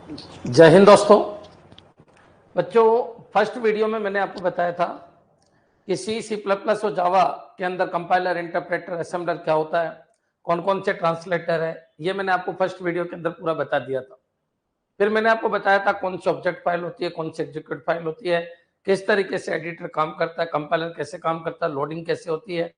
जय हिंद दोस्तों। बच्चों, फर्स्ट वीडियो में मैंने आपको बताया था कि सी प्लस प्लस और जावा के अंदर कंपाइलर, इंटरप्रेटर, असेंबलर क्या होता है, कौन कौन से ट्रांसलेटर है, ये मैंने आपको फर्स्ट वीडियो के अंदर पूरा बता दिया था। फिर मैंने आपको बताया था कौन सी ऑब्जेक्ट फाइल होती है, कौन सी एग्जीक्यूट फाइल होती है, किस तरीके से एडिटर काम करता है, कंपाइलर कैसे काम करता है, लोडिंग कैसे होती है,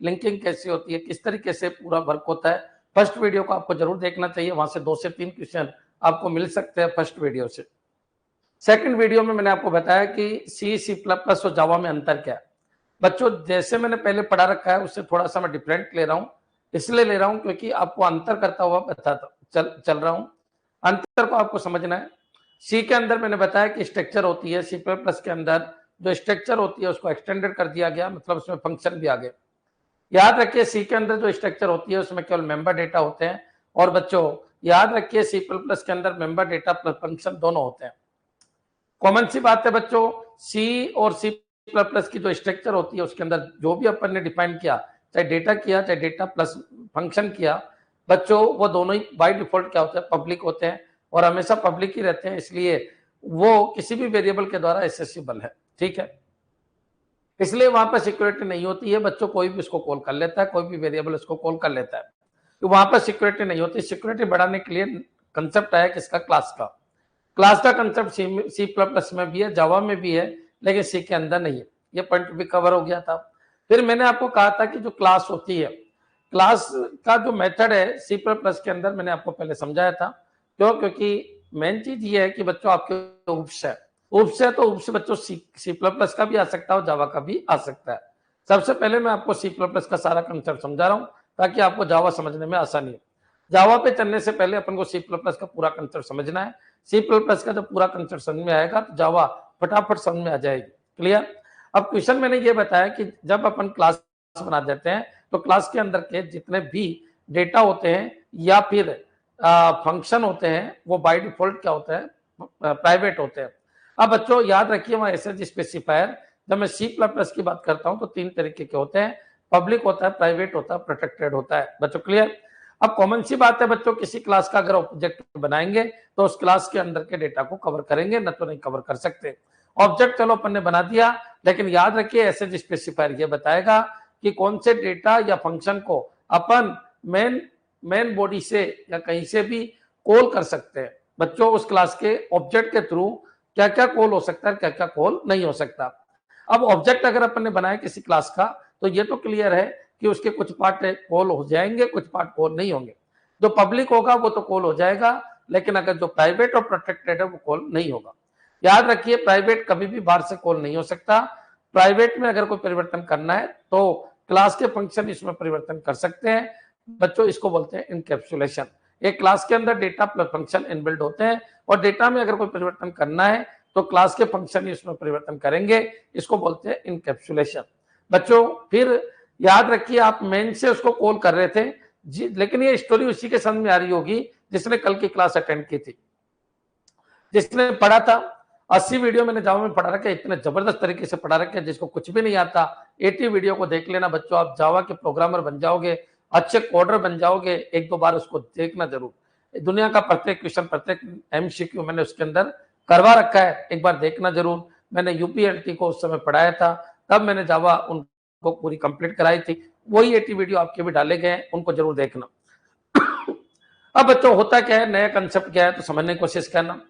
लिंकिंग कैसे होती है, किस तरीके से पूरा वर्क होता है। फर्स्ट वीडियो को आपको जरूर देखना चाहिए, वहां से 2 से 3 क्वेश्चन आपको मिल सकते हैं फर्स्ट वीडियो से। सेकंड वीडियो में मैंने आपको बताया कि सी प्लस प्लस और जावा में अंतर क्या है। बच्चों, जैसे मैंने पहले पढ़ा रखा है उससे थोड़ा सा मैं डिफरेंट ले रहा हूं, इसलिए ले रहा हूं क्योंकि आपको अंतर करता हुआ बताता चल रहा हूं। अंतर को आपको समझना है। सी के अंदर मैंने बताया कि स्ट्रक्चर होती है, सी प्लस प्लस के अंदर जो स्ट्रक्चर होती है उसको एक्सटेंडेड कर दिया गया, मतलब उसमें फंक्शन भी आ गए। याद रखिए, सी के अंदर जो स्ट्रक्चर होती है उसमें केवल मेंबर डेटा होते हैं। और बच्चों याद रखिए, सी प्लस प्लस के अंदर मेंबर डेटा प्लस फंक्शन दोनों होते हैं। कॉमन सी बात है बच्चों, सी और सी प्लस प्लस की जो स्ट्रक्चर होती है उसके अंदर जो भी अपन ने डिफाइन किया, चाहे डेटा किया चाहे डेटा प्लस फंक्शन किया, बच्चों वो दोनों ही बाय डिफॉल्ट क्या होते हैं, पब्लिक होते हैं और हमेशा पब्लिक ही रहते हैं, इसलिए वो किसी भी वेरिएबल के द्वारा एक्सेसिबल है। ठीक है, इसलिए वहां पर सिक्योरिटी नहीं होती है बच्चों, कोई भी इसको कॉल कर लेता है, कोई भी वेरिएबल इसको कॉल कर लेता है, तो वहां पर सिक्योरिटी नहीं होती। सिक्योरिटी बढ़ाने के लिए कंसेप्ट आया किसका, क्लास का। क्लास का कंसेप्ट सी प्लस प्लस में भी है, जावा में भी है, लेकिन सी के अंदर नहीं है। ये पॉइंट भी कवर हो गया था। फिर मैंने आपको कहा था कि जो क्लास होती है, क्लास का जो मेथड है सी प्लस प्लस के अंदर मैंने आपको पहले समझाया था। क्यों? क्योंकि मेन चीज ये है कि बच्चों आपके उप्स है, उप्स है तो उप्स बच्चों सी प्लस प्लस का भी आ सकता है और जावा का भी आ सकता है। सबसे पहले मैं आपको सी प्लस प्लस का सारा कंसेप्ट समझा रहा हूँ ताकि आपको जावा समझने में आसानी हो। जावा पे चलने से पहले अपन को सी प्लस प्लस का पूरा कंसेप्ट समझना है। सी प्लस प्लस का जब पूरा कंसेप्ट समझ में आएगा तो जावा फटाफट समझ में आ जाएगी। क्लियर? अब क्वेश्चन मैंने ये बताया कि जब अपन क्लास बना देते हैं तो क्लास के अंदर के जितने भी डेटा होते हैं या फिर फंक्शन होते हैं वो बाय डिफॉल्ट क्या होता है, प्राइवेट होते हैं। अब बच्चों याद रखिए, वहां एसएच स्पेसिफायर, जब मैं सी प्लस प्लस की बात करता हूं तो 3 तरीके के होते हैं, पब्लिक होता है, प्राइवेट होता है, प्रोटेक्टेड होता है। बच्चों क्लियर? अब कॉमन सी बात है बच्चों, किसी क्लास का अगर ऑब्जेक्ट बनाएंगे तो उस क्लास के अंदर के डेटा को कवर करेंगे, न तो नहीं कवर कर सकते। ऑब्जेक्ट चलो अपन ने बना दिया, लेकिन याद रखिए एसएच स्पेसिफायर ये बताएगा कि कौन से डेटा या फंक्शन को अपन मेन बॉडी से या कहीं से भी कॉल कर सकते हैं। बच्चों उस क्लास के ऑब्जेक्ट के थ्रू क्या क्या कॉल हो सकता है, क्या क्या कॉल नहीं हो सकता। अब ऑब्जेक्ट अगर अपन ने बनाया किसी क्लास का तो ये तो क्लियर है कि उसके कुछ पार्ट कॉल हो जाएंगे, कुछ पार्ट कॉल नहीं होंगे। जो पब्लिक होगा वो तो कॉल हो जाएगा, लेकिन अगर जो प्राइवेट और प्रोटेक्टेड है वो कॉल नहीं होगा। याद रखिए, प्राइवेट कभी भी बाहर से कॉल नहीं हो सकता। प्राइवेट में अगर कोई परिवर्तन करना है तो क्लास के फंक्शन इसमें परिवर्तन कर सकते हैं। बच्चों इसको बोलते हैं इनकैप्सुलेशन। एक क्लास के अंदर डेटा प्लस फंक्शन इनबिल्ट होते हैं और डेटा में अगर कोई परिवर्तन करना है तो क्लास के फंक्शन इसमें परिवर्तन करेंगे, इसको बोलते हैं इनकैप्सुलेशन। बच्चों फिर याद रखिए, आप मेन से उसको कॉल कर रहे थे जी, लेकिन ये स्टोरी उसी के समझ में आ रही होगी जिसने कल की क्लास अटेंड की थी, जिसने पढ़ा था। 80 वीडियो मैंने जावा में पढ़ा रखा है, इतने जबरदस्त तरीके से पढ़ा रखा है, जिसको कुछ भी नहीं आता 80 वीडियो को देख लेना बच्चों, आप जावा के प्रोग्रामर बन जाओगे, अच्छे कोडर बन जाओगे। एक दो बार उसको देखना जरूर। दुनिया का प्रत्येक क्वेश्चन, प्रत्येक एमसीक्यू मैंने उसके अंदर करवा रखा है, एक बार देखना जरूर। मैंने यूपीएलटी को उस समय पढ़ाया था, तब मैंने जावा उनको पूरी कंप्लीट कराई थी। वही 80 वीडियो आपके भी डाले गए हैं, उनको जरूर देखना। अब बच्चों होता क्या है, नया कंसेप्ट क्या है तो समझने की कोशिश करना।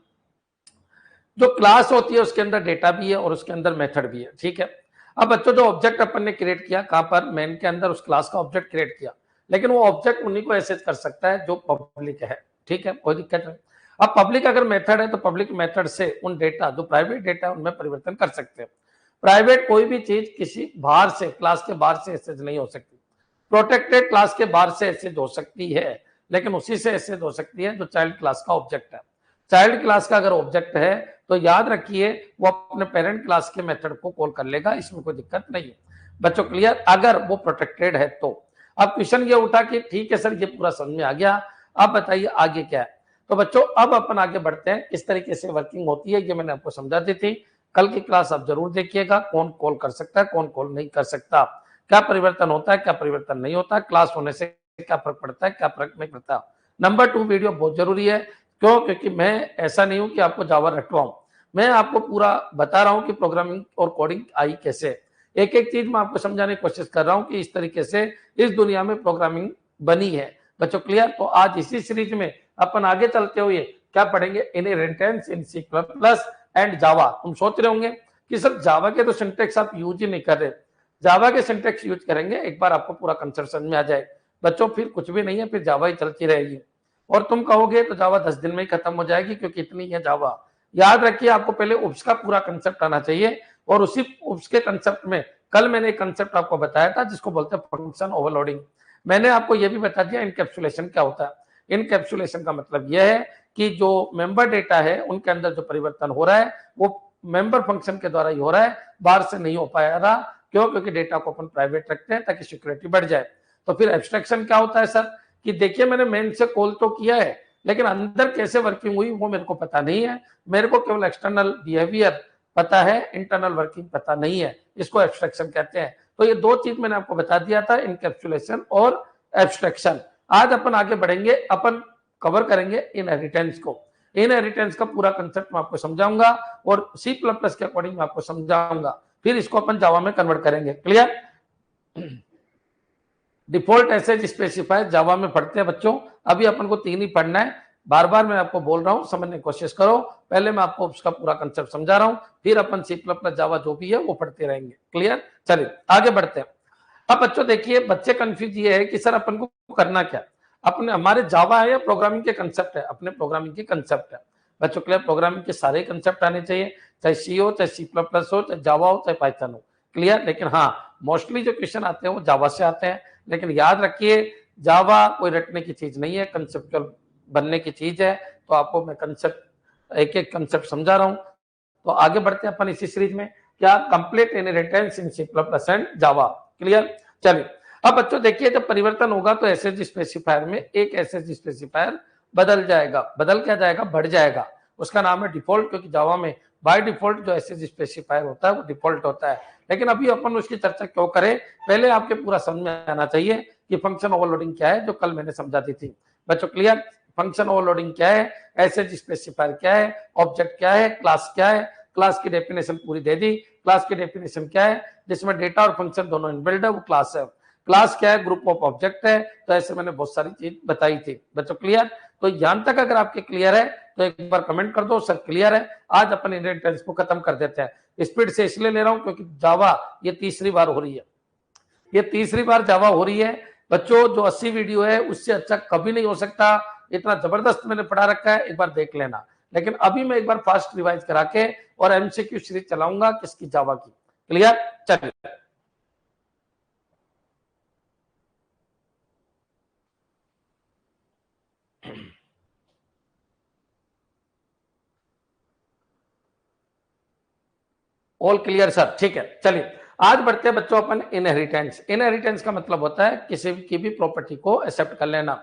जो क्लास होती है उसके अंदर डेटा भी है और उसके अंदर मेथड भी है। ठीक है, अब बच्चों जो ऑब्जेक्ट अपन ने क्रिएट किया, कहां पर, मेन के अंदर उस क्लास का ऑब्जेक्ट क्रिएट किया, लेकिन वो ऑब्जेक्ट उन्हीं को एक्सेस कर सकता है जो पब्लिक है। ठीक है, कोई दिक्कत नहीं। अब पब्लिक अगर मेथड है तो पब्लिक मेथड से उन डेटा जो प्राइवेट डेटा है उनमें परिवर्तन कर सकते हैं। प्राइवेट कोई भी चीज किसी बाहर से, क्लास के बाहर से एक्सेस नहीं हो सकती। प्रोटेक्टेड क्लास के बाहर से एक्सेस हो सकती है, लेकिन उसी से एक्सेस हो सकती है जो चाइल्ड क्लास का ऑब्जेक्ट है। चाइल्ड क्लास का अगर ऑब्जेक्ट है तो याद रखिए वो अपने पेरेंट क्लास के मेथड को कॉल कर लेगा, इसमें कोई दिक्कत नहीं है। बच्चों क्लियर? अगर वो प्रोटेक्टेड है तो। अब क्वेश्चन ये उठा कि ठीक है सर, ये पूरा समझ में आ गया, अब बताइए आगे क्या है। तो बच्चों अब अपन आगे बढ़ते हैं, किस तरीके से वर्किंग होती है ये मैंने आपको समझा दी थी। कल की क्लास आप जरूर देखिएगा, कौन कॉल कर सकता है, कौन कॉल नहीं कर सकता, क्या परिवर्तन होता है, क्या परिवर्तन नहीं होता, क्लास होने से क्या फर्क पड़ता है, क्या फर्क नहीं पड़ता। नंबर 2 वीडियो बहुत जरूरी है, क्यों? क्योंकि मैं ऐसा नहीं हूं कि आपको जावा रटवाऊं, मैं आपको पूरा बता रहा हूं कि प्रोग्रामिंग और कोडिंग आई कैसे। एक एक चीज मैं आपको समझाने की कोशिश कर रहा हूं कि इस तरीके से इस दुनिया में प्रोग्रामिंग बनी है। बच्चों क्लियर? तो आज इसी सीरीज में अपन आगे चलते हुए क्या पढ़ेंगे? Inheritance in C plus plus and Java. तुम सोच रहे होंगे कि सर जावा के तो सिंटेक्स आप यूज ही नहीं कर रहे, जावा के सिंटेक्स यूज करेंगे, एक बार आपको पूरा कंसेप्ट समझ में आ जाए बच्चों, फिर कुछ भी नहीं है, फिर जावा ही चलती रहेगी। और तुम कहोगे तो जावा 10 दिन में ही खत्म हो जाएगी क्योंकि इतनी है जावा। याद रखिए आपको पहले उप्स का पूरा कंसेप्ट आना चाहिए, और उसी उप्स के कंसेप्ट में कल मैंने एक कंसेप्ट आपको बताया था जिसको बोलते हैं फंक्शन ओवरलोडिंग। मैंने आपको यह भी बता दिया इनकैप्सुलेशन क्या होता है। इनकैप्सुलेशन का मतलब यह है कि जो मेंबर डेटा है उनके अंदर जो परिवर्तन हो रहा है वो मेंबर फंक्शन के द्वारा ही हो रहा है, बाहर से नहीं हो पाया रहा। क्यों? क्योंकि डेटा को अपन प्राइवेट रखते हैं ताकि सिक्योरिटी बढ़ जाए। तो फिर एब्स्ट्रैक्शन क्या होता है सर? कि देखिए मैंने मेन से कॉल तो किया है लेकिन अंदर कैसे वर्किंग हुई वो मेरे को पता नहीं है, मेरे को केवल एक्सटर्नल बिहेवियर पता है, इंटरनल वर्किंग पता नहीं है, इसको एब्स्ट्रैक्शन कहते हैं। तो ये दो चीज मैंने आपको बता दिया था, इनकैप्सुलेशन और एब्स्ट्रैक्शन। आज अपन आगे बढ़ेंगे, अपन कवर करेंगे इनहेरिटेंस को। इनहेरिटेंस का पूरा कंसेप्ट मैं आपको समझाऊंगा और सी प्लस प्लस के अकॉर्डिंग मैं आपको समझाऊंगा, फिर इसको अपन जावा में कन्वर्ट करेंगे। क्लियर? डिफॉल्ट एसएच स्पेसिफायर जावा में पढ़ते हैं बच्चों, अभी अपन को 3 ही पढ़ना है। बार बार मैं आपको बोल रहा हूं, समझने की कोशिश करो। पहले मैं आपको उसका पूरा कंसेप्ट समझा रहा हूं, फिर अपन सी प्लस प्लस जावा जो भी है वो पढ़ते रहेंगे। क्लियर? चलिए आगे बढ़ते हैं। अब बच्चों देखिए, बच्चे कंफ्यूज ये है कि सर अपन को करना क्या, अपने हमारे जावा है या प्रोग्रामिंग के कंसेप्ट है? अपने प्रोग्रामिंग के कंसेप्ट है बच्चों। क्लियर? प्रोग्रामिंग के सारे कंसेप्ट आने चाहिए, चाहे सी हो, चाहे सी प्लस प्लस हो, चाहे जावा हो, चाहे पाइथन हो। क्लियर? लेकिन हाँ, मोस्टली जो क्वेश्चन आते हैं वो जावा से आते हैं। लेकिन याद रखिए जावा कोई रटने की चीज नहीं है, कंसेप्चुअल बनने की चीज है। तो आपको मैं कंसेप्ट एक एक कंसेप्ट समझा रहा हूं। तो आगे बढ़ते हैं अपन इसी सीरीज में, क्या? Complete inheritance in C plus plus and Java. Clear? चलिए अब बच्चों देखिए, जब परिवर्तन होगा तो एसएच स्पेसिफायर में एक एसएच स्पेसिफायर बदल जाएगा। बदल क्या जाएगा? बढ़ जाएगा। उसका नाम है डिफॉल्ट, क्योंकि जावा में बाय डिफॉल्ट जो एसएच स्पेसिफायर होता है वो डिफॉल्ट होता है। लेकिन अभी अपन उसकी चर्चा क्यों करें, पहले आपके पूरा समझ में आना चाहिए कि फंक्शन ओवरलोडिंग क्या है, जो कल मैंने समझा दी थी बच्चों। क्लियर? फंक्शन ओवरलोडिंग क्या है, एसएच स्पेसिफायर क्या है, ऑब्जेक्ट क्या है, क्लास क्या है। क्लास की डेफिनेशन पूरी दे दी। क्लास की डेफिनेशन क्या है? जिसमें डेटा और फंक्शन दोनों इनबिल्ड है, वो क्लास है। क्लास क्या है? ग्रुप ऑफ ऑब्जेक्ट है। तो ऐसे मैंने बहुत सारी चीज बताई थी बच्चों। क्लियर? तो यहां तक अगर आपके क्लियर है तो एक बार कमेंट कर दो सर क्लियर है। आज अपन इनहेरिटेंस को खत्म कर देते हैं। स्पीड से इसलिए ले रहा हूं क्योंकि जावा ये तीसरी बार हो रही है, ये तीसरी बार जावा हो रही है बच्चों। जो 80 वीडियो है उससे अच्छा कभी नहीं हो सकता, इतना जबरदस्त मैंने पढ़ा रखा है, एक बार देख लेना। लेकिन अभी मैं एक बार फास्ट रिवाइज करा के और एमसीक्यू सीरीज चलाऊंगा किसकी? जावा की। क्लियर? चलिए ऑल क्लियर सर? ठीक है, चलिए आज बढ़ते हैं बच्चों अपन इनहेरिटेंस। इनहेरिटेंस का मतलब होता है किसी की भी प्रॉपर्टी को एक्सेप्ट कर लेना।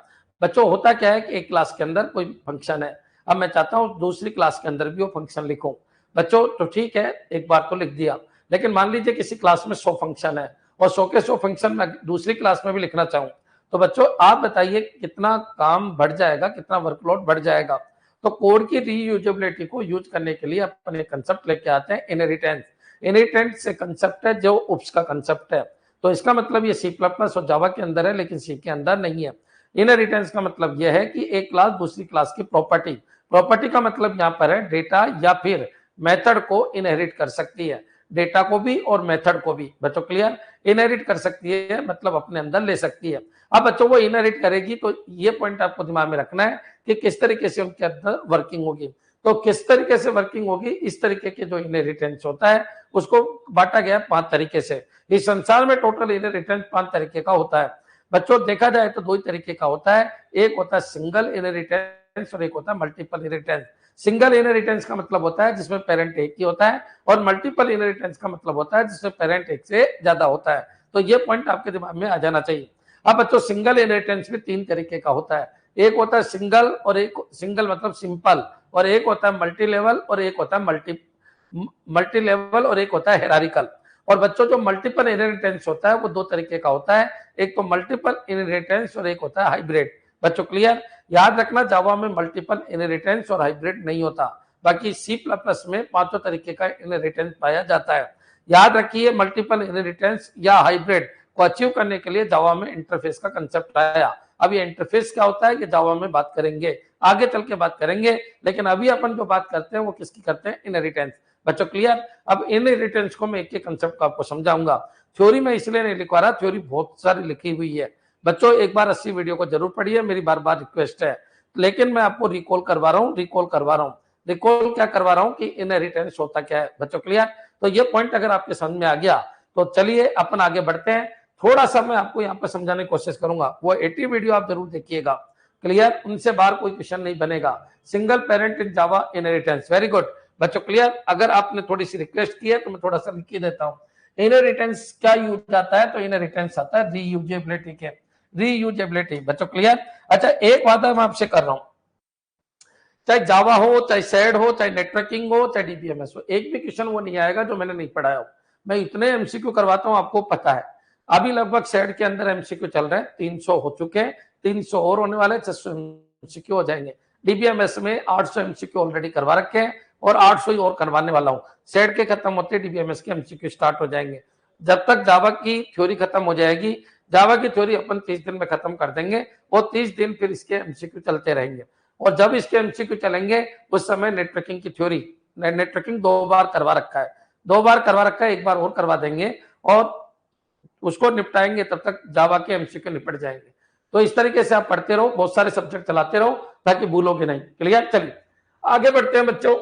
बच्चों होता क्या है कि एक क्लास के अंदर कोई फंक्शन है, अब मैं चाहता हूं दूसरी क्लास के अंदर भी वो फंक्शन लिखूं। बच्चों तो ठीक है, एक बार तो लिख दिया, लेकिन मान लीजिए किसी क्लास में 100 फंक्शन है और 100 के 100 फंक्शन मैं दूसरी क्लास में भी लिखना चाहूं, तो बच्चों आप बताइए कितना काम बढ़ जाएगा, कितना वर्कलोड बढ़ जाएगा। तो कोड की रीयूजेबिलिटी को यूज करने के लिए अपन एक कंसेप्ट लेके आते हैं, इनहेरिटेंस। इनहेरिटेंस से कंसेप्ट है जो उप्स का कंसेप्ट है। तो इसका मतलब ये सी प्लस प्लस और जावा के अंदर है लेकिन सी के अंदर नहीं है। इनहेरिटेंस का मतलब यह है कि एक क्लास दूसरी क्लास की प्रॉपर्टी, प्रॉपर्टी का मतलब यहाँ पर है डेटा या फिर मेथड को इनहेरिट कर सकती है, डेटा को भी और मेथड को भी। बच्चों क्लियर? इनहेरिट कर सकती है मतलब अपने अंदर ले सकती है। अब बच्चों वो इनहेरिट करेगी तो ये पॉइंट आपको दिमाग में रखना है कि किस तरीके से उनके अंदर वर्किंग होगी। तो किस तरीके से वर्किंग होगी, इस तरीके के जो इनहेरिटेंस होता है उसको बांटा गया 5 तरीके से। इस संसार में टोटल इनहेरिटेंस 5 तरीके का होता है बच्चों। देखा जाए तो 2 ही तरीके का होता है, एक होता है सिंगल इनहेरिटेंस और एक होता है मल्टीपल इनहेरिटेंस। सिंगल इनहेरिटेंस का मतलब होता है जिसमें पेरेंट एक ही होता है, और मल्टीपल इनहेरिटेंस का मतलब होता है जिसमें पेरेंट एक से ज्यादा होता है। तो ये पॉइंट आपके दिमाग में आ जाना चाहिए। अब बच्चों सिंगल इनहेरिटेंस में 3 तरीके का होता है, एक होता है सिंगल और एक सिंगल मतलब सिंपल, और एक होता है मल्टी लेवल और एक होता है मल्टी लेवल और एक होता है हेरारिकल। और बच्चों जो मल्टीपल इनहेरिटेंस होता है वो 2 तरीके का होता है, एक तो मल्टीपल इनहेरिटेंस और एक होता है हाइब्रिड। बच्चों क्लियर? याद रखना जावा में मल्टीपल इनहेरिटेंस और हाइब्रिड नहीं होता, बाकी सी प्लस प्लस में पांचों तरीके का इनहेरिटेंस पाया जाता है। याद रखिए मल्टीपल इनहेरिटेंस या हाइब्रिड को अचीव करने के लिए जावा में इंटरफेस का कंसेप्ट आया। अब ये इंटरफेस क्या होता है ये जावा में बात करेंगे, आगे चल के बात करेंगे, लेकिन अभी अपन जो बात करते हैं वो किसकी करते हैं, इनहेरिटेंस। बच्चों क्लियर? अब इनहेरिटेंस को मैं एक एक कंसेप्ट को आपको समझाऊंगा। थ्योरी में इसलिए नहीं लिखवा रहा, थ्योरी बहुत सारी लिखी हुई है बच्चों, एक बार 80 वीडियो को जरूर पढ़िए, मेरी बार बार रिक्वेस्ट है, लेकिन मैं आपको रिकॉल करवा रहा हूँ, रिकॉल क्या करवा रहा हूँ कि इनहेरिटेंस होता क्या है। बच्चों क्लियर? तो ये पॉइंट अगर आपके समझ में आ गया तो चलिए अपन आगे बढ़ते हैं। थोड़ा सा मैं आपको यहाँ पर समझाने की कोशिश करूंगा, वो 80 वीडियो आप जरूर देखिएगा। क्लियर? उनसे बाहर कोई क्वेश्चन नहीं बनेगा। Single parent in Java inheritance, very good बच्चों। क्लियर? अगर आपने थोड़ी सी रिक्वेस्ट की है तो मैं थोड़ा सा लिख देता हूँ। इनहेरिटेंस क्या यूज आता है, तो इनहेरिटेंस आता है रीयूजेबिलिटी के, रीयूजेबिलिटी। बच्चों क्लियर? अच्छा एक वादा मैं आपसे कर रहा हूं, चाहे जावा हो, चाहे सैड हो, चाहे नेटवर्किंग हो, चाहे डीबीएमएस हो, एक भी क्वेश्चन वो नहीं आएगा जो मैंने नहीं पढ़ाया हो। मैं इतने एमसीक्यू करवाता हूं, आपको पता है। अभी लगभग सैड के अंदर एमसीक्यू चल रहे हैं, 300 हो चुके हैं, 300 और होने वाले, 600 एमसीक्यू हो जाएंगे। डीबीएमएस में 800 एमसीक्यू ऑलरेडी करवा रखे हैं और 800 ही और करवाने वाला हूं। सैड के खत्म होते डीबीएमएस के एमसीक्यू स्टार्ट हो जाएंगे। जब तक जावा की थ्योरी खत्म हो जाएगी, जावा की थ्योरी अपन 30 दिन में खत्म कर देंगे और 30 दिन फिर इसके एमसीक्यू चलते रहेंगे। और जब इसके एमसीक्यू चलेंगे उस समय नेटवर्किंग की थ्योरी, नेटवर्किंग 2 बार करवा रखा है, 2 बार करवा रखा है, 1 बार और करवा देंगे और उसको निपटाएंगे, तब तक जावा के एमसीक्यू निपट जाएंगे। तो इस तरीके से आप पढ़ते रहो, बहुत सारे सब्जेक्ट चलाते रहो ताकि भूलोगे नहीं। क्लियर? चलिए आगे बढ़ते हैं बच्चों।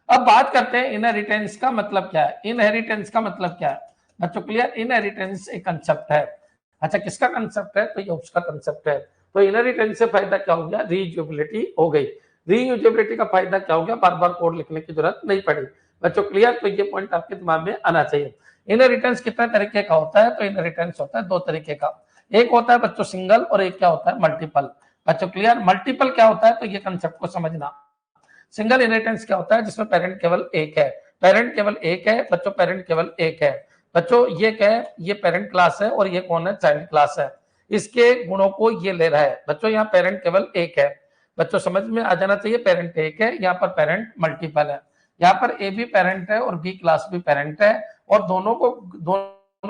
अब बात करते हैं इनहेरिटेंस का मतलब क्या है। इनहेरिटेंस का मतलब क्या है बच्चों? क्लियर? इनहेरिटेंस एक कंसेप्ट है। अच्छा किसका कंसेप्ट है? तो ये उसका कंसेप्ट है। तो इनहेरिटेंस से फायदा क्या हो गया? रीयूजेबिलिटी हो गई। रीयूजेबिलिटी का फायदा क्या हो गया? बार बार कोड लिखने की जरूरत नहीं पड़ी। बच्चों क्लियर? तो ये पॉइंट आपके दिमाग में आना चाहिए। इनहेरिटेंस कितने तरीके का होता है? तो इनहेरिटेंस होता है 2 तरीके का, एक होता है बच्चों सिंगल और एक क्या होता है? मल्टीपल। बच्चों क्लियर? मल्टीपल क्या होता है? तो ये कंसेप्ट को समझना। सिंगल इनहेरिटेंस क्या होता है? जिसमें पेरेंट केवल एक है, पेरेंट केवल एक है बच्चों, पेरेंट केवल एक है बच्चों। ये क्या है? ये पेरेंट क्लास है और ये कौन है? चाइल्ड क्लास है। इसके गुणों को ये ले रहा है बच्चों, यहाँ पेरेंट केवल एक है बच्चों, समझ में आ जाना चाहिए। पेरेंट एक है, यहाँ पर पेरेंट मल्टीपल है, यहाँ पर ए भी पेरेंट है और बी क्लास भी पेरेंट है, और दोनों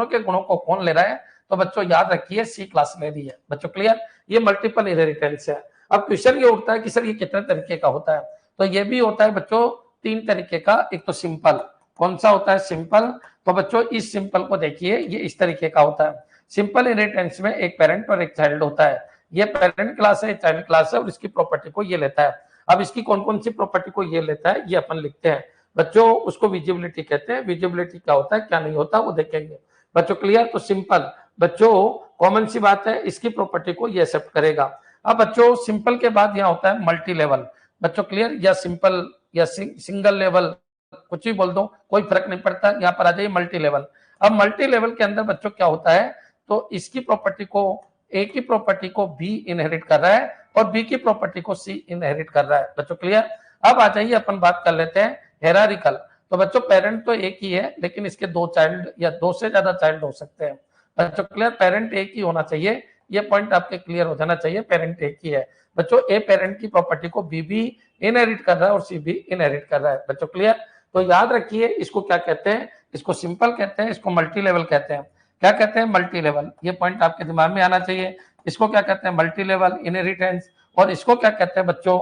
के गुणों को कौन ले रहा है? तो बच्चों याद रखिए सी क्लास ले रही है। बच्चों क्लियर? ये मल्टीपल इनहेरिटेंस है। अब क्वेश्चन ये उठता है कि सर ये कितने तरीके का होता है? तो ये भी होता है बच्चों 3 तरीके का। एक तो सिंपल, कौन सा होता है? सिंपल। तो बच्चों इस सिंपल को देखिए, ये इस तरीके का होता है। सिंपल इनहेरिटेंस में एक पेरेंट और एक चाइल्ड होता है। ये पेरेंट क्लास है, चाइल्ड क्लास है, और इसकी प्रॉपर्टी को ये लेता है। अब इसकी कौन कौन सी प्रॉपर्टी को ये लेता है ये अपन लिखते हैं बच्चों, उसको विजिबिलिटी कहते हैं। विजिबिलिटी क्या होता है, क्या नहीं होता, वो देखेंगे बच्चों। क्लियर? तो सिंपल बच्चों कॉमन सी बात है, इसकी प्रॉपर्टी को ये एक्सेप्ट करेगा। अब बच्चों सिंपल के बाद यहाँ होता है मल्टी लेवल। बच्चों क्लियर? या सिंपल या सिंगल लेवल, कुछ भी बोल दो, कोई फर्क नहीं पड़ता। यहाँ पर आ जाइए मल्टी लेवल। अब मल्टी लेवल के अंदर बच्चों क्या होता है? तो इसकी प्रॉपर्टी को, ए की प्रॉपर्टी को बी इनहेरिट कर रहा है और बी की प्रॉपर्टी को सी इनहेरिट कर रहा है। बच्चों क्लियर? अब आ जाइए अपन बात कर लेते हैं हेरारिकल। तो बच्चों पेरेंट तो एक ही है, लेकिन इसके 2 चाइल्ड या 2 से ज्यादा चाइल्ड हो सकते हैं। बच्चों क्लियर? पेरेंट एक ही होना चाहिए, ये पॉइंट आपके क्लियर हो जाना चाहिए। पेरेंट एक ही है बच्चों, ए पेरेंट की प्रॉपर्टी को बी भी इनहेरिट कर रहा है और सी भी इनहेरिट कर रहा है। बच्चों क्लियर? तो याद रखिए इसको क्या कहते हैं? इसको सिंपल कहते हैं, इसको मल्टी लेवल कहते हैं। क्या कहते हैं? Multi level. ये पॉइंट आपके दिमाग में आना चाहिए। इसको क्या कहते हैं? Multi level inheritance. और इसको क्या कहते हैं बच्चों?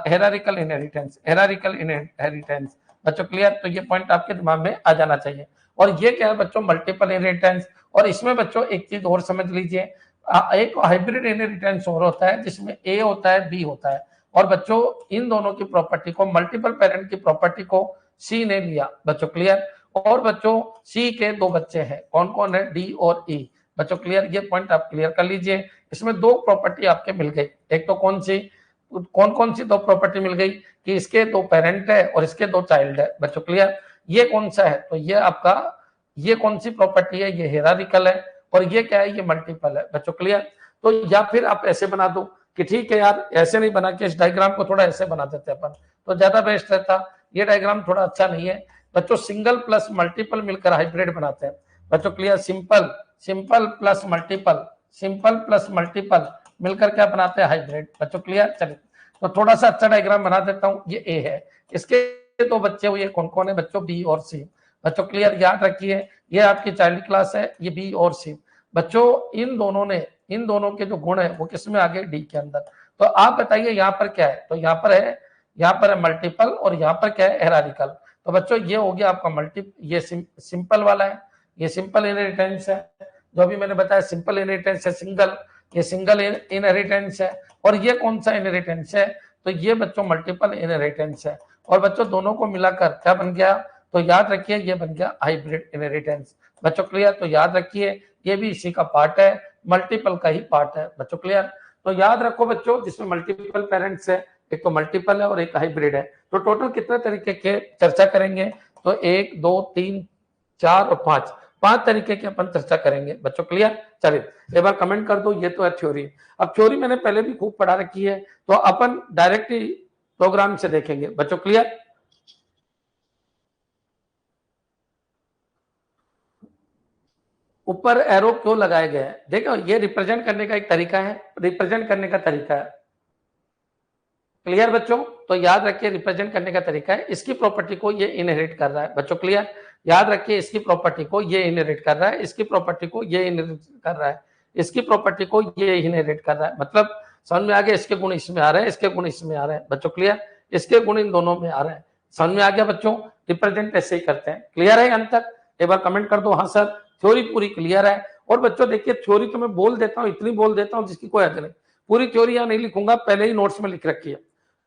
Hierarchical inheritance, hierarchical inheritance. बच्चों क्लियर? तो ये पॉइंट आपके दिमाग में आ जाना चाहिए। और ये क्या है बच्चों? Multiple inheritance. और इसमें बच्चों एक चीज और समझ लीजिए, एक हाइब्रिड इनहेरिटेंस और होता है जिसमें ए होता है, बी होता है। और बच्चों इन दोनों की प्रॉपर्टी को, मल्टीपल पेरेंट की प्रॉपर्टी को सी ने लिया। बच्चों क्लियर? और बच्चों सी के 2 बच्चे हैं, कौन कौन है? डी और ई। बच्चों क्लियर? ये पॉइंट आप क्लियर कर लीजिए। इसमें 2 प्रॉपर्टी आपके मिल गई। एक तो कौन कौन सी 2 प्रॉपर्टी मिल गई? कि इसके 2 पेरेंट है और इसके 2 चाइल्ड है। बच्चों क्लियर? ये कौन सा है? तो ये आपका, ये कौन सी प्रॉपर्टी है? ये हेरारिकल है। और ये क्या है? ये मल्टीपल है। बच्चों क्लियर? तो या फिर आप ऐसे बना दो कि ठीक है यार, ऐसे नहीं बना के इस डायग्राम को थोड़ा ऐसे बना देते अपन, तो ज्यादा बेस्ट रहता। ये डायग्राम थोड़ा अच्छा नहीं है बच्चों। सिंगल प्लस मल्टीपल मिलकर हाइब्रिड बनाते हैं। बच्चों clear? Simple, simple plus multiple, simple plus multiple, मिलकर क्या बनाते हैं, हाइब्रिड। बच्चों क्लियर। चलिए तो थोड़ा सा अच्छा डायग्राम बना देता हूँ। ये ए है, इसके तो बच्चे हुए कौन कौन है बच्चों, बी और सी। बच्चों क्लियर, याद रखिए ये आपकी चाइल्ड क्लास है, ये बी और सी। बच्चों इन दोनों के जो गुण है वो किसमें आ गए, डी के अंदर। तो आप बताइए यहाँ पर क्या है, तो यहाँ पर है मल्टीपल और यहाँ पर क्या है, हेरारिकल। तो बच्चों ये हो गया आपका ये सिंपल वाला है, ये सिंपल इनहेरिटेंस है। जो अभी मैंने बताया सिंपल इनहेरिटेंस है सिंगल, ये सिंगल इनहेरिटेंस है। और ये कौन सा इनहेरिटेंस है, तो ये बच्चों मल्टीपल इनहेरिटेंस है। और बच्चों दोनों को मिलाकर क्या बन गया, तो याद रखिए ये बन गया हाइब्रिड इनहेरिटेंस। बच्चों क्लियर, तो याद रखिए ये भी इसी का पार्ट है, मल्टीपल का ही पार्ट है। बच्चों क्लियर, तो याद रखो बच्चों जिसमें मल्टीपल पेरेंट्स है, एक तो मल्टीपल है और एक हाइब्रिड है। तो टोटल कितने तरीके के चर्चा करेंगे, तो 1 2 3 4 और 5 तरीके की अपन चर्चा करेंगे। बच्चों क्लियर। चलिए एक बार कमेंट कर दो, ये तो है थ्योरी। अब थ्योरी मैंने पहले भी खूब पढ़ा रखी है, तो अपन डायरेक्ट ही प्रोग्राम से देखेंगे। बच्चों क्लियर। ऊपर एरो क्यों लगाए गए हैं, देखो ये रिप्रेजेंट करने का एक तरीका है, रिप्रेजेंट करने का तरीका है। क्लियर बच्चों, तो याद रखिए रिप्रेजेंट करने का तरीका है, इसकी प्रॉपर्टी को ये इनहेरिट कर रहा है। बच्चों क्लियर, याद रखिए इसकी प्रॉपर्टी को ये इनहेरिट कर रहा है, इसकी प्रॉपर्टी को ये इनहेरिट कर रहा है, इसकी प्रॉपर्टी को ये इनहेरिट कर रहा है। मतलब समझ में आ गया, इसके गुण इसमें आ रहे हैं, इसके गुण इसमें आ रहे हैं। बच्चों क्लियर, इसके गुण इन दोनों में आ रहे हैं। समझ में आ गया बच्चों, रिप्रेजेंट ऐसे ही करते हैं। क्लियर है अंत तक, एक बार कमेंट कर दो हाँ सर थ्योरी पूरी क्लियर है। और बच्चों देखिए थ्योरी तो मैं बोल देता हूँ, इतनी बोल देता हूँ जिसकी कोई हद नहीं। पूरी थ्योरी यहाँ नहीं लिखूंगा, पहले ही नोट्स में लिख रखी है,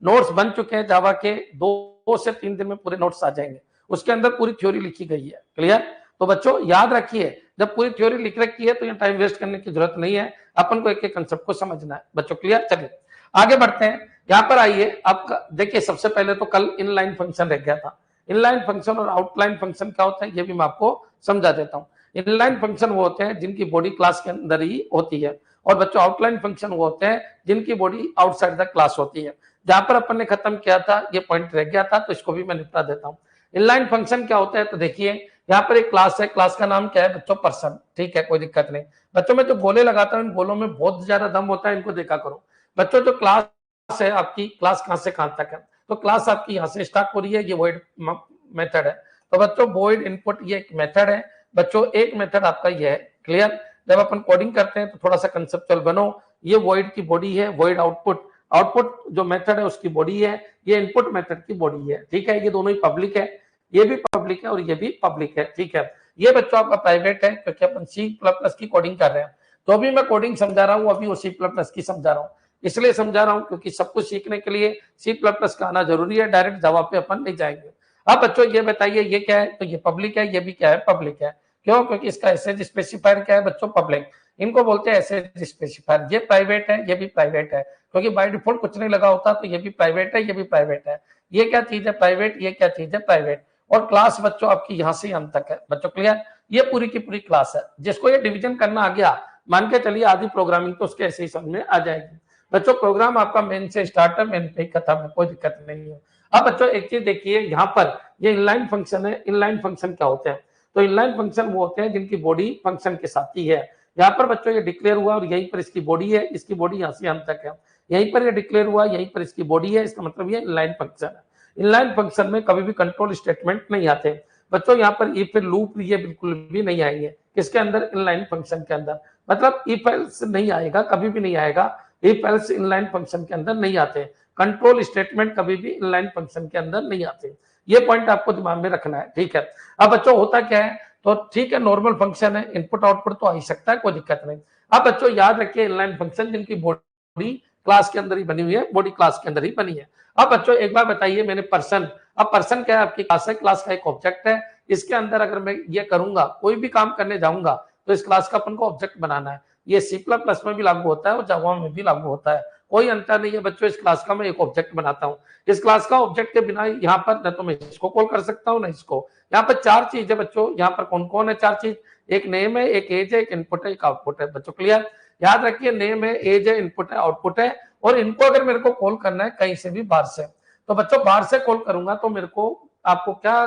नोट्स बन चुके हैं जावा के, 2 से 3 दिन में पूरे नोट्स आ जाएंगे, उसके अंदर पूरी थ्योरी लिखी गई है। क्लियर, तो बच्चों याद रखिए जब पूरी थ्योरी लिख रखी है तो ये टाइम वेस्ट करने की जरूरत नहीं है, अपन को एक एक कंसेप्ट को समझना है। बच्चों क्लियर, चलिए आगे बढ़ते हैं। यहाँ पर आइए, आप देखिए सबसे पहले तो कल इनलाइन फंक्शन रह गया था। इनलाइन फंक्शन और आउटलाइन फंक्शन क्या होता है ये भी मैं आपको समझा देता हूँ। इनलाइन फंक्शन वो होते हैं जिनकी बॉडी क्लास के अंदर ही होती है, और बच्चों आउटलाइन फंक्शन वो होते हैं जिनकी बॉडी आउटसाइड द क्लास होती है। जहां पर अपन ने खत्म किया था ये पॉइंट रह गया था, तो इसको भी मैं निपटा देता हूँ। इनलाइन फंक्शन क्या होता है, तो देखिए यहाँ पर एक क्लास है, क्लास का नाम क्या है बच्चों, पर्सन। ठीक है, कोई दिक्कत नहीं। बच्चों में जो गोले लगाता हूँ इन गोलों में बहुत ज्यादा दम होता है, इनको देखा करो। बच्चों जो क्लास है आपकी, क्लास कहां से कहां तक है, तो क्लास आपकी यहाँ से स्टार्ट हो रही है, ये वॉइड मेथड है। तो बच्चों वॉइड इनपुट ये एक मेथड है। बच्चों एक मेथड आपका ये है। क्लियर, जब अपन कोडिंग करते हैं तो थोड़ा सा कंसेप्चुअल बनो। ये वॉइड की बॉडी है, वॉइड आउटपुट, आउटपुट जो मेथड है उसकी बॉडी है, ये इनपुट मेथड की बॉडी है। ठीक है, ये दोनों ही पब्लिक है, ये भी पब्लिक है और ये भी पब्लिक है। ठीक है, ये बच्चों आपका प्राइवेट है क्योंकि अपन C++ की कोडिंग कर रहे हैं। तो अभी मैं कोडिंग समझा रहा हूँ, अभी वो C++ की समझा रहा हूँ, इसलिए समझा रहा हूँ क्योंकि सब कुछ सीखने के लिए C++ का आना जरूरी है, डायरेक्ट जावा पे अपन नहीं जाएंगे। अब बच्चों ये बताइए ये क्या है, तो ये पब्लिक है, ये भी क्या है, पब्लिक है। क्यों, क्योंकि इसका एसएच स्पेसिफायर क्या है बच्चों, पब्लिक, इनको बोलते हैं एसएच स्पेसिफायर। ये प्राइवेट है, ये भी प्राइवेट है, क्योंकि बाय डिफॉल्ट कुछ नहीं लगा होता, तो ये भी प्राइवेट है, ये भी प्राइवेट है। ये क्या चीज है, प्राइवेट, ये क्या चीज है, प्राइवेट। और क्लास बच्चों आपकी यहाँ से अंत तक है। बच्चों क्लियर, ये पूरी की पूरी क्लास है। जिसको ये डिवीजन करना आ गया, मान के चलिए आधी प्रोग्रामिंग तो उसके ऐसे ही समझ में आ जाएगी। बच्चों प्रोग्राम आपका मेन से स्टार्ट है, मेन पे खत्म है, कोई दिक्कत नहीं है। अब बच्चों एक चीज देखिए, यहाँ पर ये इनलाइन फंक्शन है। इनलाइन फंक्शन क्या होते हैं, तो इनलाइन फंक्शन वो होते हैं जिनकी बॉडी फंक्शन के साथ ही है। यहाँ पर बच्चों ये डिक्लेयर हुआ और यहीं पर इसकी बॉडी है, इसकी बॉडी यहाँ से अंत तक है। यहीं पर ये डिक्लेयर हुआ, यहीं पर इसकी बॉडी है, इसका मतलब ये इनलाइन फंक्शन है। इनलाइन फंक्शन में कभी भी कंट्रोल स्टेटमेंट नहीं आते बच्चों। यहाँ पर इफ लूप ये बिल्कुल भी नहीं आएंगे किसके अंदर, इनलाइन फंक्शन के अंदर। मतलब इफ एल्स नहीं आएगा, कभी भी नहीं आएगा। इफ एल्स इनलाइन फंक्शन के अंदर नहीं आते, कंट्रोल स्टेटमेंट कभी भी इनलाइन फंक्शन के अंदर नहीं आते। ये पॉइंट आपको दिमाग में रखना है। ठीक है, अब बच्चों होता क्या है, तो ठीक है नॉर्मल फंक्शन है, इनपुट आउटपुट तो आ ही सकता है, कोई दिक्कत नहीं। अब बच्चों याद रखिए इनलाइन फंक्शन जिनकी बॉडी क्लास के अंदर ही बनी हुई है, बॉडी क्लास के अंदर ही बनी है। अब बच्चों एक बार बताइए, मैंने पर्सन, अब पर्सन क्या है, आपकी क्लास है, क्लास का एक ऑब्जेक्ट है। इसके अंदर अगर मैं ये करूंगा, कोई भी काम करने जाऊंगा, तो इस क्लास का अपन को ऑब्जेक्ट बनाना है। ये C++ में भी लागू होता है और जावा में भी लागू होता है, कोई अंतर नहीं है बच्चों। इस क्लास का मैं एक ऑब्जेक्ट बनाता हूँ, इस क्लास का ऑब्जेक्ट के बिना यहाँ पर न तो मैं इसको कॉल कर सकता हूँ, न इसको। यहाँ पर 4 चीज है बच्चों, यहाँ पर कौन कौन है 4 चीज, एक नेम है, एक एज है, एक इनपुट है, एक आउटपुट है। बच्चों क्लियर, याद रखिए नेम है, एज है, इनपुट है, आउटपुट है। और इनको अगर मेरे को कॉल करना है कहीं से भी बाहर से, तो बच्चों बाहर से कॉल करूंगा तो मेरे को आपको क्या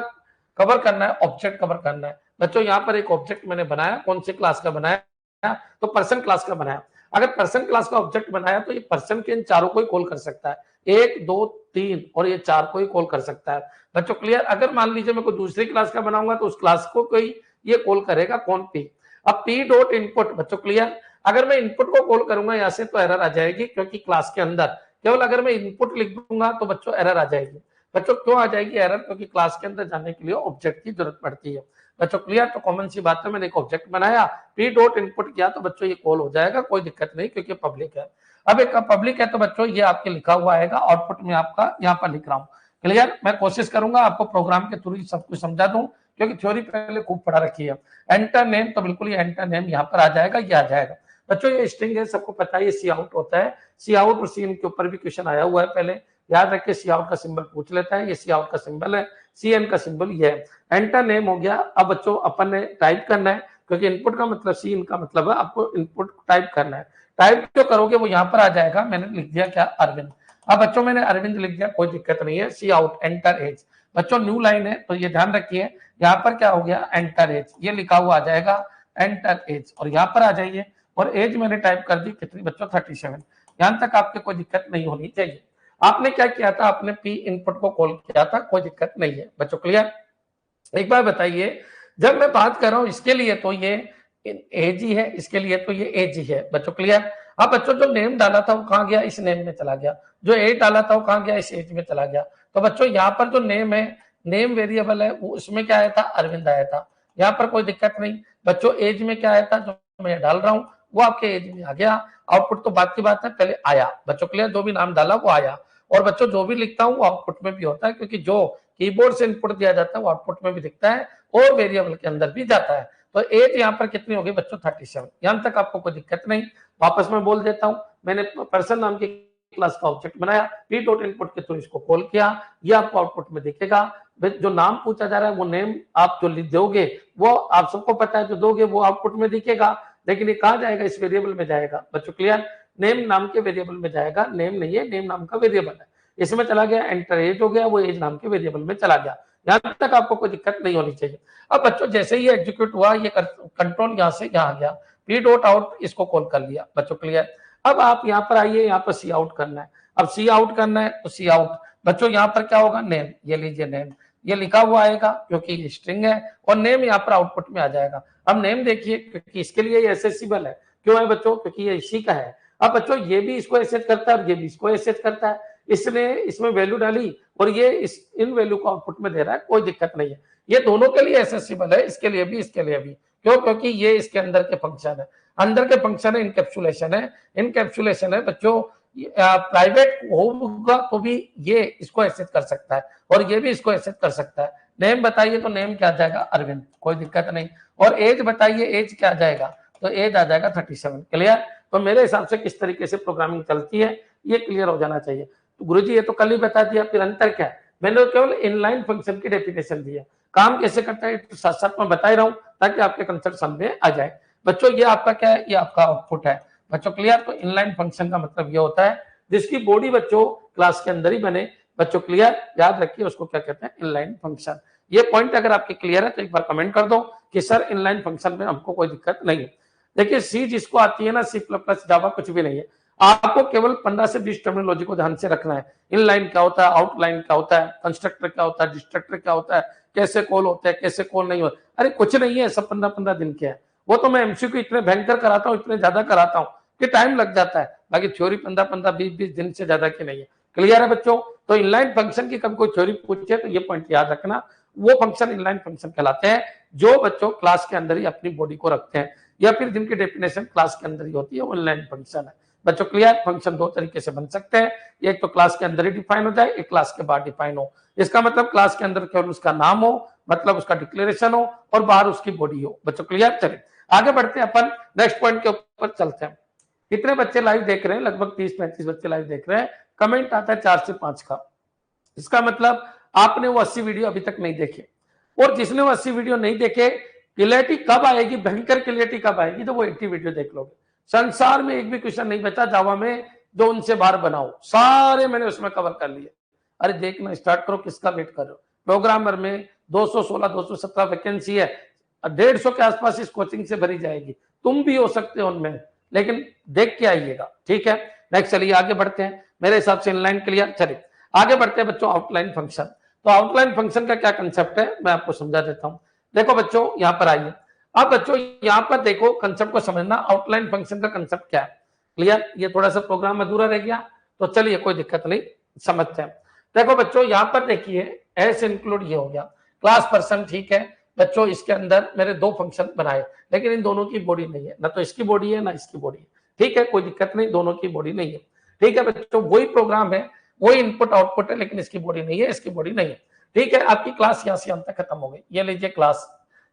कवर करना है, ऑब्जेक्ट कवर करना है। बच्चों यहाँ पर एक ऑब्जेक्ट मैंने बनाया, कौन सी क्लास का बनाया, तो पर्सन क्लास का बनाया। अगर पर्सन क्लास का ऑब्जेक्ट बनाया तो ये पर्सन के इन चारों को ही कॉल कर सकता है, 1 2 3 और ये 4 को ही कॉल कर सकता है। बच्चों क्लियर? अगर मान लीजिए मैं कोई दूसरी क्लास का बनाऊंगा तो उस क्लास को कोई ये कॉल करेगा, कौन? पी। अब पी डॉट इनपुट, बच्चों क्लियर? अगर मैं इनपुट को कॉल करूंगा यहां से तो एरर आ जाएगी, क्योंकि क्लास के अंदर केवल अगर मैं इनपुट लिख दूंगा तो बच्चों एरर आ जाएगी। बच्चों क्यों आ जाएगी एरर? क्योंकि क्लास के अंदर जाने के लिए ऑब्जेक्ट की जरूरत पड़ती है। बच्चों क्लियर? तो कॉमन सी बात है, मैंने एक ऑब्जेक्ट बनाया, पी डॉट इनपुट किया तो बच्चों ये कॉल हो जाएगा, कोई दिक्कत नहीं, क्योंकि पब्लिक है। अब एक पब्लिक है तो बच्चों ये आपके लिखा हुआ आएगा, आउटपुट में आपका यहाँ पर लिख रहा हूँ। क्लियर? मैं कोशिश करूंगा आपको प्रोग्राम के थ्रू सब कुछ समझा दूं, क्योंकि थ्योरी पहले खूब पढ़ा रखी है। एंटर नेम, तो बिल्कुल ये एंटर नेम यहाँ पर आ जाएगा, ये आ जाएगा। बच्चों ये स्ट्रिंग है, सबको पता है, ये सी आउट होता है। सी आउट और सी इन के ऊपर भी क्वेश्चन आया हुआ है, पहले याद रखिए। सी आउट का सिंबल पूछ लेता है, ये सी आउट का सिंबल है, सी एन का सिंबल ये है। एंटर नेम हो गया। अब बच्चों अपन ने टाइप करना है, क्योंकि इनपुट का मतलब सी इन का मतलब है आपको इनपुट टाइप करना है। टाइप जो करोगे वो यहाँ पर आ जाएगा। मैंने लिख दिया क्या? अरविंद। अब बच्चों मैंने अरविंद लिख दिया, कोई दिक्कत नहीं है। सी आउट एंटर एज। बच्चों न्यू लाइन है तो ये ध्यान रखिए, यहाँ पर क्या हो गया? एंटर एज, ये लिखा हुआ आ जाएगा एंटर एज, और यहाँ पर आ जाइए। और एज मैंने टाइप कर दी कितनी बच्चों? 37। यहां तक आपके कोई दिक्कत नहीं होनी चाहिए। आपने क्या किया था? आपने पी इनपुट को कॉल किया था, कोई दिक्कत नहीं है। बच्चों क्लियर? एक बार बताइए, जब मैं बात कर रहा हूं इसके लिए तो ये एज ही है, इसके लिए तो ये एज ही है। बच्चों क्लियर? अब बच्चों जो नेम डाला था वो कहां गया? इस नेम में चला गया। जो एज डाला था वो कहां गया? इस एज में चला गया। तो बच्चों यहाँ पर जो नेम है, नेम वेरिएबल है, वो उसमें क्या आया था? अरविंद आया था। यहाँ पर कोई दिक्कत नहीं। बच्चों एज में क्या आया था? जो मैं डाल रहा हूँ वो आपके एज में आ गया। आउटपुट तो बात की बात है, पहले आया। बच्चों क्लियर? जो भी नाम डाला वो आया। और बच्चों जो भी लिखता हूँ वो आउटपुट में भी होता है, क्योंकि जो कीबोर्ड से इनपुट दिया जाता है वो आउटपुट में भी दिखता है और वेरिएबल के अंदर भी जाता है। तो एज यहाँ पर कितनी होगी बच्चों? 37। यहां तक आपको कोई दिक्कत नहीं। वापस मैं बोल देता हूँ, मैंने पर्सन नाम की क्लास का ऑब्जेक्ट बनाया, पी डॉट इनपुट के थ्रू इसको कॉल किया, ये आपको आउटपुट में दिखेगा। जो नाम पूछा जा रहा है वो नेम आप जो दोगे वो आप सबको पता है, जो दोगे वो आउटपुट में दिखेगा। लेकिन ये कहा जाएगा? इस वेरिएबल में जाएगा। बच्चों क्लियर? नेम नाम के वेरिएबल में जाएगा। नेम नहीं है, नेम नाम का वेरिएबल है, इसमें चला गया। एंटर एज हो गया, वो एज नाम के वेरिएबल में चला गया। यहां तक आपको कोई दिक्कत नहीं होनी चाहिए। अब बच्चों जैसे ही एग्जीक्यूट हुआ, ये कंट्रोल यहां से यहां गया, पी डॉट आउट इसको कॉल कर लिया। बच्चों क्लियर? अब आप यहाँ पर आइए, यहाँ पर सी आउट करना है। अब सी आउट करना है तो सी आउट बच्चों यहाँ पर क्या होगा? नेम, ये लीजिए नेम, ये लिखा हुआ आएगा क्योंकि ये स्ट्रिंग है, और नेम यहाँ पर आउटपुट में आ जाएगा। अब नेम देखिए, क्योंकि इसके लिए ये एसेसिबल है। क्यों है बच्चों? क्योंकि ये इसी का है। अब बच्चों ये भी इसको एसेस करता है और ये भी इसको एसेस करता है, इसने इसमें वैल्यू डाली और ये इन वैल्यू को आउटपुट में दे रहा है, कोई दिक्कत नहीं है। ये दोनों के लिए एसेसिबल है, इसके लिए भी, इसके लिए भी। क्यों? क्योंकि ये इसके अंदर के फंक्शन है, अंदर के फंक्शन है, इनकैप्सुलेशन है। इनकैप्सुलेशन है बच्चों, प्राइवेट होगा तो भी ये इसको एसेस कर सकता है और ये भी इसको एसेस कर सकता है। नेम बताइए तो नेम क्या आ जाएगा? अरविंद, कोई दिक्कत नहीं। और एज बताइए, एज क्या आ जाएगा? तो एज आ जाएगा 37। क्लियर? तो मेरे हिसाब से किस तरीके से प्रोग्रामिंग चलती है ये क्लियर हो जाना चाहिए। तो गुरुजी ये तो कल ही बता दिया, फिर अंतर क्या है? मैंने तो केवल इनलाइन फंक्शन की डेफिनेशन दी है, काम कैसे करता है तो साथ साथ में बता ही रहा हूँ ताकि आपके कंसेप्ट समझ में आ जाए। बच्चों ये आपका क्या है? ये आपका आउटपुट है। बच्चों क्लियर? तो इनलाइन फंक्शन का मतलब ये होता है जिसकी बॉडी बच्चों क्लास के अंदर ही बने। बच्चों क्लियर? याद रखिए उसको क्या कहते हैं? Inline function. ये पॉइंट अगर आपके क्लियर है तो एक बार कमेंट कर दो कि सर इनलाइन फंक्शन में हमको कोई दिक्कत नहीं है। देखिए सी जिसको आती है ना, सी प्लस प्लस जावा कुछ भी नहीं है, आपको केवल 15 से 20 टर्मिनोलॉजी को ध्यान से रखना है। इनलाइन क्या होता है, आउटलाइन क्या होता है, कंस्ट्रक्टर क्या होता है, डिस्ट्रक्टर क्या होता है, कैसे कॉल होते हैं, कैसे कॉल नहीं होता। अरे कुछ नहीं है, सब 15-15 दिन के है। वो तो मैं एमसीक्यू इतने भयंकर कराता हूँ, इतने ज्यादा कराता हूँ कि टाइम लग जाता है। बाकी थ्योरी 15-15 20-20 दिन से ज्यादा की नहीं है। क्लियर है बच्चों? तो इनलाइन फंक्शन की कभी कोई थ्योरी पूछे तो ये पॉइंट याद रखना, वो फंक्शन इनलाइन फंक्शन कहलाते हैं जो बच्चों क्लास के अंदर ही अपनी बॉडी को रखते हैं, या फिर जिनकी डेफिनेशन क्लास के अंदर ही होती है, वो इनलाइन फंक्शन है। बच्चों क्लियर? फंक्शन दो तरीके से बन सकते हैं, एक तो क्लास के अंदर ही डिफाइन हो जाए, एक क्लास के बाहर डिफाइन हो। इसका मतलब क्लास के अंदर केवल उसका नाम हो, मतलब उसका डिक्लेरेशन हो, और बाहर उसकी बॉडी हो। बच्चों क्लियर? चलिए आगे बढ़ते हैं, अपन नेक्स्ट पॉइंट के ऊपर चलते हैं। कितने बच्चे लाइव देख रहे हैं? लगभग 30-35 बच्चे लाइव देख रहे हैं। कमेंट आता है 4 से 5 का, इसका मतलब आपने वो 80 वीडियो अभी तक नहीं देखे। और जिसने वो 80 वीडियो नहीं देखे, क्लियरिटी कब आएगी, भयंकर क्लियरिटी कब आएगी, तो वो 80 वीडियो देख लोगे। संसार में एक भी क्वेश्चन नहीं बचा जावा में जो उनसे बाहर बनाओ, सारे मैंने उसमें कवर कर लिए। अरे देखना स्टार्ट करो, किसका वेट कर रहे हो? प्रोग्रामर में 216-217 वैकेंसी है, 150 के आसपास इस कोचिंग से भरी जाएगी, तुम भी हो सकते हो उनमें। लेकिन देख के आइएगा, ठीक है। नेक्स्ट चलिए आगे बढ़ते हैं, मेरे हिसाब से इनलाइन क्लियर। चलिए आगे बढ़ते हैं बच्चों, आउटलाइन फंक्शन। तो आउटलाइन फंक्शन का क्या कंसेप्ट है मैं आपको समझा देता हूं। देखो बच्चों यहां पर आइए, अब बच्चों यहां पर देखो कंसेप्ट को समझना, आउटलाइन फंक्शन का कंसेप्ट क्या है। क्लियर, ये थोड़ा सा प्रोग्राम अधूरा रह गया, तो चलिए कोई दिक्कत नहीं, समझते हैं। देखो बच्चों यहां पर देखिए एस इंक्लूड ये हो गया, क्लास पर्सन, ठीक है बच्चों। इसके अंदर मेरे दो फंक्शन बनाए, लेकिन इन दोनों की बॉडी नहीं है, ना तो इसकी बॉडी है ना इसकी बॉडी है, ठीक है कोई दिक्कत नहीं, दोनों की बॉडी नहीं है, ठीक है बच्चों। वही प्रोग्राम है, वही इनपुट आउटपुट है, लेकिन इसकी बॉडी नहीं है, इसकी बॉडी नहीं है, ठीक है। आपकी क्लास यहां से अंत तक खत्म हो गई, ये लीजिए क्लास,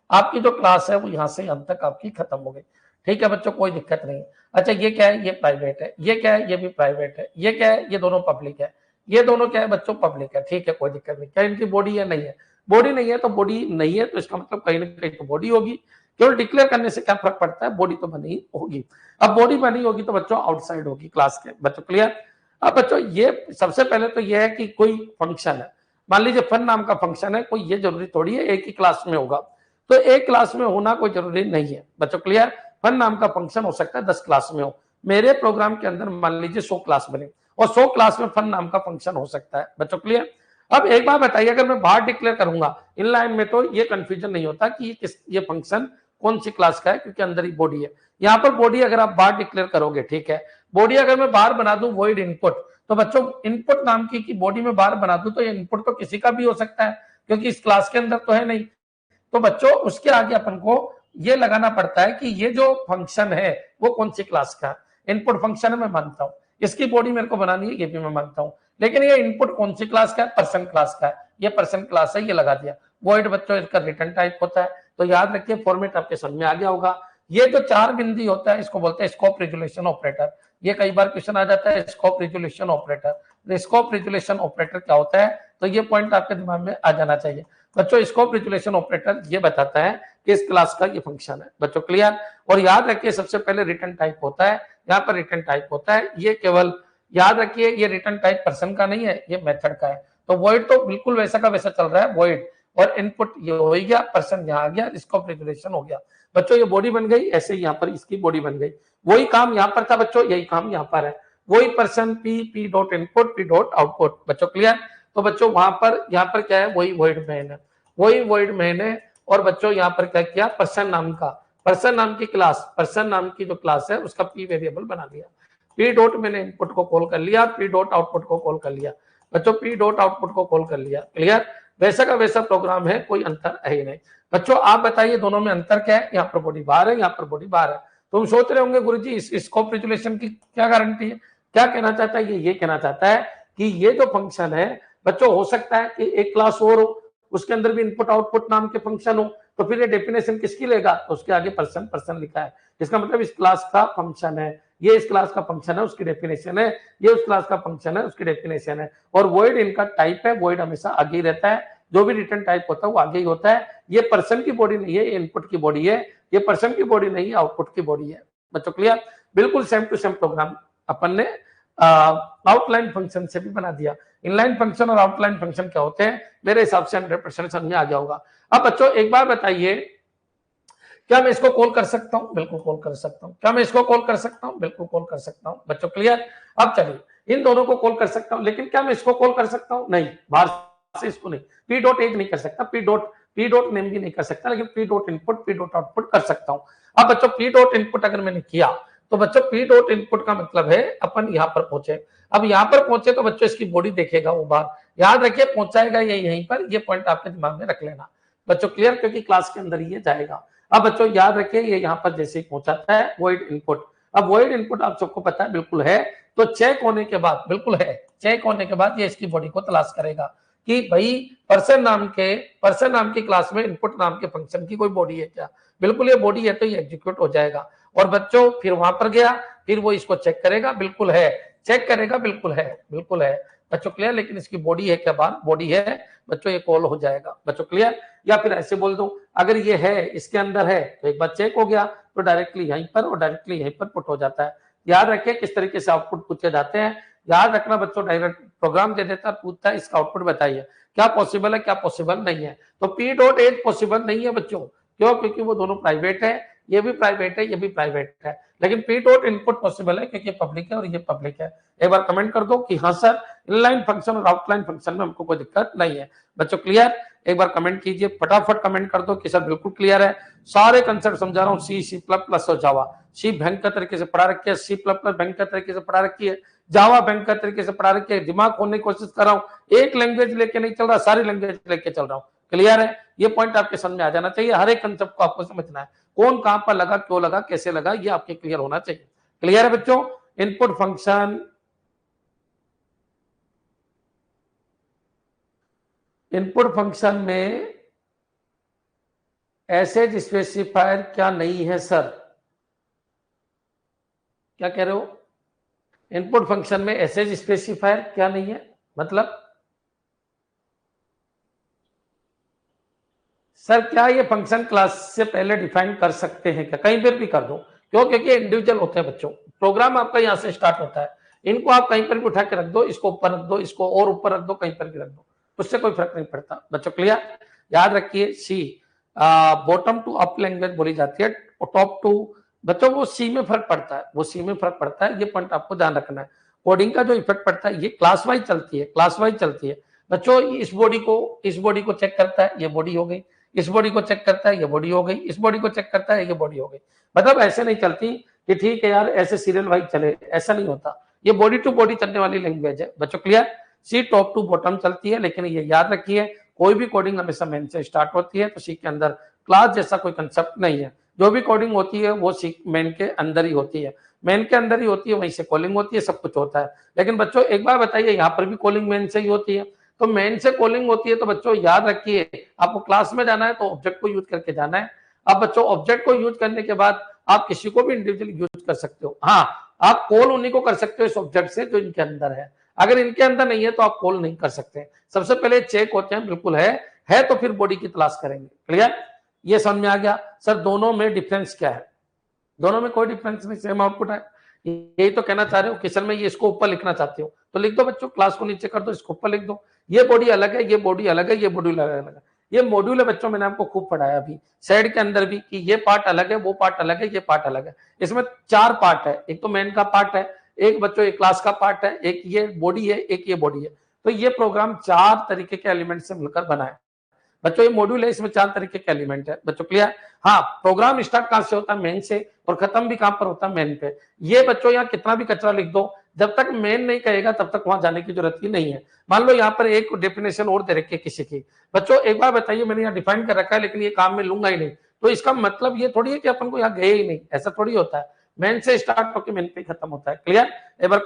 आपकी जो क्लास है वो यहां से अंत तक आपकी खत्म हो गई, ठीक है बच्चों कोई दिक्कत नहीं। अच्छा ये क्या है, ये प्राइवेट है, ये क्या है, ये भी प्राइवेट है, ये क्या है, ये दोनों पब्लिक है, ये दोनों क्या है बच्चों, पब्लिक है, ठीक है कोई दिक्कत नहीं। क्या इनकी बॉडी है, नहीं है, बॉडी नहीं है, तो बॉडी नहीं है तो इसका मतलब कहीं ना कहीं तो बॉडी होगी, केवल डिक्लेयर करने से क्या फर्क पड़ता है, बॉडी तो बनी होगी। अब बॉडी बनी होगी तो बच्चों आउटसाइड होगी क्लास के, बच्चों क्लियर। अब बच्चों ये सबसे पहले तो ये है कि कोई फंक्शन है, मान लीजिए फन नाम का फंक्शन है, कोई ये जरूरी थोड़ी है एक ही क्लास में होगा, तो एक क्लास में होना कोई जरूरी नहीं है बच्चों क्लियर। फन नाम का फंक्शन हो सकता है 10 क्लास में हो, मेरे प्रोग्राम के अंदर मान लीजिए 100 क्लास बने और 100 क्लास में फन नाम का फंक्शन हो सकता है बच्चों क्लियर। अब एक बार बताइए, अगर मैं बाहर डिक्लेयर करूंगा इनलाइन में तो ये कंफ्यूजन नहीं होता कि ये फंक्शन कौन सी क्लास का है, क्योंकि अंदर ही बॉडी है। यहाँ पर बॉडी अगर आप बाहर डिक्लेयर करोगे, ठीक है, बॉडी अगर मैं बाहर बना दूं वॉइड इनपुट, तो बच्चों इनपुट नाम की बॉडी में बाहर बना दूं तो ये इनपुट तो किसी का भी हो सकता है, क्योंकि इस क्लास के अंदर तो है नहीं। तो बच्चों उसके आगे अपन को ये लगाना पड़ता है कि ये जो फंक्शन है वो कौन सी क्लास का है। इनपुट फंक्शन है मैं मानता हूं, इसकी बॉडी मेरे को बनानी है, ये भी मैं मानता हूं, लेकिन ये इनपुट कौन सी क्लास का है, पर्सन क्लास का है, ये पर्सन क्लास है, ये लगा दिया। वॉइड बच्चों इसका रिटर्न टाइप होता है, तो याद रखिए फॉर्मेट आपके समझ में आ गया होगा। ये जो 4 बिंदी होता है इसको बोलते हैं स्कोप रिजोल्यूशन ऑपरेटर। ये कई बार क्वेश्चन आ जाता है, scope resolution operator. Scope resolution operator क्या होता है, तो ये पॉइंट आपके दिमाग में आ जाना चाहिए बच्चों। स्कोप रिजोल्यूशन ऑपरेटर ये बताता है कि इस क्लास का ये फंक्शन है बच्चों क्लियर। और याद रखिए सबसे पहले रिटर्न टाइप होता है, यहाँ पर रिटर्न टाइप होता है, ये केवल याद रखिए ये रिटर्न टाइप पर्सन का नहीं है, ये मेथड का है। तो वॉइड तो बिल्कुल वैसा का वैसा चल रहा है, वॉइड और इनपुट ये हो गया, पर्सन यहाँ आ गया, स्कोप रिजोल्यूशन हो गया बच्चों। ये बॉडी बन गई, ऐसे ही यहाँ पर इसकी बॉडी बन गई। वही काम यहाँ पर था बच्चों, यही काम यहाँ पर है, वही person P dot input P dot output बच्चों क्लियर। तो बच्चों वहां पर यहाँ पर क्या है, वही वॉइड मेन है, वही वॉइड मेन है। और बच्चों यहाँ पर क्या किया, पर्सन नाम का, पर्सन नाम की क्लास, पर्सन नाम की जो क्लास है उसका पी वेरिएबल बना दिया। पी डॉट मैंने इनपुट को कॉल कर लिया, पी डॉट आउटपुट को कॉल कर लिया बच्चों, पी डॉट आउटपुट को कॉल कर लिया क्लियर। वैसा का वैसा प्रोग्राम है, कोई अंतर है ही नहीं बच्चों। आप बताइए दोनों में अंतर क्या है, यहाँ पर बॉडी बाहर है, यहाँ पर बॉडी बाहर है। तुम सोच रहे होंगे गुरुजी इस स्कोप रिजोल्यूशन की क्या गारंटी है, क्या कहना चाहता है ये कहना चाहता है कि ये जो फंक्शन है बच्चों, हो सकता है कि एक क्लास और हो, उसके अंदर भी इनपुट आउटपुट नाम के फंक्शन हो, तो फिर ये डेफिनेशन किसकी लेगा, तो उसके आगे पर्सन पर्सन लिखा है, इसका मतलब इस क्लास का फंक्शन है, ये इस क्लास का फंक्शन है उसकी डेफिनेशन है, ये उस क्लास का फंक्शन है उसकी डेफिनेशन है। और वॉइड इनका टाइप है, वॉइड हमेशा आगे ही रहता है, जो भी रिटर्न टाइप होता है वो आगे ही होता है। ये पर्सन की बॉडी नहीं है, ये इनपुट की बॉडी है, ये पर्सन की बॉडी नहीं है, आउटपुट की बॉडी है बच्चों क्लियर। बिल्कुल सेम टू सेम प्रोग्राम अपन ने आउटलाइन फंक्शन से भी बना दिया। इनलाइन फंक्शन और आउटलाइन फंक्शन क्या होते हैं, मेरे हिसाब से 100% समझ में आ गया होगा। अब बच्चों एक बार बताइए, क्या मैं इसको कॉल कर सकता हूं, बिल्कुल कॉल कर सकता हूं। क्या मैं इसको कॉल कर सकता हूं, बिल्कुल कॉल कर सकता हूं बच्चों क्लियर। अब चलिए इन दोनों को कॉल कर सकता हूं, लेकिन क्या मैं इसको कॉल कर सकता हूं, नहीं, बाहर से इसको नहीं। पी डॉट एज नहीं कर सकता, पी डॉट नेम भी नहीं कर सकता, लेकिन P dot input P dot output कर सकता हूं। अब बच्चों पी डॉट इनपुट अगर मैंने किया तो बच्चों पी डॉट इनपुट का मतलब है अपन यहां पर पहुंचे। अब यहां पर पहुंचे तो बच्चों इसकी बॉडी देखेगा वो बाहर, याद रखिए पहुंचाएगा ये यहीं पर, ये पॉइंट आपके दिमाग में रख लेना बच्चों क्लियर, क्योंकि क्लास के अंदर ये जाएगा। अब बच्चों याद रखिए ये यहाँ पर जैसे ही पहुंचाता है वॉइड इनपुट। अब वॉइड इनपुट आप सबको पता है बिल्कुल है, तो चेक होने के बाद बिल्कुल है, चेक होने के बाद ये इसकी बॉडी को तलाश करेगा कि भाई पर्सन नाम की क्लास में इनपुट नाम के फंक्शन की कोई बॉडी है क्या, बिल्कुल ये बॉडी है, तो ये एग्जीक्यूट हो जाएगा। और बच्चों फिर वहां पर गया, फिर वो इसको चेक करेगा, बिल्कुल है, चेक करेगा, बिल्कुल है, बिल्कुल है बच्चों क्लियर। लेकिन इसकी बॉडी है क्या, बाहर बॉडी है बच्चों, ये कॉल हो जाएगा बच्चों क्लियर। या फिर ऐसे बोल दूं, अगर ये है इसके अंदर है तो एक बार चेक हो गया तो डायरेक्टली यहीं पर और डायरेक्टली यहीं पर पुट हो जाता है। याद रखिए किस तरीके से आउटपुट पूछे जाते हैं, याद रखना बच्चों, डायरेक्ट प्रोग्राम दे देता है, पूछता है इसका आउटपुट बताइए क्या पॉसिबल है क्या पॉसिबल नहीं है। तो पी डॉट एज पॉसिबल नहीं है बच्चों, क्यों, क्योंकि वो दोनों प्राइवेट है, ये भी प्राइवेट है, ये भी प्राइवेट है, लेकिन पी डॉट इनपुट पॉसिबल है क्योंकि पब्लिक है और ये पब्लिक है। एक बार कमेंट कर दो कि हाँ सर इनलाइन फंक्शन और आउटलाइन फंक्शन में हमको कोई दिक्कत नहीं है। बच्चों क्लियर? एक बार कमेंट कीजिए, फटाफट कमेंट कर दो कि सर बिल्कुल क्लियर है। सारे कंसेप्ट समझा रहा हूँ, सी, सी प्लस प्लस और जावा। सी भयंकर तरीके से पढ़ा रखी है, सी प्लस प्लस भयंकर तरीके से पढ़ा रखी है, जावा भयंकर तरीके से पढ़ा रखी है। दिमाग खोलने की कोशिश कर रहा हूँ, एक लैंग्वेज लेके नहीं चल रहा, सारी लैंग्वेज लेके चल रहा हूँ। क्लियर है? ये पॉइंट आपके समझ में आ जाना चाहिए। हर एक कंसेप्ट को आपको समझना है, कौन कहां पर लगा, क्यों लगा, कैसे लगा, ये आपके क्लियर होना चाहिए। क्लियर है बच्चों? इनपुट फंक्शन, इनपुट फंक्शन में एसेज स्पेसिफायर क्या नहीं है सर? क्या कह रहे हो? इनपुट फंक्शन में एसेज स्पेसिफायर क्या नहीं है मतलब? सर क्या ये फंक्शन क्लास से पहले डिफाइन कर सकते हैं क्या? कहीं पर भी कर दो, क्यों? क्योंकि इंडिविजुअल होते हैं बच्चों। प्रोग्राम आपका यहां से स्टार्ट होता है, इनको आप कहीं पर भी उठा के रख दो, इसको ऊपर रख दो, इसको और ऊपर रख दो, कहीं पर भी रख दो, उससे कोई फर्क नहीं पड़ता। बच्चों क्लियर? याद रखिए, सी बॉटम टू अप लैंग्वेज बोली जाती है, टॉप टू बच्चों वो सी में फर्क पड़ता है, वो सी में फर्क पड़ता है। ये पॉइंट आपको ध्यान रखना है। कोडिंग का जो इफेक्ट पड़ता है ये क्लास वाइज चलती है, क्लास वाइज चलती है बच्चों। इस बॉडी को चेक करता है, ये बॉडी हो गई, इस बॉडी को चेक करता है, ये बॉडी हो गई, इस बॉडी को चेक करता है, ये बॉडी हो गई। मतलब ऐसे नहीं चलती कि ठीक है यार ऐसे सीरियल वाइज चले, ऐसा नहीं होता। ये बॉडी टू बॉडी चलने वाली लैंग्वेज है बच्चों। Clear? C top to bottom चलती है, लेकिन ये याद रखिए कोई भी कोडिंग हमेशा मेन से स्टार्ट होती है, तो सी के अंदर क्लास जैसा कोई कंसेप्ट नहीं है। जो भी कोडिंग होती है वो सी मेन के अंदर ही होती है, मेन के अंदर ही होती है, वहीं से कॉलिंग होती है, सब कुछ होता है। लेकिन बच्चों एक बार बताइए, यहाँ पर भी कॉलिंग मेन से ही होती है, तो मेन से कॉलिंग होती है, तो बच्चों याद रखिए आपको क्लास में जाना है तो ऑब्जेक्ट को यूज करके जाना है। अब बच्चों ऑब्जेक्ट को यूज करने के बाद आप किसी को भी इंडिविजुअली यूज कर सकते हो। हाँ, आप कॉल उन्हीं को कर सकते हो इस ऑब्जेक्ट से जो इनके अंदर है। अगर इनके अंदर नहीं है तो आप कॉल नहीं कर सकते। सबसे पहले चेक होते हैं, बिल्कुल है तो फिर बॉडी की तलाश करेंगे। क्लियर? ये समझ में आ गया? सर दोनों में डिफरेंस क्या है? दोनों में कोई डिफरेंस नहीं, सेम आउटपुट है। यही तो कहना चाह रहे हो कि सर मैं ये इसको ऊपर लिखना चाहती हूँ, तो लिख दो बच्चों, क्लास को नीचे कर दो, इसको ऊपर लिख दो। ये बॉडी अलग है, ये बॉडी अलग है, ये मॉड्यूल अलग है। ये मॉड्यूल है बच्चों, मैंने आपको खूब पढ़ाया अभी साइड के अंदर भी कि ये पार्ट अलग है, वो पार्ट अलग है, ये पार्ट अलग है। इसमें 4 पार्ट है, एक तो मेन का पार्ट है, एक बच्चों एक क्लास का पार्ट है, एक ये बॉडी है, एक ये बॉडी है। तो ये प्रोग्राम 4 तरीके के एलिमेंट से मिलकर बना है बच्चों। ये मॉड्यूल है, इसमें 4 तरीके के एलिमेंट है बच्चों। क्लियर? हाँ, प्रोग्राम स्टार्ट कहां से होता है? मेन से, और खत्म भी कहां पर होता है? मेन पे। ये बच्चों यहाँ कितना भी कचरा लिख दो, जब तक मेन नहीं कहेगा तब तक वहां जाने की जरूरत ही नहीं है। मान लो यहाँ पर एक डेफिनेशन और दे रखी है किसी की, बच्चों एक बार बताइए, मैंने यहाँ डिफाइन कर रखा है लेकिन ये काम में लूंगा ही नहीं, तो इसका मतलब ये थोड़ी है कि अपन को यहाँ गए ही नहीं, ऐसा थोड़ी होता है। मेन से स्टार्ट होकर मेन पे खत्म होता है। क्लियर? एक बार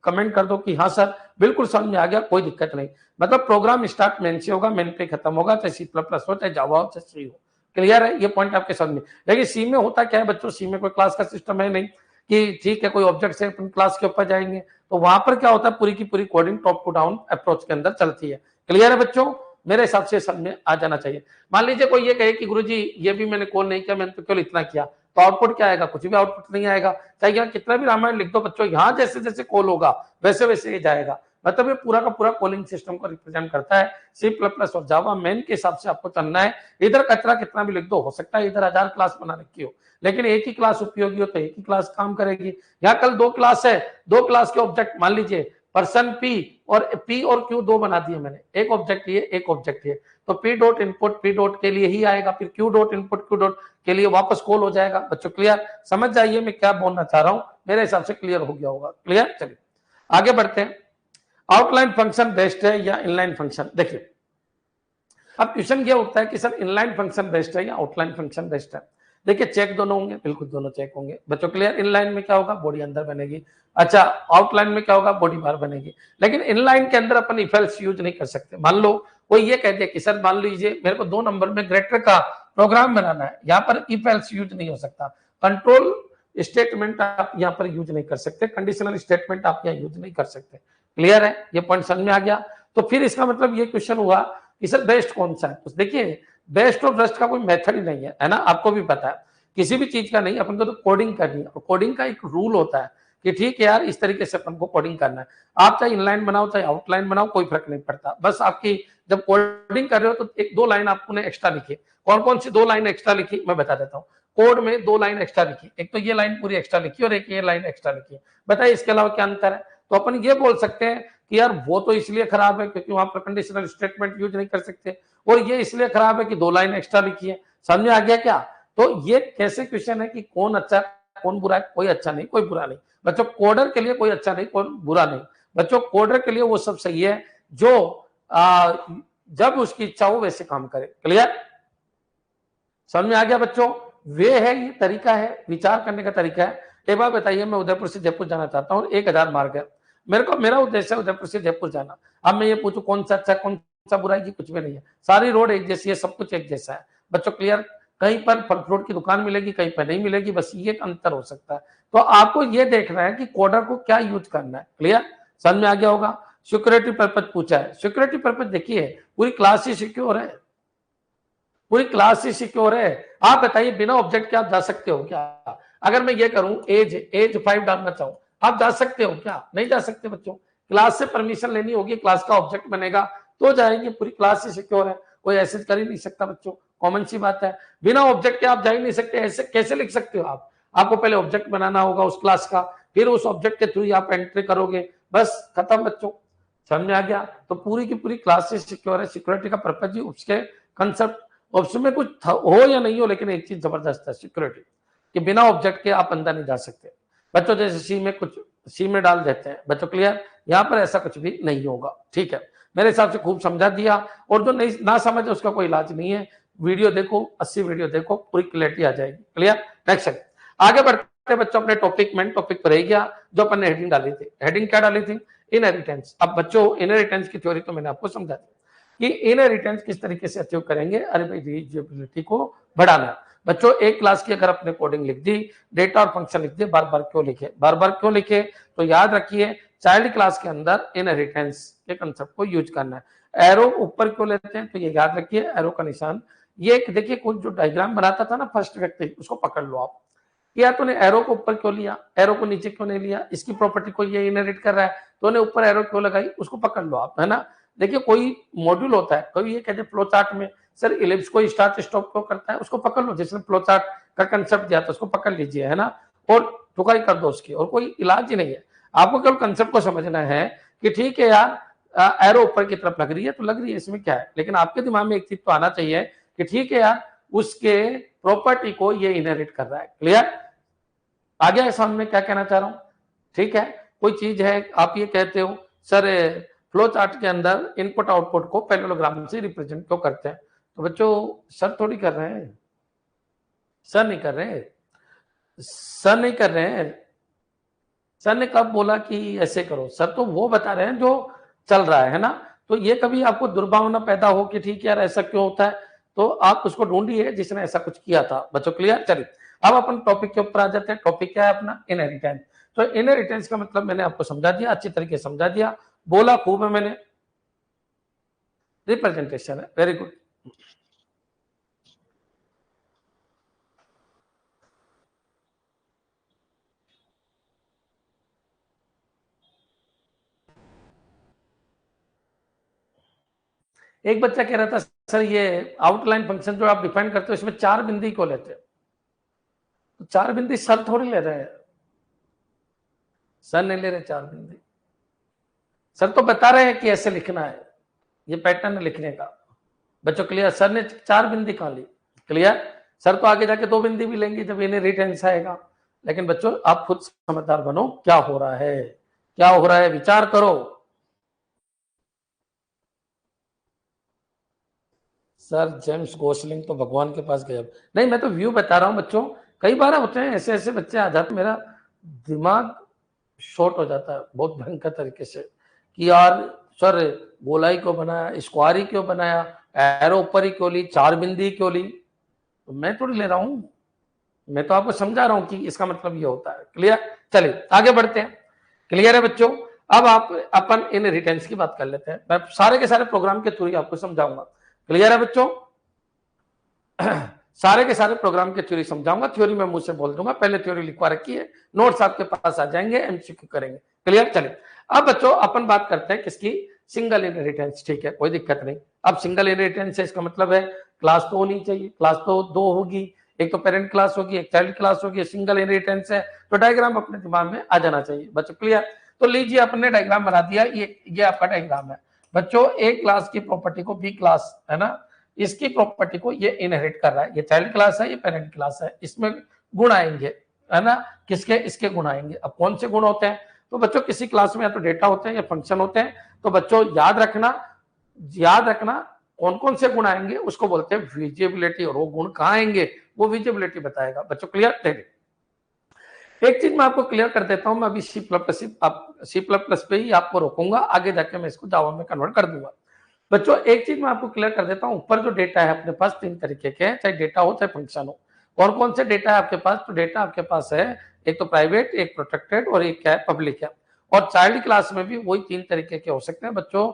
कमेंट कर दो कि हाँ सर बिल्कुल समझ में आ गया, कोई दिक्कत नहीं। मतलब प्रोग्राम स्टार्ट मेन से होगा, मेन पे खत्म होगा, चाहे सी प्लस प्लस हो, चाहे जावा हो, चाहे सी हो। क्लियर है? ये पॉइंट आपके समझ में। लेकिन सी में होता क्या है बच्चों, सी में कोई क्लास का सिस्टम है नहीं कि ठीक है कोई ऑब्जेक्ट से अपन क्लास के ऊपर जाएंगे, तो वहां पर क्या होता है, पूरी की पूरी coding top to down approach के अंदर चलती है। क्लियर है बच्चों? मेरे हिसाब से समझ में आ जाना चाहिए। मान लीजिए कोई ये कहे कि गुरुजी ये भी मैंने कॉल नहीं किया, मैंने तो केवल इतना किया, तो आउटपुट क्या आएगा? कुछ भी आउटपुट नहीं आएगा। चाहे यहाँ कितना भी रामायण लिख दो बच्चों, यहाँ जैसे जैसे कॉल होगा वैसे वैसे ये जाएगा। मतलब ये पूरा का पूरा कॉलिंग सिस्टम को रिप्रेजेंट करता है। सी प्लस प्लस और जावा मेन के हिसाब से आपको चलना है। इधर कचरा कितना भी लिख दो, हो सकता है इधर 1000 क्लास बना रखी हो, लेकिन एक ही क्लास उपयोगी हो तो एक ही क्लास काम करेगी। यहाँ कल 2 क्लास है, 2 क्लास के ऑब्जेक्ट मान लीजिए पर्सन पी और क्यू 2 बना दिए मैंने, एक ऑब्जेक्ट ये, एक ऑब्जेक्ट ये, तो P dot input P dot के लिए ही आएगा, फिर Q dot input Q dot के लिए वापस कॉल हो जाएगा। बच्चों क्लियर? समझ जाइए मैं क्या बोलना चाह रहा हूं, मेरे हिसाब से क्लियर हो गया होगा। क्लियर? चलिए आगे बढ़ते हैं। आउटलाइन फंक्शन बेस्ट है या इनलाइन फंक्शन? देखिए अब क्वेश्चन ये उठता है कि सर इनलाइन फंक्शन बेस्ट है या आउटलाइन फंक्शन बेस्ट है। देखिए चेक दोनों होंगे, बिल्कुल दोनों चेक होंगे बच्चों। क्लियर? इनलाइन में क्या होगा, बॉडी अंदर बनेगी। अच्छा, आउटलाइन में क्या होगा, बॉडी बाहर बनेगी। लेकिन इनलाइन के अंदर अपन इफ एल्स यूज नहीं कर सकते। मान लो कोई ये कह दिया कि सर मान लीजिए मेरे को 2 नंबर में ग्रेटर का प्रोग्राम बनाना है, यहाँ पर इफ एल्स यूज नहीं हो सकता। कंट्रोल स्टेटमेंट आप यहाँ पर यूज नहीं कर सकते, कंडीशनल स्टेटमेंट आप यहाँ यूज नहीं कर सकते। क्लियर है? ये पॉइंट समझ में आ गया। तो फिर इसका मतलब ये क्वेश्चन हुआ कि सर बेस्ट कौन सा है। तो देखिए बेस्ट और बेस्ट का कोई मेथड ही नहीं है ना, आपको भी पता है किसी भी चीज का नहीं, अपन को तो कोडिंग करनी है। और कोडिंग का एक रूल होता है कि ठीक है यार इस तरीके से अपन को कोडिंग करना है। आप चाहे इनलाइन बनाओ चाहे आउटलाइन बनाओ, कोई फर्क नहीं पड़ता। बस आपकी जब कोडिंग कर रहे हो तो 1-2 लाइन आपने एक्स्ट्रा लिखी। कौन कौन सी 2 लाइन एक्स्ट्रा लिखी मैं बता देता हूँ। कोड में 2 लाइन एक्स्ट्रा लिखी, एक तो ये लाइन पूरी एक्स्ट्रा लिखी और एक ये लाइन एक्स्ट्रा लिखी। बताइए इसके अलावा क्या अंतर है? तो अपन ये बोल सकते हैं कि यार वो तो इसलिए खराब है क्योंकि वहां पर कंडीशनल स्टेटमेंट यूज नहीं कर सकते, और ये इसलिए खराब है कि 2 लाइन एक्स्ट्रा लिखी है। समझ में आ गया क्या? तो ये कैसे क्वेश्चन है कि कौन अच्छा कौन बुरा है? कोई अच्छा नहीं, कोई बुरा नहीं बच्चों। कोडर के लिए कोई अच्छा नहीं, कोई बुरा नहीं बच्चों। कोडर के लिए वो सब सही है जो जब उसकी इच्छा हो वैसे काम करे। क्लियर? समझ में आ गया बच्चों? वे है, ये तरीका है, विचार करने का तरीका है। एक बार बताइए, मैं उदयपुर से जयपुर जाना चाहता हूँ, 1000 मार्ग है, मेरा उद्देश्य है उदयपुर से जयपुर जाना। अब मैं ये पूछूं कौन सा अच्छा कौन सा बुरा है, कुछ भी नहीं है, सारी रोड एक जैसी है, सब कुछ एक जैसा है बच्चों। क्लियर? कहीं पर फल फ्रूट की दुकान मिलेगी, कहीं पर नहीं मिलेगी, बस ये एक अंतर हो सकता है। तो आपको ये देखना है कि कोडर को क्या यूज करना है। क्लियर? समझ में आ गया होगा। सिक्योरिटी पर्पज पूछा है। सिक्योरिटी पर्पज देखिए, पूरी क्लास ही सिक्योर है, पूरी क्लास ही सिक्योर है। आप बताइए बिना ऑब्जेक्ट के आप जा सकते हो क्या? अगर मैं ये करूं एज 5 डालना चाहूं, आप जा सकते हो क्या? नहीं जा सकते बच्चों। क्लास से परमिशन लेनी होगी, क्लास का ऑब्जेक्ट बनेगा तो जाएंगे। पूरी क्लास ही सिक्योर है, कोई ऐसे कर ही नहीं सकता बच्चों। कॉमन सी बात है, बिना ऑब्जेक्ट के आप जा ही नहीं सकते। ऐसे कैसे लिख सकते हो आप? आपको पहले ऑब्जेक्ट बनाना होगा उस क्लास का, फिर उस ऑब्जेक्ट के थ्रू आप एंट्री करोगे, बस खत्म बच्चों। समझ में आ गया? तो पूरी की पूरी क्लास से सिक्योर है। सिक्योरिटी का पर्पज ही उसके कंसेप्ट, उसमें कुछ हो या नहीं हो, लेकिन एक चीज जबरदस्त है सिक्योरिटी, कि बिना ऑब्जेक्ट के आप अंदर नहीं जा सकते बच्चों। जैसे सी में डाल देते हैं बच्चों। क्लियर? यहाँ पर ऐसा कुछ भी नहीं होगा। ठीक है, मेरे हिसाब से खूब समझा दिया, और जो नहीं ना समझे उसका कोई इलाज नहीं है। वीडियो देखो, 80 वीडियो देखो, पूरी क्लैरिटी आ जाएगी। क्लियर? नेक्स्ट आगे बढ़ते बच्चों अपने टॉपिक में। टॉपिक पर रह गया जो अपन ने हेडिंग डाली थी। हेडिंग क्या डाली थी? इनहेरिटेंस। अब बच्चों इनहेरिटेंस की थ्योरी तो मैंने आपको समझा दी कि इनहेरिटेंस किस तरीके से अचीव करेंगे। अरे भाई, रीयूजेबिलिटी को बढ़ाना बच्चों। एक क्लास की अगर अपने कोडिंग लिख दी, डेटा और फंक्शन लिख दिए, बार बार क्यों लिखे? बार बार क्यों लिखे? तो याद रखिए, चाइल्ड क्लास के अंदर इनहेरिटेंस के कंसेप्ट को यूज करना है। एरो ऊपर क्यों लेते हैं? तो ये याद रखिए, एरो का निशान ये देखिए, कोई जो डायग्राम बनाता था ना फर्स्ट व्यक्ति, उसको पकड़ लो आप। या तूने एरो को ऊपर क्यों लिया, एरो को नीचे क्यों नहीं लिया? इसकी प्रॉपर्टी को ये इनहेरिट कर रहा है, तो उन्हें ऊपर एरो क्यों लगाई? उसको पकड़ लो आप, है ना। देखिए कोई मॉड्यूल होता है, कोई ये कहते हैं फ्लो चार्ट में सर इलिप्स को स्टार्ट स्टॉप क्यों करता है, उसको पकड़ लो। जिसने फ्लो चार्ट का कंसेप्ट दिया था उसको पकड़ लीजिए, है ना, और ठुकाई कर दो उसकी, और कोई इलाज ही नहीं है। आपको केवल कंसेप्ट को समझना है कि ठीक है यार, एरो ऊपर की तरफ लग रही है तो लग रही है, इसमें क्या है। लेकिन आपके दिमाग में एक चीज तो आना चाहिए कि ठीक है यार, उसके प्रॉपर्टी को ये इनहेरिट कर रहा है। क्लियर? आगे है समझ में क्या कहना चाह रहा हूं? ठीक है, कोई चीज है आप ये कहते हो सर फ्लो चार्ट के अंदर इनपुट आउटपुट को पैरेललोग्राम से रिप्रेजेंट क्यों करते हैं? तो बच्चों सर थोड़ी कर रहे हैं, सर नहीं कर रहे, सर नहीं कर रहे हैं। सर ने कब बोला कि ऐसे करो? सर तो वो बता रहे हैं जो चल रहा है ना। तो ये कभी आपको दुर्भावना पैदा हो कि ठीक है यार ऐसा क्यों होता है, तो आप उसको ढूंढिए जिसने ऐसा कुछ किया था बच्चों। क्लियर? चलिए अब अपन टॉपिक के ऊपर आ जाते हैं। टॉपिक क्या है अपना? इनहेरिटेंस। तो इनहेरिटेंस का मतलब मैंने आपको समझा दिया, अच्छी तरीके से समझा दिया, बोला खूब है मैंने। रिप्रेजेंटेशन है, वेरी गुड। एक बच्चा कह रहा था सर ये आउटलाइन फंक्शन जो आप डिफाइन करते हो इसमें 4 बिंदी को लेते हैं। तो 4 बिंदी सर थोड़ी ले रहे हैं, सर नहीं ले रहे 4 बिंदी। सर तो बता रहे हैं कि ऐसे लिखना है, ये पैटर्न है लिखने का बच्चों। क्लियर? सर ने 4 बिंदी कहां ली? क्लियर? सर तो आगे जाके 2 बिंदी भी लेंगे जब इनहेरिटेंस आएगा। लेकिन बच्चों आप खुद समझदार बनो, क्या हो रहा है, क्या हो रहा है, विचार करो। सर जेम्स गोसलिंग तो भगवान के पास गया नहीं, मैं तो व्यू बता रहा हूं बच्चों। कई बार होते हैं ऐसे ऐसे बच्चे आ जाते, मेरा दिमाग शॉर्ट हो जाता है बहुत भयंकर तरीके से कि यार सर गोलाई क्यों बनाया, स्क्वायर क्यों बनाया, एरो ऊपर ही क्यों ली, 4 बिंदी क्यों ली? तो मैं थोड़ी ले रहा हूं, मैं तो आपको समझा रहा हूं कि इसका मतलब ये होता है। क्लियर? चलिए आगे बढ़ते हैं। क्लियर है बच्चों? अब आप अपन इन रिटेंस की बात कर लेते हैं। मैं सारे के सारे प्रोग्राम के थ्रू ही आपको समझाऊंगा। क्लियर है बच्चों? सारे के सारे प्रोग्राम के थ्योरी समझाऊंगा, थ्योरी में मुझसे बोल दूंगा, पहले थ्योरी लिखवा रखी है, नोट्स आपके पास आ जाएंगे, एमसीक्यू करेंगे। क्लियर? चलिए अब बच्चों अपन बात करते हैं किसकी? Single inheritance. ठीक है, कोई दिक्कत नहीं। अब सिंगल इनहेरिटेंस है, इसका मतलब है क्लास तो होनी चाहिए, क्लास तो 2 होगी, एक तो पेरेंट क्लास होगी, एक चाइल्ड क्लास होगी, सिंगल इनहेरिटेंस है, तो डायग्राम अपने दिमाग में आ जाना चाहिए बच्चों। क्लियर? तो लीजिए अपने डायग्राम बना दिया, ये आपका डायग्राम है बच्चों। ए क्लास की प्रॉपर्टी को बी क्लास, है ना, इसकी प्रॉपर्टी को ये इनहेरिट कर रहा है। ये चाइल्ड क्लास है, ये पेरेंट क्लास है, इसमें गुण आएंगे, है ना, किसके? इसके गुण आएंगे। अब कौन से गुण होते हैं? तो बच्चों किसी क्लास में या तो डेटा होते हैं या फंक्शन होते हैं। तो बच्चों याद रखना कौन कौन से गुण आएंगे उसको बोलते हैं विजिबिलिटी, और वो गुण कहाँ आएंगे वो विजिबिलिटी बताएगा बच्चों। क्लियर? देखिए एक चीज मैं आपको क्लियर कर देता हूं, मैं अभी सी प्लस प्लस पे ही आपको रोकूंगा, आगे जाके मैं इसको जावा में कन्वर्ट कर दूंगा। बच्चों एक चीज मैं आपको क्लियर कर देता हूं, ऊपर जो डेटा है अपने पास 3 तरीके के हैं, चाहे डेटा हो चाहे फंक्शन हो। कौन कौन से डेटा है आपके पास? तो डेटा आपके पास है एक तो प्राइवेट, एक प्रोटेक्टेड और एक क्या है? पब्लिक है। और चाइल्ड क्लास में भी वही 3 तरीके के हो सकते हैं बच्चों।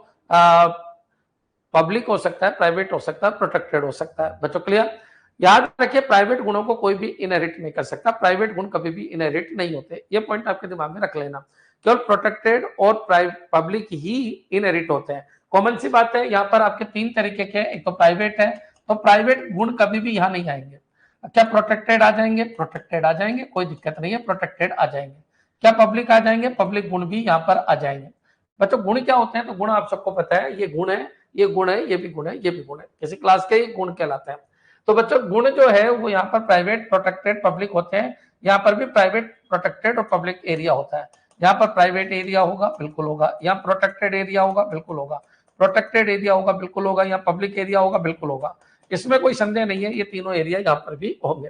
पब्लिक हो सकता है, प्राइवेट हो सकता है, प्रोटेक्टेड हो सकता है बच्चों। क्लियर? याद रखिए प्राइवेट गुणों को कोई भी इनहेरिट नहीं कर सकता, प्राइवेट गुण कभी भी इनहेरिट नहीं होते, ये पॉइंट आपके दिमाग में रख लेना। केवल प्रोटेक्टेड और पब्लिक ही इनहेरिट होते हैं। कॉमन सी बात है, यहाँ पर आपके 3 तरीके के, एक तो प्राइवेट है, तो प्राइवेट गुण कभी भी यहाँ नहीं आएंगे। क्या प्रोटेक्टेड आ जाएंगे? प्रोटेक्टेड आ जाएंगे, कोई दिक्कत नहीं है, प्रोटेक्टेड आ जाएंगे। क्या पब्लिक आ जाएंगे? पब्लिक गुण भी यहाँ पर आ जाएंगे बच्चों। गुण क्या होते हैं? तो गुण आप सबको पता है, ये गुण है, ये गुण है, ये भी गुण है, ये भी गुण है, किसी क्लास के गुण कहलाते हैं। तो बच्चों गुण जो है वो यहाँ पर प्राइवेट, प्रोटेक्टेड, पब्लिक होते हैं। यहाँ पर भी प्राइवेट, प्रोटेक्टेड और पब्लिक एरिया होता है। यहाँ पर प्राइवेट एरिया होगा, बिल्कुल होगा। यहाँ प्रोटेक्टेड एरिया होगा, बिल्कुल होगा। प्रोटेक्टेड एरिया होगा, बिल्कुल होगा। यहाँ पब्लिक एरिया होगा, बिल्कुल होगा। इसमें कोई संदेह नहीं है, ये तीनों एरिया यहाँ पर भी होंगे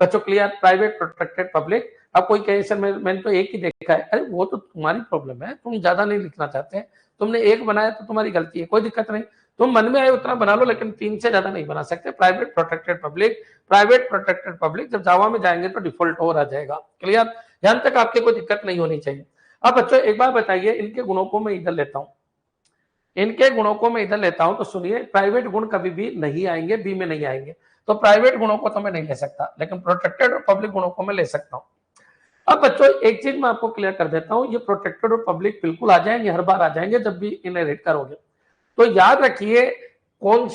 बच्चों। क्लियर? Private, protected, public. अब कोई कहे सर मैंने तो एक ही देखा है, अरे वो तो तुम्हारी प्रॉब्लम है, तुम ज्यादा नहीं लिखना चाहते हैं, तुमने एक बनाया तो तुम्हारी गलती है, कोई दिक्कत नहीं, तुम मन में आए उतना बना लो, लेकिन 3 से ज्यादा नहीं बना सकते। Private, protected, public, private, protected, public. जब जावा में जाएंगे तो डिफॉल्ट और आ जाएगा। क्लियर? यहां तक आपके कोई दिक्कत नहीं होनी चाहिए। अब बच्चों एक बार बताइए, इनके गुणों को मैं इधर लेता हूं, इनके गुणों को मैं इधर लेता हूं, तो सुनिए प्राइवेट गुण कभी भी नहीं आएंगे, बी में नहीं आएंगे। तो प्राइवेट गुणों को तो मैं नहीं ले सकता, लेकिन प्रोटेक्टेड और पब्लिक गुणों को मैं ले सकता हूं। अब बच्चों एक चीज मैं आपको क्लियर कर देता हूं, ये प्रोटेक्टेड और पब्लिक बिल्कुल आ जाएंगे, हर बार आ जाएंगे जब भी इनहेरिट करोगे। तो याद रखिए कौन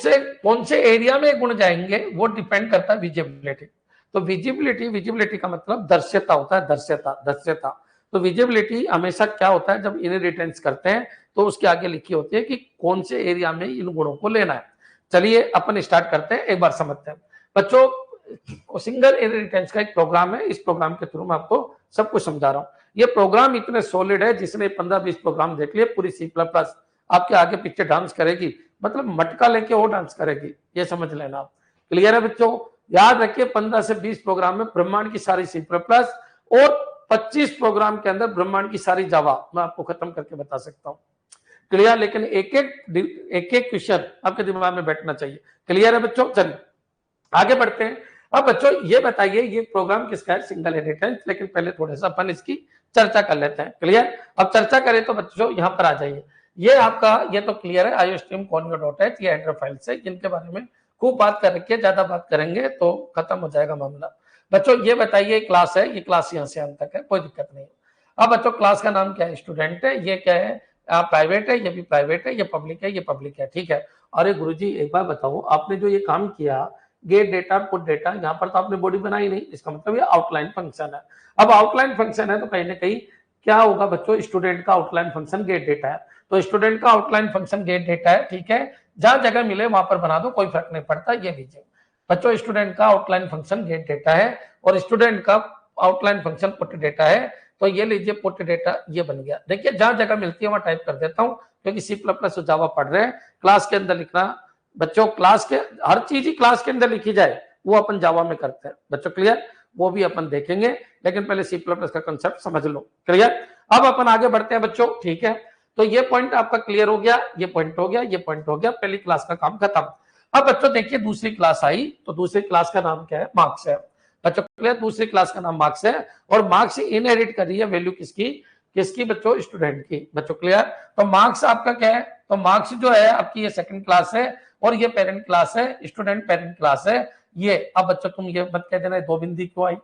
से एरिया में गुण जाएंगे वो डिपेंड करता है विजिबिलिटी। तो विजिबिलिटी का मतलब दृश्यता होता है, दृश्यता। तो विजिबिलिटी हमेशा क्या होता है, जब इनहेरिटेंस करते हैं तो उसके आगे लिखी होती है कि कौन से एरिया में इन गुणों को लेना है। चलिए अपन स्टार्ट करते हैं, एक बार समझते हैं बच्चों। सिंगल इनहेरिटेंस का एक प्रोग्राम है, इस प्रोग्राम के थ्रू मैं आपको सब कुछ समझा रहा हूँ। ये प्रोग्राम इतने सॉलिड है, जिसने 15-20 प्रोग्राम देख लिए, पूरी सी प्लस प्लस आपके आगे पीछे डांस करेगी, मतलब मटका लेके वो डांस करेगी, ये समझ लेना आप। क्लियर है बच्चों? याद रखिए 15 से 20 प्रोग्राम में ब्रह्मांड की सारी सी प्लस प्लस और 25 प्रोग्राम के अंदर ब्रह्मांड की सारी जावा मैं आपको खत्म करके बता सकता हूँ। क्लियर? लेकिन एक एक क्वेश्चन आपके दिमाग में बैठना चाहिए। क्लियर है बच्चों? चलिए आगे बढ़ते हैं। अब बच्चों ये बताइए, ये प्रोग्राम किसका है? Single inheritance. लेकिन पहले थोड़ा सा अपन इसकी चर्चा कर लेते हैं। क्लियर? अब चर्चा करें तो बच्चों यहाँ पर आ जाइए, ये आपका ये तो क्लियर है, iostream.conio.h, ये हेडर फाइल्स है जिनके बारे में खूब बात कर रखी है, ज्यादा बात करेंगे तो खत्म हो जाएगा मामला। बच्चों ये बताइए क्लास है, ये क्लास यहाँ से अंत तक है, कोई दिक्कत नहीं। अब बच्चों क्लास का नाम क्या है? स्टूडेंट है। ये क्या है? प्राइवेट है, ये भी प्राइवेट है, ये पब्लिक है, ये पब्लिक है। ठीक है। अरे गुरुजी एक बार बताओ, आपने जो ये काम किया गेट डेटा पुट डेटा, यहाँ पर तो आपने बॉडी बनाई नहीं, इसका मतलब ये आउटलाइन फंक्शन है। अब आउटलाइन फंक्शन है तो कहीं ना कहीं क्या होगा बच्चों? स्टूडेंट का आउटलाइन फंक्शन गेट डेटा है, तो स्टूडेंट का आउटलाइन फंक्शन गेट डेटा है। ठीक है, जहां जगह मिले वहां पर बना दो, कोई फर्क नहीं पड़ता। ये लीजिए बच्चों, स्टूडेंट का आउटलाइन फंक्शन गेट डेटा है और स्टूडेंट का आउटलाइन फंक्शन पुट डेटा है। तो ये लीजिए पुट डेटा, ये बन गया। देखिए जहां जगह मिलती है वहां टाइप कर देता हूं, क्योंकि सी प्लस प्लस जावा पढ़ रहे हैं, क्लास के अंदर लिखना बच्चों, क्लास के हर चीज ही क्लास के अंदर लिखी जाए वो अपन जावा में करते हैं बच्चों। क्लियर? वो भी अपन देखेंगे, लेकिन पहले सी प्लस प्लस का कंसेप्ट समझ लो। क्लियर? अब अपन आगे बढ़ते हैं बच्चों। ठीक है, तो ये पॉइंट आपका क्लियर हो गया, ये पॉइंट हो गया, ये पॉइंट हो गया, पहली क्लास का काम खत्म। अब बच्चों देखिए दूसरी क्लास आई, तो दूसरी क्लास का नाम क्या है? मार्क्स है बच्चों। क्लियर? दूसरी क्लास का नाम मार्क्स है और मार्क्स इनहेरिट कर रही है वैल्यू किसकी? किसकी बच्चों? स्टूडेंट की बच्चों। क्लियर? तो मार्क्स आपका क्या है? तो मार्क्स जो है आपकी ये सेकंड क्लास है और ये पेरेंट क्लास है, स्टूडेंट पेरेंट क्लास है ये। अब बच्चों तुम ये मत कह देना दो बिंदी क्यों आई,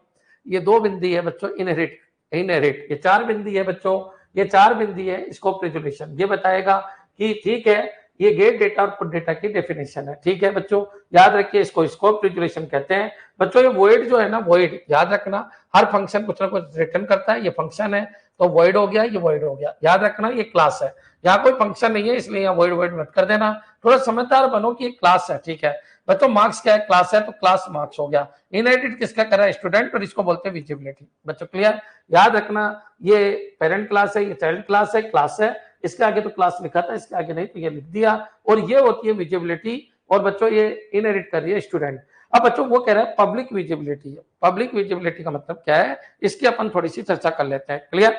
ये दो बिंदी है बच्चों, इनहेरिट इनहेरिट। ये चार बिंदी है बच्चों, ये चार बिंदी है स्कोप रेजोल्यूशन। ये बताएगा कि ठीक है ये गेट डेटा और पुट डेटा की डेफिनेशन है। ठीक है बच्चों, याद रखिए, इसको स्कोप रिजोल्यूशन कहते हैं। बच्चों ये वॉइड जो है ना, वॉइड याद रखना, हर फंक्शन कुछ ना कुछ रिटर्न करता है। ये फंक्शन है तो वॉइड हो गया, ये वॉइड हो गया। याद रखना ये क्लास है, यहाँ कोई फंक्शन नहीं है, इसलिए यहाँ वॉइड वॉइड मत कर देना। थोड़ा समझदार बनो कि ये क्लास है। ठीक है बच्चों, मार्क्स क्या है, क्लास है तो क्लास मार्क्स हो गया। इनहेरिटेड किसका करा है, स्टूडेंट, और इसको बोलते हैं विजिबिलिटी। बच्चों क्लियर, याद रखना ये पेरेंट क्लास है, ये चाइल्ड क्लास है, क्लास है। इसके आगे तो क्लास लिखा था, इसके आगे नहीं तो ये लिख दिया, और ये होती है विजिबिलिटी। और बच्चों ये इनहेरिट कर रही है स्टूडेंट। अब बच्चों वो कह रहा है पब्लिक विजिबिलिटी है। पब्लिक विजिबिलिटी का मतलब क्या है, इसकी अपन थोड़ी सी चर्चा कर लेते हैं। क्लियर,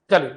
चलिए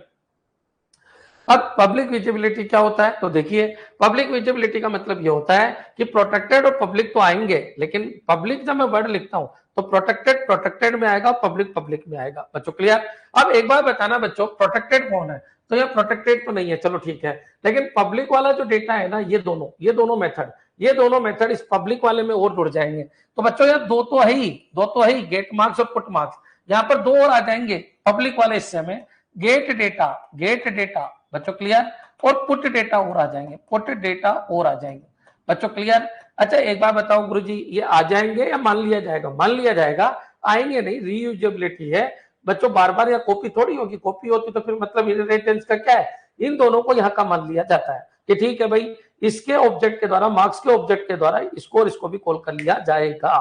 अब पब्लिक विजिबिलिटी क्या होता है, तो देखिए पब्लिक विजिबिलिटी का मतलब ये होता है कि प्रोटेक्टेड और पब्लिक तो आएंगे, लेकिन पब्लिक जब मैं वर्ड लिखता हूं तो प्रोटेक्टेड प्रोटेक्टेड में आएगा, पब्लिक पब्लिक में आएगा। बच्चों क्लियर, अब एक बार बताना बच्चों, प्रोटेक्टेड कौन है, तो ये प्रोटेक्टेड तो नहीं है, चलो ठीक है, लेकिन पब्लिक वाला जो डेटा है ना, ये दोनों मेथड इस पब्लिक वाले में और जुड़ जाएंगे। तो बच्चों यार दो तो है ही, गेट मार्क्स और पुट मार्क्स, यहाँ पर दो और आ जाएंगे पब्लिक वाले हिस्से में, गेट डेटा बच्चों क्लियर, और पुट डेटा और आ जाएंगे, पुट डेटा और आ जाएंगे। बच्चों क्लियर, अच्छा एक बार बताओ गुरुजी, ये आ जाएंगे या मान लिया जाएगा, मान लिया जाएगा, आएंगे नहीं, रीयूजेबिलिटी है बच्चों, बार बार या कॉपी थोड़ी होगी, कॉपी होती तो फिर मतलब इनहेरिटेंस का क्या है, इन दोनों को यहाँ का मान लिया जाता है कि ठीक है भाई, इसके ऑब्जेक्ट के द्वारा, मार्क्स के ऑब्जेक्ट के द्वारा इसको और इसको भी कॉल कर लिया जाएगा।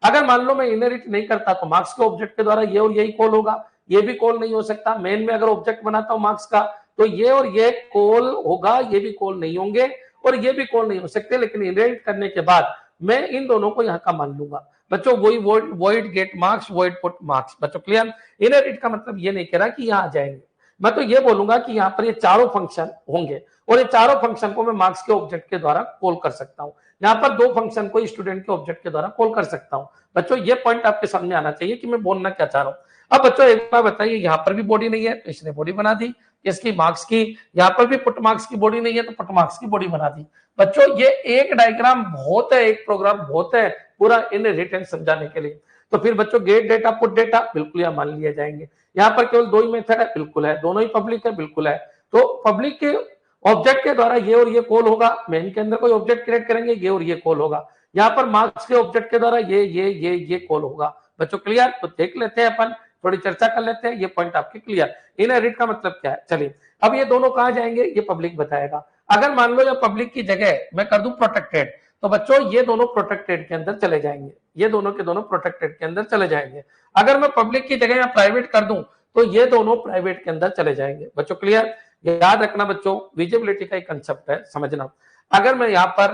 अगर मान लो मैं इनहेरिट नहीं करता तो मार्क्स के ऑब्जेक्ट के द्वारा ये और यही कॉल होगा, ये भी कॉल नहीं हो सकता। मेन में अगर ऑब्जेक्ट बनाता हूं मार्क्स का तो ये और ये कॉल होगा, ये भी कॉल नहीं होंगे और ये भी कॉल नहीं हो सकते, लेकिन इनहेरिट करने के बाद मैं इन दोनों को यहाँ का मान लूंगा। बच्चों वही void get marks, void put marks. बच्चों क्लियर, इनहेरिट का मतलब ये नहीं कह रहा कि यहाँ आ जाएंगे, मैं तो ये बोलूंगा कि यहाँ पर ये चारों फंक्शन होंगे और ये चारों फंक्शन को मैं मार्क्स के ऑब्जेक्ट के द्वारा कॉल कर सकता हूँ। यहाँ पर दो फंक्शन को स्टूडेंट के ऑब्जेक्ट के द्वारा कॉल कर सकता हूँ। बच्चों ये पॉइंट आपके सामने आना चाहिए कि मैं बोलना क्या चाह रहा हूँ। अब बच्चों एक बार बताइए, यहाँ पर भी बॉडी नहीं है तो इसने बॉडी बना दी इसकी मार्क्स की, यहाँ पर भी पुट मार्क्स की बॉडी नहीं है तो पुट मार्क्स की बॉडी बना दी। बच्चों ये एक डायग्राम बहुत है, एक प्रोग्राम बहुत है पूरा इनहेरिटेंस समझाने के लिए। तो फिर बच्चों गेट डेटा पुट डेटा बिल्कुल यहाँ मान लिए जाएंगे। यहाँ पर केवल दो ही मेथड है, बिल्कुल है, दोनों ही पब्लिक है, बिल्कुल है। तो पब्लिक के ऑब्जेक्ट के द्वारा ये और ये कॉल होगा, मेन के अंदर कोई ऑब्जेक्ट क्रिएट करेंगे, ये और ये कॉल होगा। यहाँ पर मार्क्स के ऑब्जेक्ट के द्वारा ये कॉल होगा। बच्चों क्लियर, तो देख लेते हैं अपन, थोड़ी चर्चा कर लेते हैं, ये पॉइंट आपके क्लियर। इनहेरिट का मतलब क्या है, चलिए अब ये दोनों कहां जाएंगे, ये पब्लिक बताएगा। अगर मान लो या पब्लिक की जगह मैं कर दूं प्रोटेक्टेड, तो बच्चों ये दोनों प्रोटेक्टेड के अंदर चले जाएंगे, ये दोनों के दोनों प्रोटेक्टेड के अंदर चले जाएंगे। अगर मैं पब्लिक की जगह या प्राइवेट कर दूं तो ये दोनों प्राइवेट के अंदर चले जाएंगे। बच्चों क्लियर, याद रखना बच्चों, विजिबिलिटी का एक कंसेप्ट है, समझना। अगर मैं यहाँ पर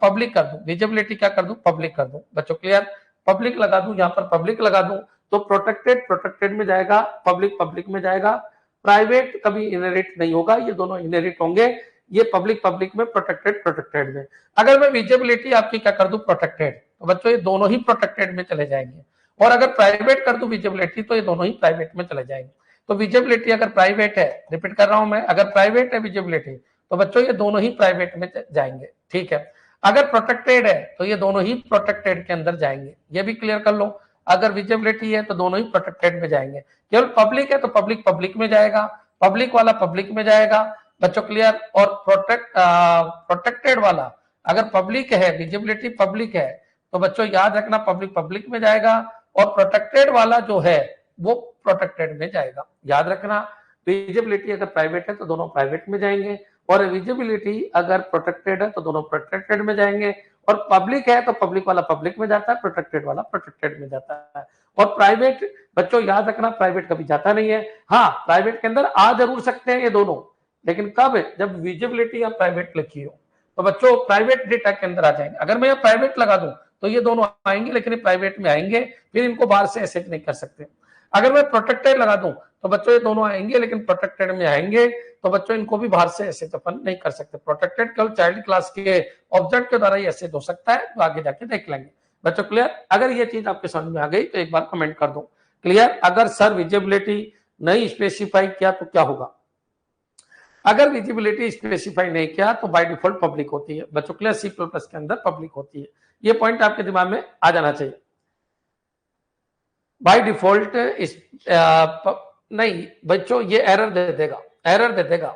पब्लिक कर दूं, विजिबिलिटी क्या कर दूं, पब्लिक कर दूं। बच्चों क्लियर, पब्लिक लगा दूं, यहाँ पर पब्लिक लगा दूं तो प्रोटेक्टेड प्रोटेक्टेड में जाएगा, पब्लिक पब्लिक में जाएगा, प्राइवेट कभी इनहेरिट नहीं होगा, ये दोनों इनहेरिट होंगे, ये पब्लिक पब्लिक में, प्रोटेक्टेड प्रोटेक्टेड में। अगर मैं विजिबिलिटी आपकी क्या कर दूं, प्रोटेक्टेड, तो बच्चों ये दोनों ही प्रोटेक्टेड में चले जाएंगे। और अगर प्राइवेट कर दूं विजिबिलिटी तो ये दोनों ही प्राइवेट में चले जाएंगे। तो विजिबिलिटी अगर प्राइवेट है, रिपीट कर रहा हूं मैं, अगर प्राइवेट है विजिबिलिटी तो बच्चों ये दोनों ही प्राइवेट में जाएंगे। ठीक है, अगर प्रोटेक्टेड है तो ये दोनों ही प्रोटेक्टेड के अंदर जाएंगे, ये भी क्लियर कर लो। अगर विजिबिलिटी है तो दोनों ही प्रोटेक्टेड में जाएंगे। केवल पब्लिक है तो पब्लिक पब्लिक में जाएगा, पब्लिक वाला पब्लिक में जाएगा। बच्चों क्लियर, और प्रोटेक्टेड वाला अगर पब्लिक है, विजिबिलिटी पब्लिक है तो बच्चों याद रखना पब्लिक पब्लिक में जाएगा, और प्रोटेक्टेड वाला जो है वो प्रोटेक्टेड में जाएगा। याद रखना, विजिबिलिटी अगर प्राइवेट है तो दोनों प्राइवेट में जाएंगे, और विजिबिलिटी अगर प्रोटेक्टेड है तो दोनों प्रोटेक्टेड में जाएंगे, और पब्लिक है तो पब्लिक वाला पब्लिक में जाता है, प्रोटेक्टेड वाला प्रोटेक्टेड में जाता है। और प्राइवेट बच्चों याद रखना, प्राइवेट कभी जाता नहीं है। हाँ, प्राइवेट के अंदर आ जरूर सकते हैं ये दोनों, लेकिन कब, जब विजिबिलिटी या प्राइवेट लिखी हो तो बच्चों प्राइवेट डेटा के अंदर आ जाएंगे। अगर मैं प्राइवेट लगा दूं तो ये दोनों आएंगे, लेकिन प्राइवेट में आएंगे, फिर इनको बाहर से एक्सेस नहीं कर सकते। अगर मैं प्रोटेक्टेड लगा दूं तो बच्चों ये दोनों आएंगे, लेकिन प्रोटेक्टेड में आएंगे, तो बच्चों इनको भी बाहर से ऐसे अपन नहीं कर सकते। प्रोटेक्टेड केवल चाइल्ड क्लास के ऑब्जेक्ट के द्वारा ही ऐसे हो सकता है, तो आगे जाके देख लेंगे। बच्चों क्लियर, अगर ये चीज आपके समझ में आ गई तो एक बार कमेंट कर दो क्लियर। अगर सर विजिबिलिटी नहीं स्पेसिफाई किया तो क्या होगा, अगर विजिबिलिटी स्पेसिफाई नहीं किया तो बाय डिफॉल्ट पब्लिक होती है। बच्चों क्लियर, सी प्लस प्लस के अंदर पब्लिक होती है, ये पॉइंट आपके दिमाग में आ जाना चाहिए। बाय डिफॉल्ट इस नहीं बच्चों, ये एरर दे देगा, एरर दे देगा,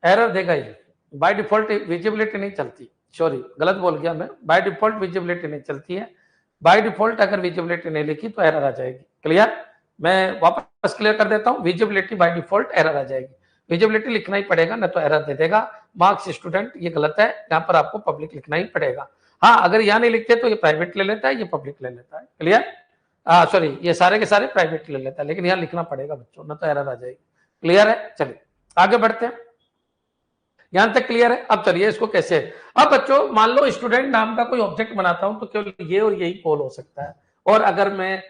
एरर देगा ये। बाय डिफॉल्ट विजिबिलिटी नहीं चलती, सॉरी गलत बोल गया मैं, बाय डिफॉल्ट विजिबिलिटी नहीं चलती है। बाय डिफॉल्ट अगर विजिबिलिटी नहीं लिखी तो एरर आ जाएगी। क्लियर, मैं वापस क्लियर कर देता हूँ, विजिबिलिटी बाय डिफॉल्ट एरर आ जाएगी, विजिबिलिटी लिखना ही पड़ेगा, न तो एरर दे देगा मार्क्स स्टूडेंट, ये गलत है, यहाँ पर आपको पब्लिक लिखना ही पड़ेगा। हाँ, अगर यहाँ नहीं लिखते तो ये प्राइवेट ले लेता है, ये पब्लिक ले लेता है। क्लियर, सॉरी ये सारे के सारे प्राइवेट ले लेता है, लेकिन यहाँ लिखना पड़ेगा बच्चों, न तो एरर आ जाएगी। क्लियर है, चलिए आगे बढ़ते हैं। यहां तक क्लियर है। अब चलिए इसको कैसे, अब बच्चों मान लो स्टूडेंट नाम का कोई ऑब्जेक्ट बनाता हूं तो केवल ये और यही कॉल हो सकता है, और अगर मैं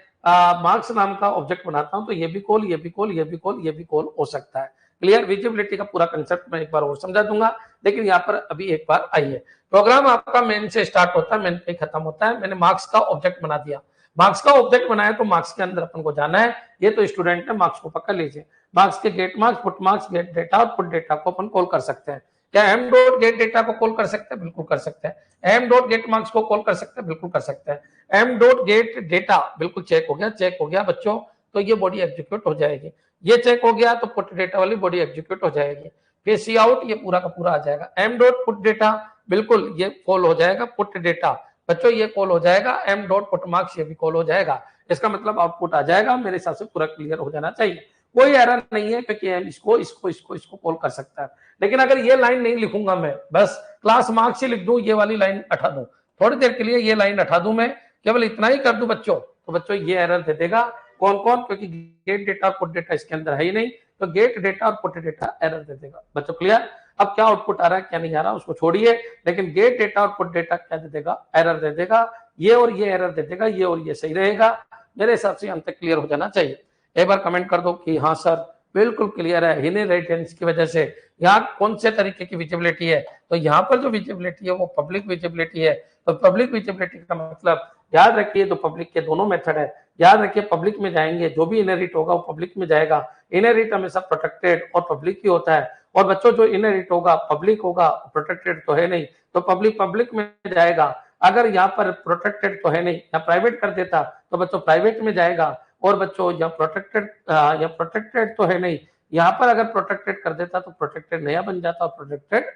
मार्क्स नाम का ऑब्जेक्ट बनाता हूं तो ये भी कॉल, ये भी कॉल, ये भी कॉल, ये भी कॉल हो सकता है। क्लियर, विजिबिलिटी का पूरा कंसेप्ट मैं एक बार और समझा दूंगा, लेकिन यहाँ पर अभी एक बार आइए। प्रोग्राम आपका मेन से स्टार्ट होता है, मेन पे खत्म होता है। मैंने मार्क्स का ऑब्जेक्ट बना दिया, मार्क्स का ऑब्जेक्ट बनाया तो मार्क्स के अंदर अपन को जाना है, ये तो स्टूडेंट है, मार्क्स को पकड़ लीजिए। मार्क्स के get marks, put marks, gate data और पुट डेटा को अपन कॉल कर सकते हैं। क्या एम डॉट गेट डेटा को कॉल कर सकते हैं? बिल्कुल कर सकते हैं। एम डॉट गेट मार्क्स को कॉल कर सकते हैं? बिल्कुल कर सकते हैं। एम डॉट गेट डेटा बिल्कुल चेक हो गया, चेक हो गया बच्चों, तो ये बॉडी एग्जीक्यूट हो जाएगी। ये चेक हो गया तो पुट डेटा वाली बॉडी एग्जीक्यूट हो जाएगी। फिर सी आउट, ये पूरा का पूरा आ जाएगा। एम डॉट पुट डेटा बिल्कुल ये कॉल हो जाएगा। पुट डेटा बच्चों ये कॉल हो जाएगा। एम डॉट पुट मार्क्स ये भी कॉल हो जाएगा। इसका मतलब आउटपुट आ जाएगा। मेरे हिसाब से पूरा क्लियर हो जाना चाहिए, कोई एरर नहीं है, क्योंकि इसको इसको इसको इसको कॉल कर सकता है। लेकिन अगर ये लाइन नहीं लिखूंगा मैं, बस क्लास मार्क्स ही लिख दूं, ये वाली लाइन हटा दूं, थोड़ी देर के लिए ये लाइन हटा दूं, मैं केवल इतना ही कर दूं बच्चों, तो बच्चों ये एरर दे देगा। कौन कौन? क्योंकि गेट डेटा और पुट डेटा इसके अंदर है ही नहीं, तो गेट डेटा और पुट डेटा एरर दे देगा बच्चों। क्लियर, अब क्या आउटपुट आ रहा है क्या नहीं आ रहा उसको छोड़िए, लेकिन गेट डेटा और पुट डेटा क्या दे देगा? एरर दे देगा। ये और ये एरर दे देगा, ये और ये सही रहेगा। मेरे हिसाब से अंत तक क्लियर हो जाना चाहिए। एक बार कमेंट कर दो कि हाँ सर बिल्कुल क्लियर है। इनहेरिटेंस की वजह से यहाँ कौन से तरीके की विजिबिलिटी है? तो यहाँ पर जो विजिबिलिटी है वो पब्लिक विजिबिलिटी है। तो पब्लिक विजिबिलिटी का मतलब याद रखिए, तो पब्लिक के दोनों मेथड है। याद रखिए, पब्लिक में जाएंगे, जो भी इनहेरिट होगा वो पब्लिक में जाएगा। इनहेरिट हमेशा प्रोटेक्टेड और पब्लिक ही होता है। और बच्चों जो इनहेरिट होगा पब्लिक होगा, प्रोटेक्टेड तो है नहीं, तो पब्लिक पब्लिक में जाएगा। अगर यहाँ पर प्रोटेक्टेड तो है नहीं, या प्राइवेट कर देता तो बच्चों प्राइवेट में जाएगा। और बच्चों या प्रोटेक्टेड तो है नहीं, यहाँ पर अगर प्रोटेक्टेड कर देता तो प्रोटेक्टेड नया बन जाता और प्रोटेक्टेड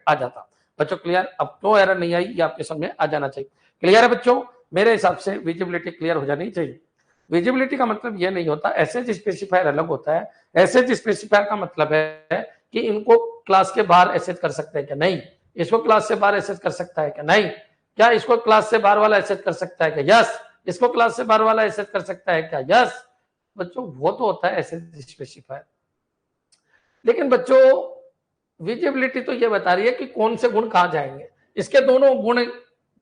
आ जाता। बच्चों क्लियर, अब तो एरर नहीं आई, ये आपके समझ में आ जाना चाहिए। क्लियर है बच्चों? मेरे हिसाब से विजिबिलिटी क्लियर हो जानी चाहिए। विजिबिलिटी का मतलब ये नहीं होता, एसएच स्पेसिफायर अलग होता है। एसएच स्पेसिफायर का मतलब है कि इनको क्लास के बाहर एसएच कर सकते हैं क्या? नहीं। इसको क्लास से बाहर एसएच कर सकता है क्या? नहीं। क्या इसको क्लास से बाहर वाला एसएच कर सकता है क्या? यस। इसको क्लास से बाहर वाला एसएच कर सकता है क्या? यस। बच्चों वो तो होता है एसएच स्पेसिफायर। लेकिन बच्चों विजिबिलिटी तो ये बता रही है कि कौन से गुण कहां जाएंगे। इसके दोनों गुण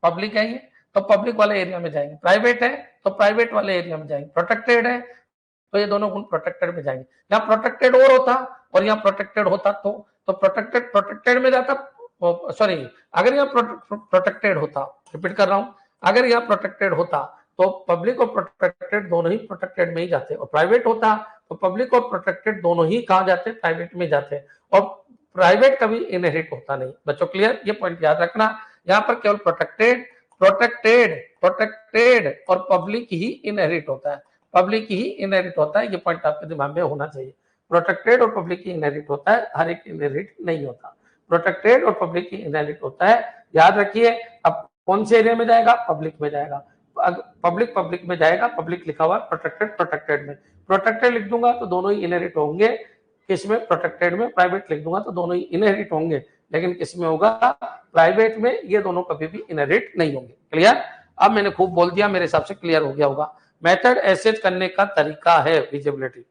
पब्लिक है, ये तो पब्लिक वाले एरिया में जाएंगे, प्राइवेट है तो प्राइवेट वाले एरिया में जाएंगे, प्रोटेक्टेड है तो ये दोनों गुण प्रोटेक्टेड में जाएंगे। यहाँ प्रोटेक्टेड और होता और यहाँ प्रोटेक्टेड होता तो प्रोटेक्टेड में जाता, सॉरी अगर यहाँ प्रोटेक्टेड होता, रिपीट कर रहा हूं, अगर यहाँ प्रोटेक्टेड होता तो पब्लिक और प्रोटेक्टेड दोनों ही प्रोटेक्टेड में ही जाते, और प्राइवेट होता तो पब्लिक और प्रोटेक्टेड दोनों ही कहाँ जाते? प्राइवेट में जाते। और प्राइवेट कभी इनहेरिट होता नहीं। बच्चों क्लियर, ये पॉइंट याद रखना। यहाँ पर केवल प्रोटेक्टेड और पब्लिक ही इनहेरिट होता है, पब्लिक ही इनहेरिट होता है। ये पॉइंट आपके दिमाग में होना चाहिए। प्रोटेक्टेड और पब्लिक ही इनहेरिट होता है, हर एक इनहेरिट नहीं होता। प्रोटेक्टेड और पब्लिक ही इनहेरिट होता है, याद रखिए। अब कौन से एरिया में जाएगा? पब्लिक में जाएगा। पब्लिक में जाएगा, पब्लिक लिखा हुआ प्रोटेक्टेड में, प्रोटेक्टेड लिख दूंगा तो दोनों ही इनहेरिट होंगे। किसमें? प्रोटेक्टेड में। प्राइवेट लिख दूंगा तो दोनों ही इनहेरिट होंगे, लेकिन किसमें होगा? प्राइवेट में। ये दोनों कभी भी इनहेरिट नहीं होंगे। क्लियर? अब मैंने खूब बोल दिया, मेरे हिसाब से क्लियर हो गया होगा। मेथड एसेज करने का तरीका है विजिबिलिटी।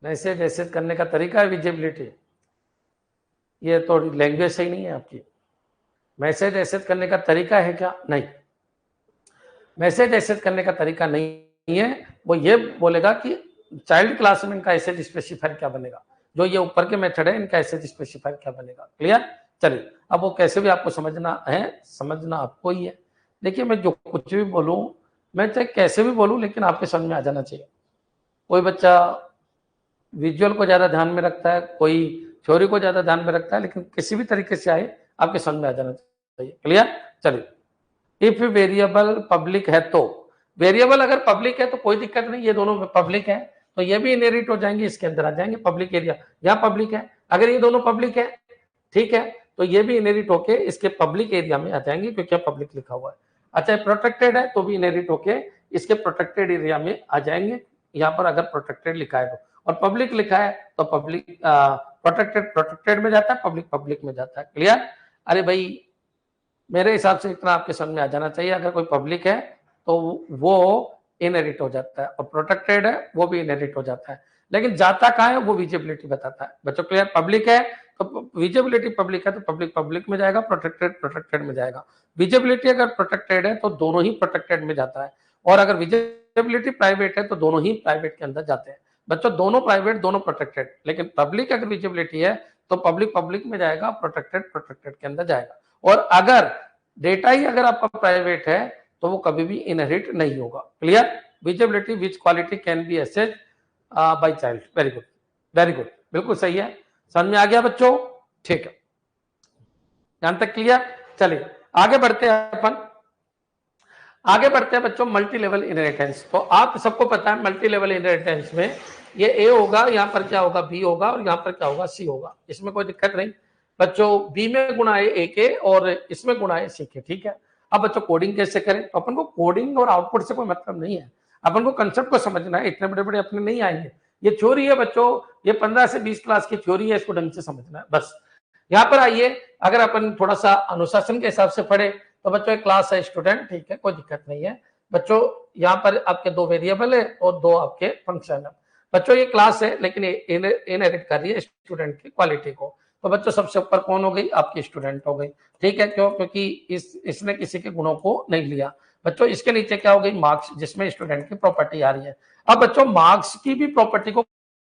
मैसेज एसेज करने का तरीका है विजिबिलिटी। ये तो लैंग्वेज सही नहीं है आपकी। मैसेज एसेज करने का तरीका है क्या? नहीं, मैसेज एसेज करने का तरीका नहीं है। वो ये बोलेगा कि चाइल्ड क्लास में इनका एसेज स्पेसिफायर क्या बनेगा। जो ये ऊपर के मेथड है इनका एसेज स्पेसिफायर क्या बनेगा। क्लियर? चलिए, अब वो कैसे भी आपको समझना है, समझना आपको ही है। देखिए, मैं जो कुछ भी बोलूं, मैं चाहे कैसे भी बोलूं, लेकिन आपके समझ में आ जाना चाहिए। कोई बच्चा विजुअल को ज्यादा ध्यान में रखता है, कोई थ्योरी को ज्यादा ध्यान में रखता है, लेकिन किसी भी तरीके से आए आपके समझ में आ जाना चाहिए। क्लियर? चलिए, इफ वेरिएबल पब्लिक है तो, वेरिएबल अगर पब्लिक है तो कोई दिक्कत नहीं, ये दोनों पब्लिक है तो ये भी इनहेरिट हो जाएंगे, इसके अंदर आ जाएंगे पब्लिक एरिया, यहाँ पब्लिक है, अगर ये दोनों पब्लिक है, ठीक है, तो ये भी इनहेरिट होके इसके पब्लिक एरिया में आ जाएंगे क्योंकि पब्लिक लिखा हुआ है। अच्छा, प्रोटेक्टेड है तो भी इनहेरिट होके इसके प्रोटेक्टेड एरिया में आ जाएंगे, यहाँ पर अगर प्रोटेक्टेड लिखा है तो, और पब्लिक लिखा है तो पब्लिक प्रोटेक्टेड में जाता है, पब्लिक पब्लिक में जाता है। क्लियर? अरे भाई मेरे हिसाब से इतना आपके समझ में आ जाना चाहिए, अगर कोई पब्लिक है तो वो इनहेरिट हो जाता है और प्रोटेक्टेड है वो भी इनहेरिट हो जाता है, लेकिन जाता कहाँ है वो विजिबिलिटी बताता है। बच्चों क्लियर? पब्लिक है तो विजिबिलिटी पब्लिक है तो पब्लिक पब्लिक में जाएगा, प्रोटेक्टेड प्रोटेक्टेड में जाएगा। विजिबिलिटी अगर प्रोटेक्टेड है तो दोनों ही प्रोटेक्टेड में जाता है, और अगर विजिबिलिटी प्राइवेट है तो दोनों ही प्राइवेट के अंदर जाते हैं। बच्चों दोनों प्राइवेट दोनों प्रोटेक्टेड, लेकिन पब्लिक अगर विजिबिलिटी है तो पब्लिक पब्लिक में जाएगा, प्रोटेक्टेड प्रोटेक्टेड के अंदर जाएगा। और अगर डेटा ही अगर आपका प्राइवेट है तो वो कभी भी इनहेरिट नहीं होगा। Clear? Visibility which quality can be assessed by child. Very good, very good, बिल्कुल सही है। समझ में आ गया बच्चों? ठीक है, यहां तक क्लियर? चलिए आगे बढ़ते हैं अपन, आगे बढ़ते हैं बच्चों मल्टी लेवल इनहेरिटेंस। तो आप सबको पता है मल्टी लेवल इनहेरिटेंस में ये ए होगा, यहाँ पर क्या होगा बी होगा, और यहाँ पर क्या होगा सी होगा, इसमें कोई दिक्कत नहीं बच्चों। बी में गुणा है ए के और इसमें गुणा है सी के, ठीक है। अब बच्चों कोडिंग कैसे करें? तो अपन को कोडिंग और आउटपुट से कोई मतलब नहीं है, अपन को कंसेप्ट को समझना है, इतने बड़े बड़े अपने नहीं आएंगे। ये थ्योरी है बच्चों, ये 15 से 20 क्लास की थ्योरी है, इसको ढंग से समझना है बस। यहाँ पर आइए, अगर अपन थोड़ा सा अनुशासन के हिसाब से पढ़े तो बच्चों एक क्लास है स्टूडेंट, ठीक है, कोई दिक्कत नहीं है बच्चों। यहाँ पर आपके 2 वेरिएबल है और 2 आपके फंक्शन है बच्चों। ये क्लास है लेकिन इनहेरिट कर रही है स्टूडेंट की क्वालिटी को। तो बच्चों सबसे ऊपर कौन हो गई? आपकी स्टूडेंट हो गई, ठीक है। क्यों? क्योंकि इसने किसी के गुणों को नहीं लिया बच्चों। इसके नीचे क्या हो गई? मार्क्स, जिसमें स्टूडेंट की प्रॉपर्टी आ रही है। अब बच्चों मार्क्स की भी प्रॉपर्टी को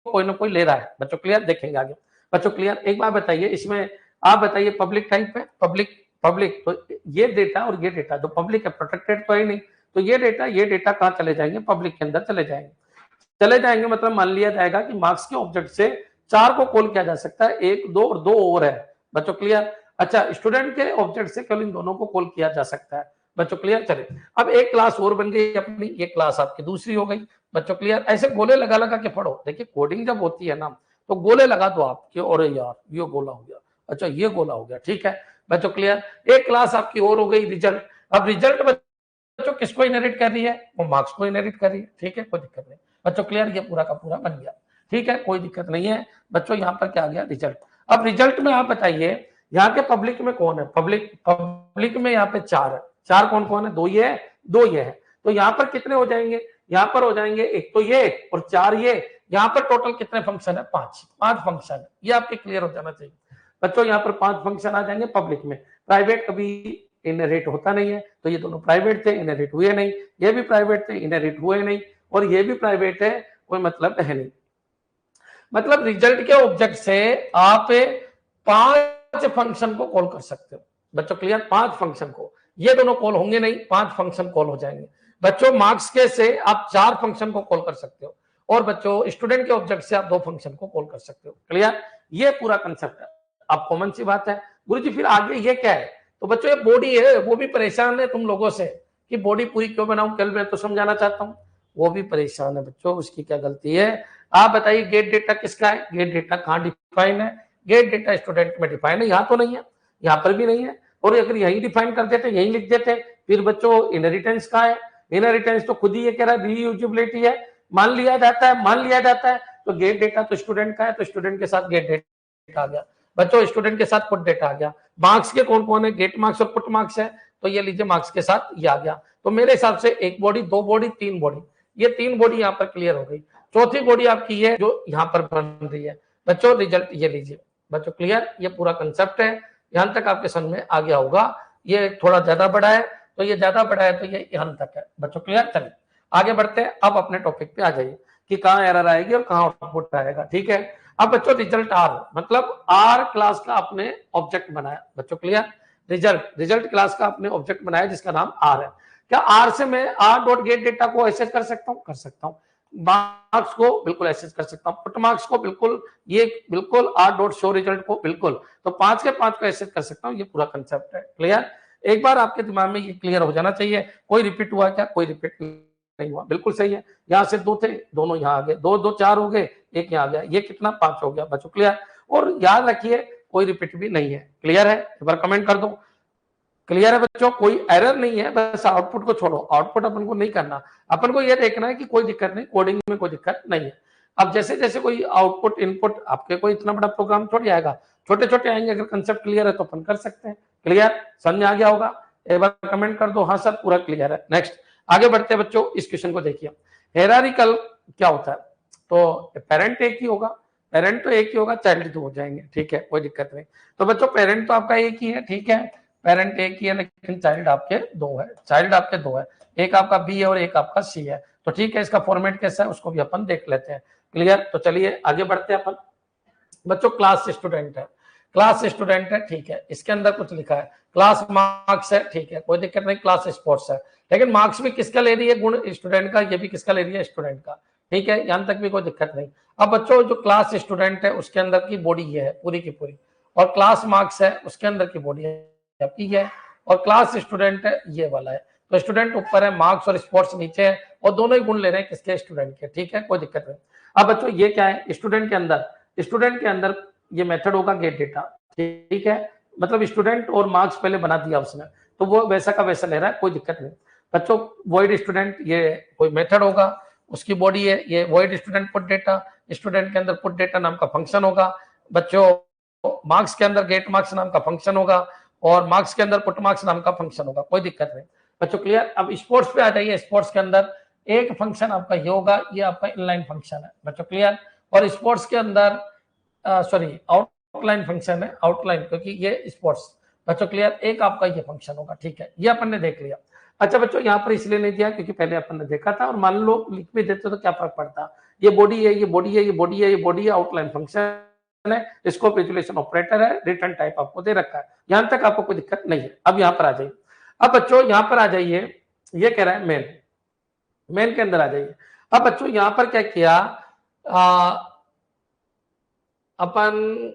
कोई ना कोई ले रहा है बच्चों। क्लियर? देखेंगे आगे बच्चों। क्लियर? एक बार बताइए, इसमें आप बताइए पब्लिक टाइप है, पब्लिक तो ये डेटा और ये डेटा जो पब्लिक है, प्रोटेक्टेड तो है नहीं, तो ये डेटा कहाँ चले जाएंगे? पब्लिक के अंदर चले जाएंगे। मतलब मान लिया जाएगा कि मार्क्स के ऑब्जेक्ट से 4 को कॉल किया जा सकता है, 1 2 और 2 और है बच्चों। क्लियर? अच्छा, स्टूडेंट के ऑब्जेक्ट से केवल इन दोनों को कॉल किया जा सकता है बच्चों। क्लियर? चलिए अब एक क्लास और बन गई अपनी, ये क्लास आपकी दूसरी हो गई बच्चों। क्लियर? ऐसे गोले लगा लगा के पढ़ो। देखिए कोडिंग जब होती है ना तो गोले लगा दो आपके, और यार ये गोला हो गया, अच्छा ये गोला हो गया, ठीक है बच्चों। क्लियर? एक क्लास आपकी और हो गई रिजल्ट। अब रिजल्ट बच्चों किसको इनहेरिट कर रही है? वो मार्क्स को इनहेरिट कर रही है, ठीक है, कोई दिक्कत नहीं बच्चों। क्लियर? ये पूरा का पूरा बन गया, ठीक है, कोई दिक्कत नहीं है बच्चों। यहाँ पर क्या आ गया? रिजल्ट। अब रिजल्ट में आप बताइए यहाँ के पब्लिक में कौन है? पब्लिक में यहाँ पे 4 है। 4 कौन कौन है? 2 ये है, 2 ये है। तो यहाँ पर कितने हो जाएंगे? यहाँ पर हो जाएंगे एक तो ये और 4 ये। यहाँ पर टोटल कितने फंक्शन है? 5 फंक्शन है। ये आपके क्लियर हो जाना चाहिए बच्चों। यहाँ पर 5 फंक्शन आ जाएंगे पब्लिक में। प्राइवेट कभी इनहेरिट होता नहीं है, तो ये दोनों प्राइवेट थे, इनहेरिट हुए नहीं। ये भी प्राइवेट थे, इनहेरिट हुए नहीं। और ये भी प्राइवेट है, कोई मतलब है नहीं। मतलब रिजल्ट के ऑब्जेक्ट से आप 5 फंक्शन को कॉल कर सकते हो बच्चों। क्लियर? 5 फंक्शन को, ये दोनों कॉल होंगे नहीं, 5 फंक्शन कॉल हो जाएंगे बच्चों। मार्क्स के से आप 4 फंक्शन को कॉल कर सकते हो, और बच्चों स्टूडेंट के ऑब्जेक्ट से आप 2 फंक्शन को कॉल कर सकते हो। क्लियर? ये पूरा कंसेप्ट है। अब कॉमन सी बात है, गुरुजी फिर आगे ये क्या है? तो बच्चों ये बॉडी है, वो भी परेशान है तुम लोगों से कि बॉडी पूरी क्यों बनाऊं, कल मैं तो समझाना चाहता हूं। वो भी परेशान है बच्चों, उसकी क्या गलती है? आप बताइए गेट डेटा किसका है? गेट डेटा कहाँ डिफाइन है? गेट डेटा स्टूडेंट में डिफाइन है, यहाँ तो नहीं है, यहाँ पर भी नहीं है। और अगर यही डिफाइन कर देते, यही लिख देते, फिर बच्चों इनहेरिटेंस का है। इनहेरिटेंस तो खुद ही ये कह रहा है रीयूजेबिलिटी है, मान लिया जाता है। तो गेट डेटा तो स्टूडेंट का है, तो स्टूडेंट के साथ गेट डेटा आ गया बच्चों, स्टूडेंट के साथ पुट डेटा आ गया। मार्क्स के कौन कौन है? गेट मार्क्स और पुट मार्क्स है, तो ये लीजिए मार्क्स के साथ ये आ गया। तो मेरे हिसाब से 1 बॉडी, 2 बॉडी, 3 बॉडी, ये 3 बॉडी यहाँ पर क्लियर हो गई। चौथी बॉडी आपकी है जो यहाँ पर बन रही है बच्चों। रिजल्ट ये लीजिए बच्चों। क्लियर? ये पूरा कंसेप्ट है, यहां तक आपके समझ में आ गया होगा। ये थोड़ा ज्यादा बड़ा है, तो ये ज्यादा बड़ा है, तो ये यहां तक है बच्चों। क्लियर? चलिए आगे बढ़ते हैं। अब अपने टॉपिक पे आ जाइए कि कहाँ एरर आएगी और कहाँ आउटपुट आएगा, ठीक है। अब बच्चों रिजल्ट आर, मतलब आर क्लास का आपने ऑब्जेक्ट बनाया बच्चों। क्लियर? रिजल्ट क्लास का आपने ऑब्जेक्ट बनाया जिसका नाम आर है। क्या आर से मैं आर डॉट गेट डेटा को एक्सेस कर सकता हूँ? कर सकता हूँ। मार्क्स को बिल्कुल एक्सेस कर सकता हूँ, पुट मार्क्स को बिल्कुल, ये बिल्कुल आर डॉट शो रिजल्ट को बिल्कुल, तो 5 के 5 को एक्सेस कर सकता हूँ। ये पूरा कंसेप्ट है। क्लियर? एक बार आपके दिमाग में ये क्लियर हो जाना चाहिए। कोई रिपीट हुआ क्या? कोई रिपीट नहीं हुआ, बिल्कुल सही है। यहाँ से 2 थे, दोनों यहाँ आ गए, 2 2 4 हो गए, एक यहाँ आ गया, ये कितना 5 हो गया बच्चों। क्लियर? और याद रखिए कोई रिपीट भी नहीं है। क्लियर है? एक बार कमेंट कर दो। क्लियर है बच्चों? कोई एरर नहीं है, बस आउटपुट को छोड़ो, आउटपुट अपन को नहीं करना, अपन को ये देखना है कि कोई दिक्कत नहीं, कोडिंग में कोई दिक्कत नहीं है। अब जैसे जैसे कोई आउटपुट इनपुट, आपके कोई इतना बड़ा प्रोग्राम थोड़ी आएगा, छोटे छोटे आएंगे। अगर कंसेप्ट क्लियर है तो अपन कर सकते हैं। क्लियर? समझ आ गया होगा? एक बार कमेंट कर दो हाँ सर पूरा क्लियर है। नेक्स्ट आगे बढ़ते हैं बच्चों, इस क्वेश्चन को देखिए। हेरारिकल क्या होता है? तो पेरेंट एक ही होगा, पेरेंट तो एक ही होगा, चाइल्ड 2 हो जाएंगे, ठीक है, कोई दिक्कत नहीं। तो बच्चों पेरेंट तो आपका एक ही है, ठीक है, पेरेंट एक ही है, लेकिन चाइल्ड आपके 2 है, चाइल्ड आपके 2 है, एक आपका बी है और एक आपका सी है। तो ठीक है, इसका फॉर्मेट कैसा है उसको भी अपन देख लेते हैं। क्लियर? तो चलिए आगे बढ़ते हैं अपन। बच्चों क्लास स्टूडेंट है, क्लास स्टूडेंट है, ठीक है, इसके अंदर कुछ लिखा है, क्लास मार्क्स है, ठीक है, कोई दिक्कत नहीं, क्लास स्पोर्ट्स है, लेकिन मार्क्स भी किसका ले रही है? गुण स्टूडेंट का, ये भी किसका ले रही है? स्टूडेंट का, ठीक है, यहां तक भी कोई दिक्कत नहीं। अब बच्चों जो क्लास स्टूडेंट है उसके अंदर की बॉडी ये है पूरी की पूरी, और क्लास मार्क्स है उसके अंदर की बॉडी आपकी है, और क्लास स्टूडेंट है ये वाला है। तो स्टूडेंट ऊपर है, मार्क्स और स्पोर्ट्स नीचे है, और दोनों ही गुण ले रहे हैं किसके? स्टूडेंट के, ठीक है, कोई दिक्कत नहीं। अब बच्चों ये क्या है? स्टूडेंट के अंदर ये मेथड होगा गेट डेटा, ठीक है, मतलब स्टूडेंट और मार्क्स पहले बना दिया उसने, तो वो वैसा का वैसा ले रहा है, कोई दिक्कत नहीं। बच्चों वॉइड स्टूडेंट ये कोई मेथड होगा, उसकी बॉडी है ये void student put data, student के अंदर पुट डेटा नाम का फंक्शन होगा। बच्चों मार्क्स के अंदर गेट मार्क्स नाम का फंक्शन होगा, और मार्क्स के अंदर पुट मार्क्स नाम का फंक्शन होगा, कोई दिक्कत नहीं। बच्चों क्लियर? अब स्पोर्ट्स पे आ जाइए। स्पोर्ट्स के अंदर एक फंक्शन आपका ये होगा, ये आपका इनलाइन फंक्शन है बच्चों। क्लियर? और स्पोर्ट्स के अंदर सॉरी आउटलाइन फंक्शन है, आउटलाइन, क्योंकि ये स्पोर्ट्स। बच्चों क्लियर? एक आपका ये फंक्शन होगा, ठीक है, ये अपन ने देख लिया। अच्छा बच्चों यहाँ पर इसलिए नहीं दिया क्योंकि पहले अपन ने देखा था, और मान लो लिख भी देते तो क्या फर्क पड़ता। ये बॉडी है, ये बॉडी है, ये बॉडी है, ये बॉडी है, आउटलाइन फंक्शन है, स्कोप रिजोल्यूशन ऑपरेटर है, रिटर्न टाइप आपको दे रखा है, यहां तक आपको कोई दिक्कत नहीं है। अब यहाँ पर आ जाइए। अब बच्चों यहाँ पर आ जाइए, ये कह रहा है मेन, मेन के अंदर आ जाइए। अब बच्चों यहाँ पर क्या किया अपन,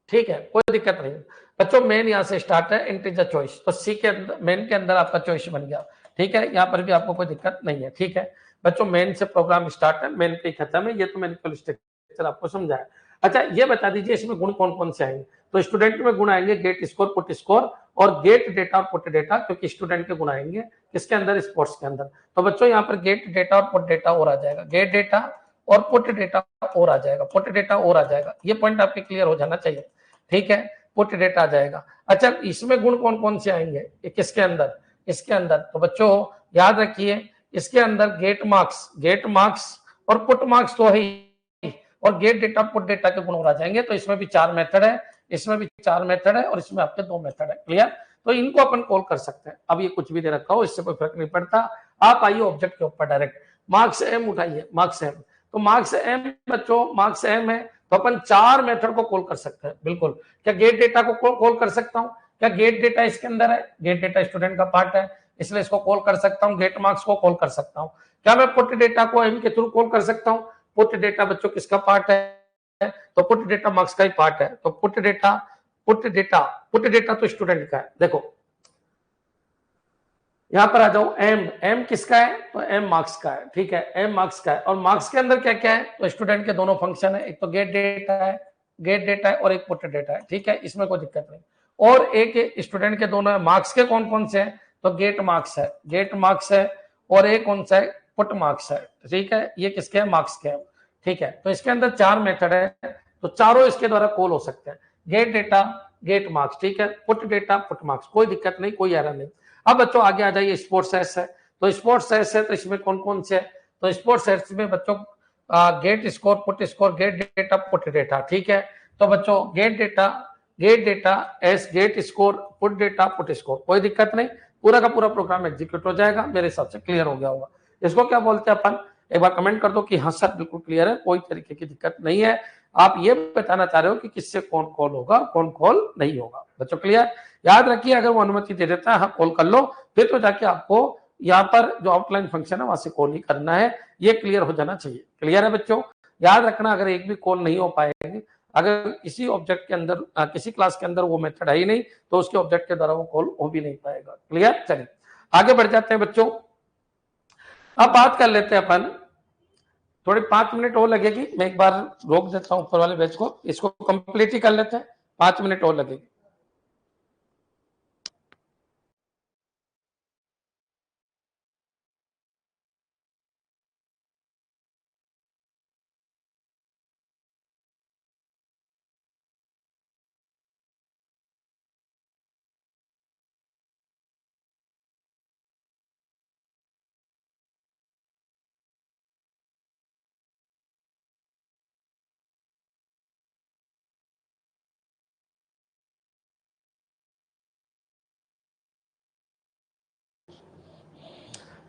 ठीक है, कोई दिक्कत नहीं। बच्चों मेन यहाँ से स्टार्ट है, इंटीजर चॉइस, तो सी के अंदर मेन के अंदर आपका चॉइस बन गया, ठीक है, यहाँ पर भी आपको कोई दिक्कत नहीं है, ठीक है। बच्चों मेन से प्रोग्राम स्टार्ट है, मेन पे खत्म है, ये तो मैंने स्ट्रक्चर आपको समझाया। अच्छा ये बता दीजिए इसमें गुण कौन कौन से आएंगे? तो स्टूडेंट में गुण आएंगे गेट स्कोर, पुट स्कोर, और गेट डेटा और पुट डेटा, क्योंकि स्टूडेंट के गुण आएंगे किसके अंदर? स्पोर्ट्स के अंदर। तो बच्चों यहाँ पर गेट डेटा और पुट डेटा और आ जाएगा, गेट डेटा और पुट डेटा और आ जाएगा, पुट डेटा और आ जाएगा, ये पॉइंट आपके क्लियर हो जाना चाहिए, ठीक है, पुट डेटा आ जाएगा। अच्छा इसमें गुण कौन कौन से आएंगे? किसके अंदर? इसके अंदर। तो बच्चों याद रखिए इसके अंदर गेट मार्क्स और पुट मार्क्स तो है, और गेट डेटा पुट डेटा के गुण और आ जाएंगे। तो इसमें भी 4 मेथड है, इसमें भी 4 मेथड है, और इसमें आपके 2 मेथड है। क्लियर? तो इनको अपन कॉल कर सकते हैं। अब ये कुछ भी दे रखा हो इससे कोई फर्क नहीं पड़ता। आप आइए ऑब्जेक्ट के ऊपर डायरेक्ट, मार्क्स एम उठाइए, मार्क्स एम। तो मार्क्स एम बच्चों, मार्क्स एम है तो अपन 4 मेथड को कॉल कर सकते हैं, बिल्कुल। क्या गेट डेटा को कॉल कर सकता हूँ? क्या गेट डेटा इसके अंदर है? गेट डेटा स्टूडेंट का पार्ट है, इसलिए इसको कॉल कर सकता हूँ। गेट मार्क्स को कॉल कर सकता हूँ। क्या मैं पुट डेटा को एम के थ्रू कॉल कर सकता हूँ? पुट डेटा बच्चों किसका पार्ट है? तो पुट डेटा मार्क्स का ही पार्ट है। तो पुट डेटा तो स्टूडेंट का है। देखो यहां पर आ जाओ, एम किसका है? तो एम मार्क्स का है, ठीक है, एम मार्क्स का है। और मार्क्स के अंदर क्या क्या है? तो स्टूडेंट के दोनों फंक्शन है, एक तो गेट डेटा है और एक पुट डेटा है, ठीक है, इसमें कोई दिक्कत नहीं। और एक स्टूडेंट के दोनों है। मार्क्स के कौन कौन से हैं? तो गेट मार्क्स है, और एक कौन सा है? पुट मार्क्स है, ठीक है, ये किसके है? मार्क्स के है, ठीक है। तो इसके अंदर 4 मेथड है, तो चारों इसके द्वारा कॉल हो सकते हैं। गेट डेटा, गेट मार्क्स, ठीक है, पुट डेटा, पुट मार्क्स, कोई दिक्कत नहीं, कोई एरर नहीं। अब बच्चों आगे आ जाइए, स्पोर्ट्स एस है। तो स्पोर्ट्स एस है तो इसमें कौन कौन से है? तो स्पोर्ट्स एस में बच्चों get score, put score, get data, put data, ठीक है। तो बच्चों गेट डेटा एस, get score, put data, put score, कोई दिक्कत नहीं, पूरा का पूरा प्रोग्राम एग्जीक्यूट हो जाएगा। मेरे हिसाब से क्लियर हो गया होगा। इसको क्या बोलते हैं अपन? एक बार कमेंट कर दो कि हाँ सर बिल्कुल क्लियर है, कोई तरीके की दिक्कत नहीं है। आप ये बताना चाह रहे हो कि किससे कौन कॉल होगा, कौन कॉल नहीं होगा। बच्चों क्लियर? याद रखिए अगर वो अनुमति दे देता है हाँ कॉल कर लो, फिर तो जाके आपको यहाँ पर जो आउटलाइन फंक्शन है वहां से कॉल ही करना है, ये क्लियर हो जाना चाहिए। क्लियर है बच्चों? याद रखना अगर एक भी कॉल नहीं हो पाएगी, अगर किसी ऑब्जेक्ट के अंदर किसी क्लास के अंदर वो मेथड है ही नहीं, तो उसके ऑब्जेक्ट के द्वारा वो कॉल हो भी नहीं पाएगा। क्लियर? चलिए आगे बढ़ जाते हैं बच्चों। अब बात कर लेते हैं अपन, थोड़ी 5 मिनट और लगेगी, मैं एक बार रोक देता हूं ऊपर वाले बैच को, इसको कंप्लीट ही कर लेते हैं, 5 मिनट और लगेगी।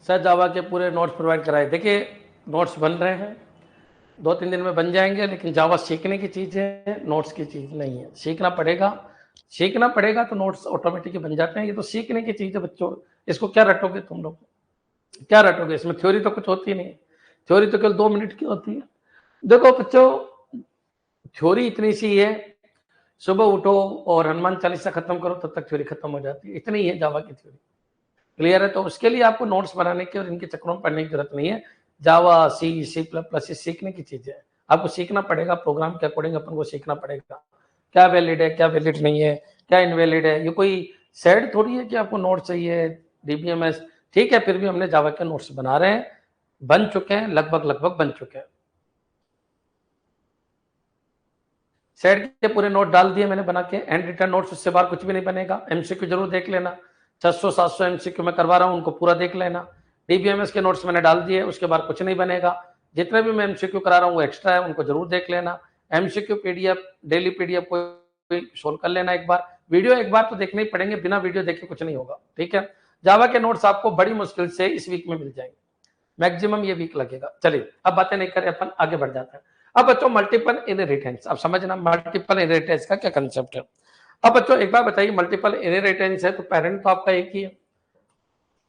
सर जावा के पूरे नोट्स प्रोवाइड कराए, देखिए नोट्स बन रहे हैं, 2-3 दिन में बन जाएंगे, लेकिन जावा सीखने की चीज़ है, नोट्स की चीज़ नहीं है। सीखना पड़ेगा, सीखना पड़ेगा तो नोट्स ऑटोमेटिकली बन जाते हैं। ये तो सीखने की चीज़ है बच्चों, इसको क्या रटोगे तुम लोग, क्या रटोगे, इसमें थ्योरी तो कुछ होती नहीं है, थ्योरी तो केवल 2 मिनट की होती है। देखो बच्चों, थ्योरी इतनी सी है, सुबह उठो और हनुमान चालीसा खत्म करो तब तक थ्योरी खत्म हो जाती है, इतनी ही है जावा की थ्योरी। क्लियर है? तो उसके लिए आपको नोट्स बनाने की और इनके चक्रों में पढ़ने की जरूरत नहीं है। जावा, सी प्लस प्लस सीखने की चीजें है, आपको सीखना पड़ेगा, प्रोग्राम के अकॉर्डिंग अपन को सीखना पड़ेगा, क्या वैलिड है, क्या वैलिड नहीं है, क्या इनवैलिड है। ये कोई सेड थोड़ी है कि आपको नोट चाहिए डीबीएमएस। ठीक है, फिर भी हमने जावा के नोट्स बना रहे हैं, बन चुके हैं, लगभग बन चुके हैं। सेट के पूरे नोट डाल दिए मैंने बना के, एंड रिटर्न नोट्स, उससे बाहर कुछ भी नहीं बनेगा। एमसीक्यू जरूर देख लेना, 600-700 एमसीक्यू मैं करवा रहा हूँ, उनको पूरा देख लेना। डीबीएमएस के नोट्स मैंने डाल दिए, उसके बाद कुछ नहीं बनेगा। जितने भी मैं एमसीक्यू करा रहा हूँ वो एक्स्ट्रा है, उनको जरूर देख लेना। एमसीक्यू पीडीएफ, डेली पीडीएफ को सोल्व कर लेना एक बार, वीडियो एक बार तो देखने ही पड़ेंगे, बिना वीडियो देखे कुछ नहीं होगा। ठीक है, जावा के नोट्स आपको बड़ी मुश्किल से इस वीक में मिल जाएंगे, मैक्सिमम ये वीक लगेगा। चलिए अब बातें नहीं करें, अपन आगे बढ़ जाते हैं। अब बच्चों मल्टीपल इनहेरिटेंस, अब समझना मल्टीपल इनहेरिटेंस का क्या कंसेप्ट है। अब बच्चों एक बार बताइए, मल्टीपल इनहेरिटेंस है तो पेरेंट तो आपका एक ही है,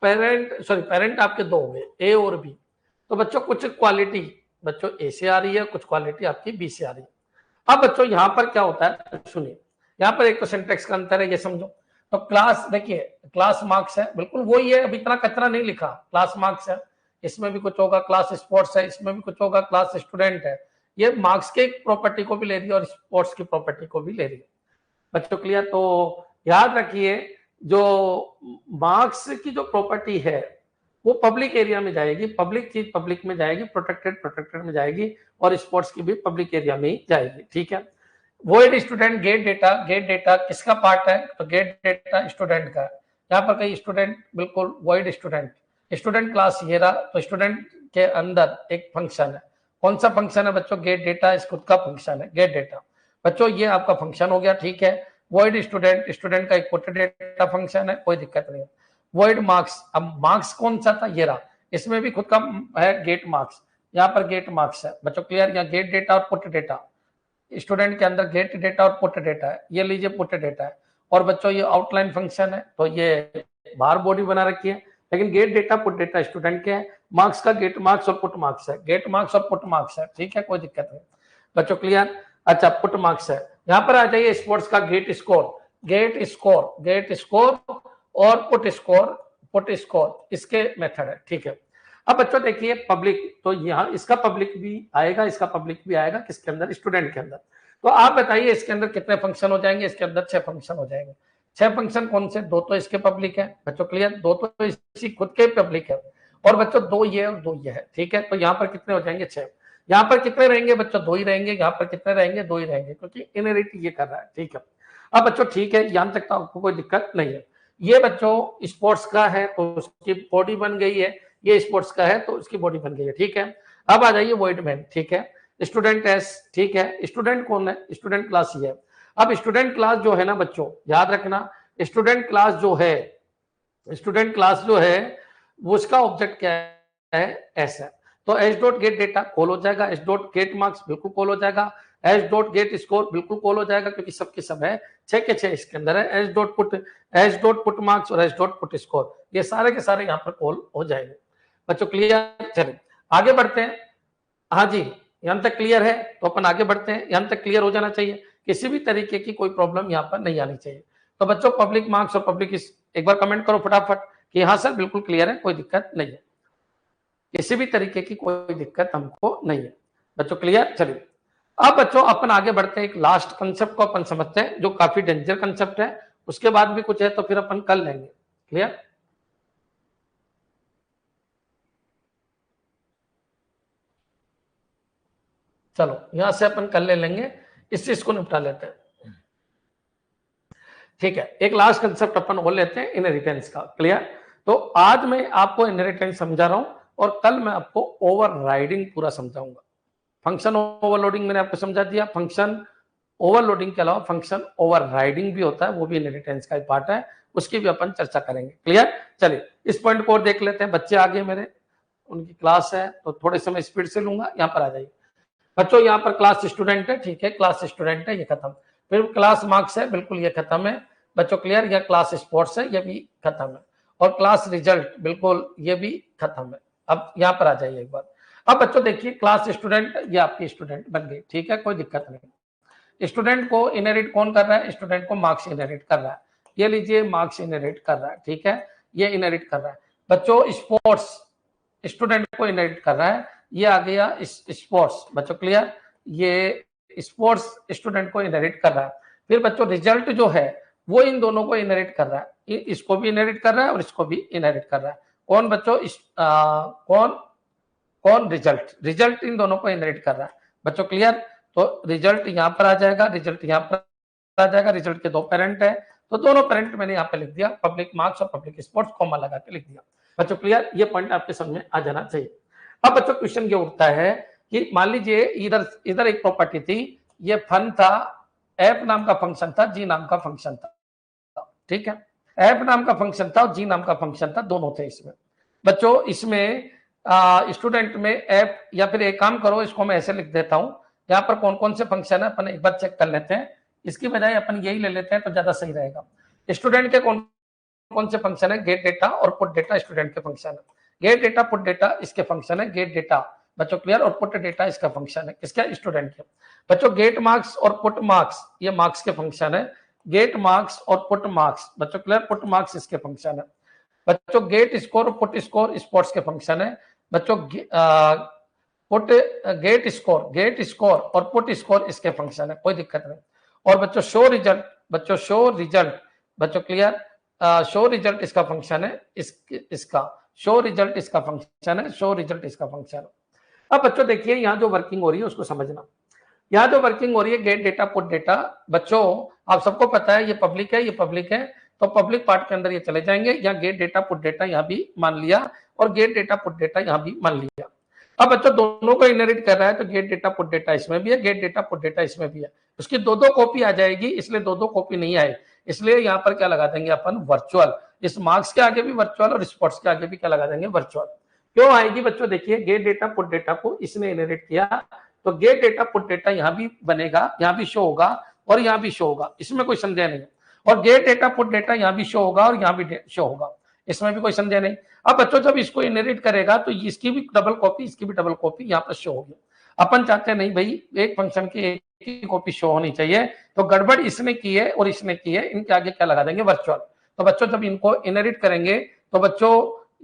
पेरेंट आपके दो हो गए, ए और बी। तो बच्चों कुछ क्वालिटी बच्चों ए से आ रही है, कुछ क्वालिटी आपकी बी से आ रही है। अब बच्चों यहाँ पर क्या होता है सुनिए, यहाँ पर एक तो सिंटेक्स का अंतर है, ये समझो। तो क्लास देखिए, क्लास मार्क्स है, बिल्कुल वही है, अब इतना कचरा नहीं लिखा, क्लास मार्क्स है, इसमें भी कुछ होगा, क्लास स्पोर्ट्स है, इसमें भी कुछ होगा, क्लास स्टूडेंट है। ये मार्क्स के प्रॉपर्टी को भी ले रही है और स्पोर्ट्स की प्रॉपर्टी को भी ले रही है बच्चों। क्लियर? तो याद रखिए, जो मार्क्स की जो प्रॉपर्टी है वो पब्लिक एरिया में जाएगी, पब्लिक चीज पब्लिक में जाएगी, प्रोटेक्टेड में जाएगी, और स्पोर्ट्स की भी पब्लिक एरिया में ही जाएगी। ठीक है, void student gate data, gate data किसका पार्ट है, तो गेट डेटा स्टूडेंट का है। यहाँ पर कई स्टूडेंट, बिल्कुल वॉइड स्टूडेंट, स्टूडेंट क्लास ये रहा, तो स्टूडेंट के अंदर एक फंक्शन है, कौन सा फंक्शन है बच्चों, गेट डेटा, इस खुद का फंक्शन है गेट डेटा। बच्चों ये आपका फंक्शन हो गया। ठीक है, वॉइड स्टूडेंट, स्टूडेंट का एक पुट डेटा फंक्शन है, कोई दिक्कत नहीं है। वॉइड मार्क्स, अब मार्क्स कौन सा था, ये रहा, इसमें भी खुद का है गेट मार्क्स, यहाँ पर गेट मार्क्स है बच्चों। क्लियर? यहाँ गेट डेटा और पुट डेटा, स्टूडेंट के अंदर गेट डेटा और पुट डेटा है, ये लीजिए पुट डेटा है। और बच्चों ये आउटलाइन फंक्शन है, तो ये बाहर बॉडी बना रखी है, लेकिन gate data put data student के हैं। मार्क्स का गेट मार्क्स और पुट मार्क्स है, गेट मार्क्स और पुट मार्क्स है। ठीक है, कोई दिक्कत नहीं बच्चों। क्लियर? अच्छा, पुट मार्क्स है। यहाँ पर आ जाइए, स्पोर्ट्स का get score, get score, get score और पुट स्कोर इसके मेथड है। ठीक है, अब बच्चों देखिए पब्लिक, तो यहाँ इसका पब्लिक भी आएगा, इसका पब्लिक भी आएगा, किसके अंदर, स्टूडेंट के अंदर। तो आप बताइए इसके अंदर कितने फंक्शन हो जाएंगे, इसके अंदर 6 फंक्शन हो जाएंगे। 6 फंक्शन कौन से, 2 तो इसके पब्लिक है बच्चों। क्लियर? 2 तो इसी खुद के पब्लिक है, और बच्चों 2 ये और 2 ये है। ठीक है, तो यहाँ पर कितने हो जाएंगे, 6। यहाँ पर कितने रहेंगे बच्चों, 2 ही रहेंगे, यहाँ पर कितने रहेंगे, 2 ही रहेंगे, क्योंकि इनहेरिट ये कर रहा है। ठीक है, अब बच्चों ठीक है, यहाँ तक तो आपको कोई दिक्कत नहीं है। ये बच्चों स्पोर्ट्स का है तो उसकी बॉडी बन गई है, ये स्पोर्ट्स का है तो उसकी बॉडी बन गई है। ठीक है, अब आ जाइए वॉइड मैन। ठीक है, स्टूडेंट एस, ठीक है, स्टूडेंट कौन है, स्टूडेंट क्लास ही है। अब स्टूडेंट क्लास जो है ना बच्चों, याद रखना, स्टूडेंट क्लास जो है, स्टूडेंट क्लास जो है वो उसका ऑब्जेक्ट क्या है, एस है। तो S dot gate data call हो जाएगा, एस डॉट गेट मार्क्स बिल्कुल कॉल हो जाएगा, एस डॉट गेट स्कोर बिल्कुल कॉल हो जाएगा, क्योंकि सबके सब है, 6 के 6 इसके अंदर है। एस डॉट पुट मार्क्स और एस डॉट पुट स्कोर, ये सारे के सारे यहाँ पर कॉल हो जाएंगे बच्चों। क्लियर? चलिए आगे बढ़ते हैं। हाँ जी, यहाँ तक क्लियर है, तो अपन आगे बढ़ते हैं। यहाँ तक क्लियर हो जाना चाहिए, किसी भी तरीके की कोई प्रॉब्लम यहाँ पर नहीं आनी चाहिए। तो बच्चों पब्लिक मार्क्स और पब्लिक, एक बार कमेंट करो फटाफट कि हाँ सर बिल्कुल क्लियर है, कोई दिक्कत नहीं है। किसी भी तरीके की कोई दिक्कत हमको नहीं है। बच्चों क्लियर? चलिए अब बच्चों अपन आगे बढ़ते हैं, एक लास्ट कंसेप्ट को अपन समझते हैं जो काफी डेंजर कंसेप्ट है, उसके बाद भी कुछ है तो फिर अपन कर लेंगे। क्लियर? चलो यहां से अपन कर ले लेंगे, इस चीज को निपटा लेते हैं। ठीक है, एक लास्ट कंसेप्ट अपन और लेते हैं, इनहेरिटेंस का। क्लियर? तो आज मैं आपको इनहेरिटेंस समझा रहा हूं और कल मैं आपको ओवरराइडिंग पूरा समझाऊंगा। फंक्शन ओवरलोडिंग मैंने आपको समझा दिया, फंक्शन ओवरलोडिंग के अलावा फंक्शन ओवरराइडिंग भी होता है, वो भी इनहेरिटेंस का एक पार्ट है, उसकी भी अपन चर्चा करेंगे। क्लियर? चलिए इस पॉइंट को और देख लेते हैं। बच्चे आगे मेरे, उनकी क्लास है तो थोड़े समय स्पीड से लूंगा, यहाँ पर आ जाइए बच्चों। यहाँ पर क्लास स्टूडेंट है, ठीक है, क्लास स्टूडेंट है, ये खत्म। फिर क्लास मार्क्स है, बिल्कुल ये खत्म है बच्चों। क्लियर? या क्लास स्पोर्ट्स है, ये भी खत्म है। और क्लास रिजल्ट, बिल्कुल ये भी खत्म है। अब यहाँ पर आ जाइए एक बार। अब बच्चों देखिए, क्लास स्टूडेंट ये आपकी स्टूडेंट बन गई, ठीक है, कोई दिक्कत नहीं। स्टूडेंट को इनहेरिट कौन कर रहा है? स्टूडेंट को मार्क्स इनहेरिट कर रहा है। ये लीजिए मार्क्स इनहेरिट कर रहा है, ठीक है, ये इनहेरिट कर रहा है। बच्चों स्पोर्ट्स स्टूडेंट को इनहेरिट कर रहा है, ये आ गया स्पोर्ट्स। बच्चों क्लियर? ये स्पोर्ट्स स्टूडेंट को इनहेरिट कर रहा है। फिर बच्चों रिजल्ट जो है वो इन दोनों को इनहेरिट कर रहा है, इसको भी इनहेरिट कर रहा है और इसको भी इनहेरिट कर रहा है। कौन बच्चों? कौन कौन? रिजल्ट इन दोनों को इनहेरिट कर रहा है। बच्चों क्लियर? तो रिजल्ट यहाँ पर आ जाएगा, रिजल्ट यहाँ पर आ जाएगा। रिजल्ट के दो पेरेंट है तो दोनों पेरेंट मैंने यहाँ पे लिख दिया, पब्लिक मार्क्स और पब्लिक स्पोर्ट्स, कॉमा लगा के लिख दिया। बच्चों क्लियर? ये पॉइंट आपके समझ में आ जाना चाहिए। अब बच्चों क्वेश्चन ये उठता है कि मान लीजिए इधर इधर एक प्रॉपर्टी थी, ये फन था, एफ नाम का फंक्शन था, जी नाम का फंक्शन था, ठीक है, एफ नाम का फंक्शन था और जी नाम का फंक्शन था, दोनों थे इसमें। बच्चों इसमें स्टूडेंट में एफ, या फिर एक काम करो इसको मैं ऐसे लिख देता हूं, यहाँ पर कौन कौन से फंक्शन है अपन एक बार चेक कर लेते हैं, इसकी बजाय अपन यही ले लेते हैं तो ज्यादा सही रहेगा। स्टूडेंट के कौन कौन से फंक्शन है? गेट डेटा और पुट डेटा स्टूडेंट के फंक्शन है। गेट डेटा पुट डेटा इसके फंक्शन है, गेट डेटा बच्चों क्लियर, और पुट डेटा इसका फंक्शन है, किसका? स्टूडेंट के। बच्चों गेट मार्क्स और पुट मार्क्स ये मार्क्स के फंक्शन है, गेट मार्क्स और पुट मार्क्स बच्चों क्लियर, पुट मार्क्स इसके फंक्शन है। बच्चों गेट स्कोर और पुट स्कोर स्पोर्ट्स के फंक्शन है। बच्चों पुट गेट स्कोर और पुट स्कोर इसके फंक्शन है, कोई दिक्कत नहीं। और बच्चों शो रिजल्ट, बच्चों क्लियर, शो रिजल्ट इसका फंक्शन है, इसका शो रिजल्ट इसका फंक्शन है, शो रिजल्ट इसका फंक्शन है। अब बच्चों देखिए यहाँ जो वर्किंग हो रही है उसको समझना। यहाँ जो वर्किंग हो रही है गेट डेटा पुट डेटा, बच्चों आप सबको पता है ये पब्लिक है, ये पब्लिक है, तो पब्लिक पार्ट के अंदर ये चले जाएंगे। यहाँ गेट डेटा पुट डेटा यहाँ भी मान लिया और गेट डेटा पुट डेटा यहाँ भी मान लिया। अब बच्चों दोनों को इनहेरिट कर रहा है तो गेट डेटा पुट डेटा इसमें भी है, गेट डेटा पुट डेटा इसमें भी है, उसकी दो दो कॉपी आ जाएगी, इसलिए दो दो कॉपी नहीं आए, इसलिए यहाँ पर क्या लगा देंगे अपन? वर्चुअल। इस मार्क्स के आगे भी वर्चुअल और स्पोर्ट्स के आगे भी क्या लगा देंगे? वर्चुअल। क्यों आएगी बच्चों? देखिए गेट डेटा पुट डेटा को इसने इनहेरिट किया तो गेट डेटा पुट डेटा यहाँ भी बनेगा, यहाँ भी शो होगा और यहाँ भी शो होगा, इसमें कोई संदेह नहीं। और गेट डेटा पुट डेटा यहाँ भी शो होगा और यहाँ भी शो होगा, इसमें भी कोई संदेह नहीं। अब बच्चों जब इसको इनहेरिट करेगा तो इसकी भी डबल कॉपी, इसकी भी डबल कॉपी यहाँ पर शो होगी। अपन चाहते नहीं भाई एक फंक्शन की एक ही कॉपी शो होनी चाहिए, तो गड़बड़ इसने की है और इसने की है, इनके आगे क्या लगा देंगे? वर्चुअल। तो बच्चों जब इनको इनहेरिट करेंगे तो बच्चों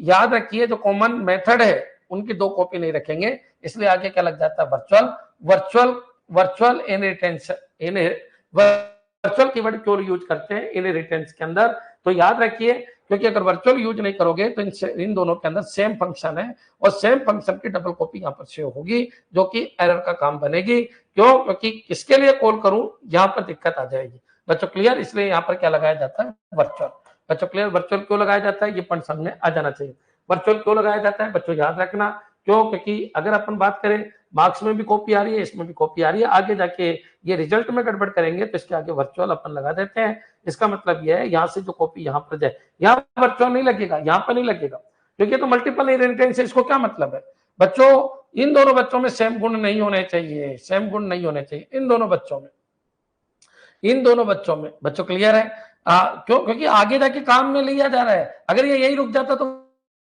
याद रखिए जो कॉमन मेथड है उनकी दो कॉपी नहीं रखेंगे, इसलिए आगे क्या लग जाता है? Virtual. Virtual inheritance, virtual keyword क्यों यूज करते हैं इनहेरिटेंस के अंदर? तो याद रखिए क्योंकि अगर वर्चुअल यूज नहीं करोगे तो इन दोनों के अंदर सेम फंक्शन है और सेम फंक्शन की डबल कॉपी यहाँ पर सेव होगी, जो कि एरर का काम बनेगी। क्यों? क्योंकि किसके लिए कॉल करूं यहाँ पर दिक्कत आ जाएगी। बच्चों क्लियर? इसलिए यहाँ पर क्या लगाया जाता है? वर्चुअल। बच्चों क्लियर? वर्चुअल क्यों लगाया जाता है ये पॉइंट समझ में आ जाना चाहिए। वर्चुअल क्यों लगाया जाता है बच्चों याद रखना, क्यों? क्योंकि अगर अपन बात करें मार्क्स में भी कॉपी आ रही है, इसमें भी कॉपी आ रही है, आगे जाके ये रिजल्ट में गड़बड़ करेंगे तो इसके आगे वर्चुअल अपन लगा देते हैं। इसका मतलब यह है यहाँ से जो कॉपी यहाँ पर जाए, यहाँ वर्चुअल नहीं लगेगा, यहाँ पर नहीं लगेगा, क्योंकि तो मल्टीपल इनहेरिटेंस है। इसको क्या मतलब है बच्चों? इन दोनों बच्चों में सेम गुण नहीं होने चाहिए, सेम गुण नहीं होने चाहिए इन दोनों बच्चों में, इन दोनों बच्चों में। बच्चों क्लियर है? क्यों? क्योंकि आगे जाके काम में लिया जा रहा है। अगर ये यही रुक जाता तो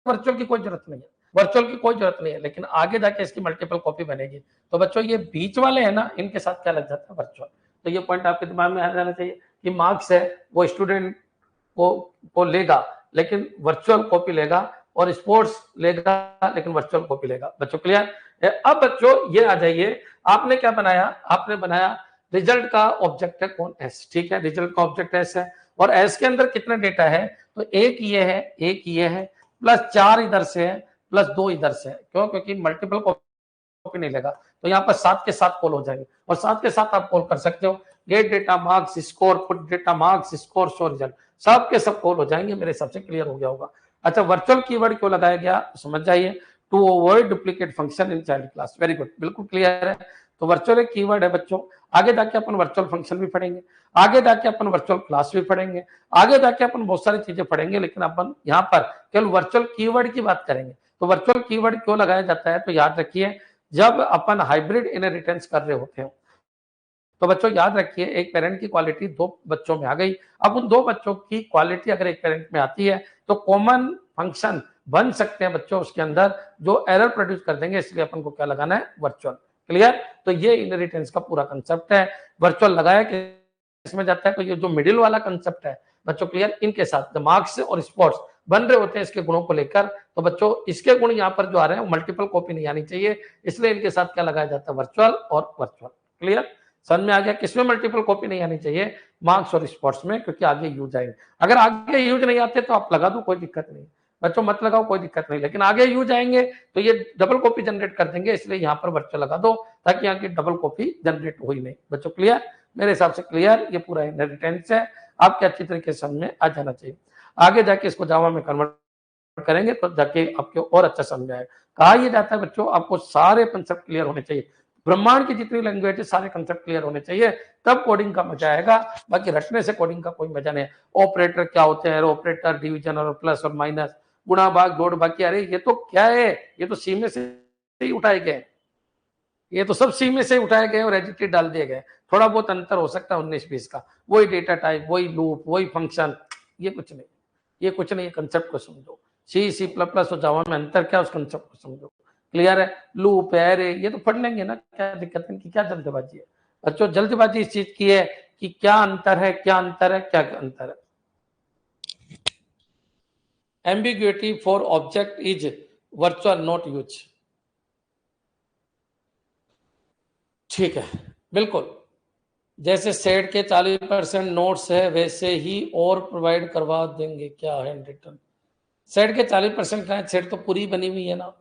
वर्चुअल की कोई जरूरत नहीं है, वर्चुअल की कोई जरूरत नहीं है, लेकिन आगे जाके इसकी मल्टीपल कॉपी बनेगी। तो बच्चों ये बीच वाले हैं ना, इनके साथ क्या लग जाता है? वर्चुअल। तो ये पॉइंट आपके दिमाग में आ जाना चाहिए कि मार्क्स है वो स्टूडेंट को लेगा, लेकिन वर्चुअल कॉपी लेगा और स्पोर्ट्स लेगा लेकिन वर्चुअल कॉपी लेगा। बच्चों क्लियर? अब बच्चों ये आ जाइए, आपने क्या बनाया, आपने बनाया रिजल्ट का ऑब्जेक्ट है कौन एस, ठीक है, रिजल्ट का ऑब्जेक्ट एस है और एस के अंदर कितना डेटा है, तो एक ये है, एक ये है, प्लस 4 इधर से है, प्लस 2 इधर से है। क्यों? क्योंकि मल्टीपल कॉपी नहीं लेगा, तो यहाँ पर 7 के 7 कॉल हो जाएंगे और 7 के 7 आप कॉल कर सकते हो। Gate data marks score, put data marks score, show result, सब के सब कॉल हो जाएंगे। मेरे हिसाब से क्लियर हो गया होगा। अच्छा, वर्चुअल कीवर्ड क्यों लगाया गया समझ जाइए, to avoid duplicate function in child class. Very good, बिल्कुल क्लियर है। तो वर्चुअल एक कीवर्ड है बच्चों। आगे जाके अपन वर्चुअल फंक्शन भी पढ़ेंगे, आगे जाके अपन वर्चुअल क्लास भी पढ़ेंगे, आगे जाके अपन बहुत सारी चीजें पढ़ेंगे, लेकिन अपन यहाँ पर केवल वर्चुअल कीवर्ड की बात करेंगे। तो वर्चुअल कीवर्ड क्यों लगाया जाता है, तो याद रखिए जब अपन हाइब्रिड इनहेरिटेंस कर रहे होते हैं, तो बच्चों याद रखिए एक पेरेंट की क्वालिटी दो बच्चों में आ गई। अब उन दो बच्चों की क्वालिटी अगर एक पेरेंट में आती है तो कॉमन फंक्शन बन सकते हैं बच्चों उसके अंदर जो एरर प्रोड्यूस कर देंगे, इसलिए अपन को क्या लगाना है, वर्चुअल। क्लियर? तो ये इनहेरिटेंस का पूरा कंसेप्ट है। वर्चुअल लगाया किसमें जाता है, तो ये जो मिडिल वाला कंसेप्ट है बच्चों, क्लियर, इनके साथ मार्क्स और स्पोर्ट्स बन रहे होते हैं इसके गुणों को लेकर, तो बच्चों इसके गुण यहाँ पर जो आ रहे हैं वो मल्टीपल कॉपी नहीं आनी चाहिए, इसलिए इनके साथ क्या लगाया जाता है, वर्चुअल और वर्चुअल। क्लियर? समझ में आ गया? किसमें मल्टीपल कॉपी नहीं आनी चाहिए, मार्क्स और स्पोर्ट्स में, क्योंकि आगे यूज आएंगे। अगर आगे यूज नहीं आते तो आप लगा दो, कोई दिक्कत नहीं बच्चों, मत लगाओ, कोई दिक्कत नहीं, लेकिन आगे यूज आएंगे तो ये डबल कॉपी जनरेट कर देंगे, इसलिए यहाँ पर वर्चुअल लगा दो ताकि यहाँ की डबल कॉपी जनरेट हो ही नहीं। बच्चों क्लियर? मेरे हिसाब से क्लियर, ये पूरा इनहेरिटेंस है, आपके अच्छी तरीके से समझ में आ जाना चाहिए। आगे जाके इसको जावा में कन्वर्ट करेंगे तो जाके आपको और अच्छा समझ आएगा। कहा यह जाता है बच्चों आपको सारे कंसेप्ट क्लियर होने चाहिए, ब्रह्मांड की जितनी लैंग्वेज है सारे कंसेप्ट क्लियर होने चाहिए, तब कोडिंग का मजा आएगा, बाकी रटने से कोडिंग का कोई मजा नहीं है। ऑपरेटर क्या होते हैं, ऑपरेटर, डिवीजन और प्लस और माइनस, गुणा भाग जोड़ बाकी, अरे ये तो क्या है, ये तो सी में से ही उठाए गए, ये तो सब सी में से उठाए गए और एडिटेड डाल दिए गए। थोड़ा बहुत अंतर हो सकता है 19-20 का, वही डेटा टाइप, वही लूप, वही फंक्शन, ये कुछ नहीं, ये कुछ नहीं, कंसेप्ट को समझो। सी, सी प्लस प्लस और जावा में अंतर क्या, उस कंसेप्ट को समझो। क्लियर है? लूप है, अरे ये तो पढ़ लेंगे ना, क्या दिक्कत है, कि क्या जल्दबाजी है बच्चों, जल्दबाजी इस चीज की है कि क्या अंतर है, क्या अंतर है, क्या अंतर है। Ambiguity for object is virtual not use, ठीक है, बिल्कुल। जैसे सेट के 40% नोट्स है वैसे ही और प्रोवाइड करवा देंगे, क्या है रिटर्न। सेट के 40% का है, सेट तो पूरी बनी हुई है ना,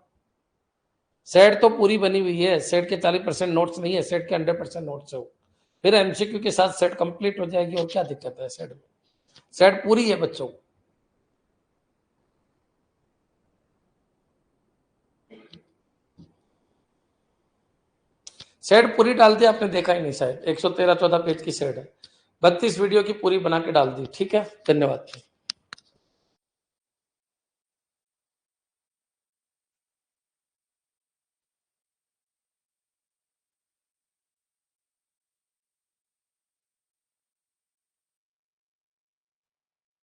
सेट तो पूरी बनी हुई है, सेट के 40% नोट्स नहीं है, सेट के 100% नोट्स है। फिर एमसीक्यू के साथ सेट कंप्लीट हो जाएगी और क्या दिक्कत है, सेट में सेट पूरी है बच्चों। सेट पूरी डाल दी आपने, देखा ही नहीं शायद, 113-14 पेज की सेट है, 32 वीडियो की पूरी बना के डाल दी। ठीक है, धन्यवाद।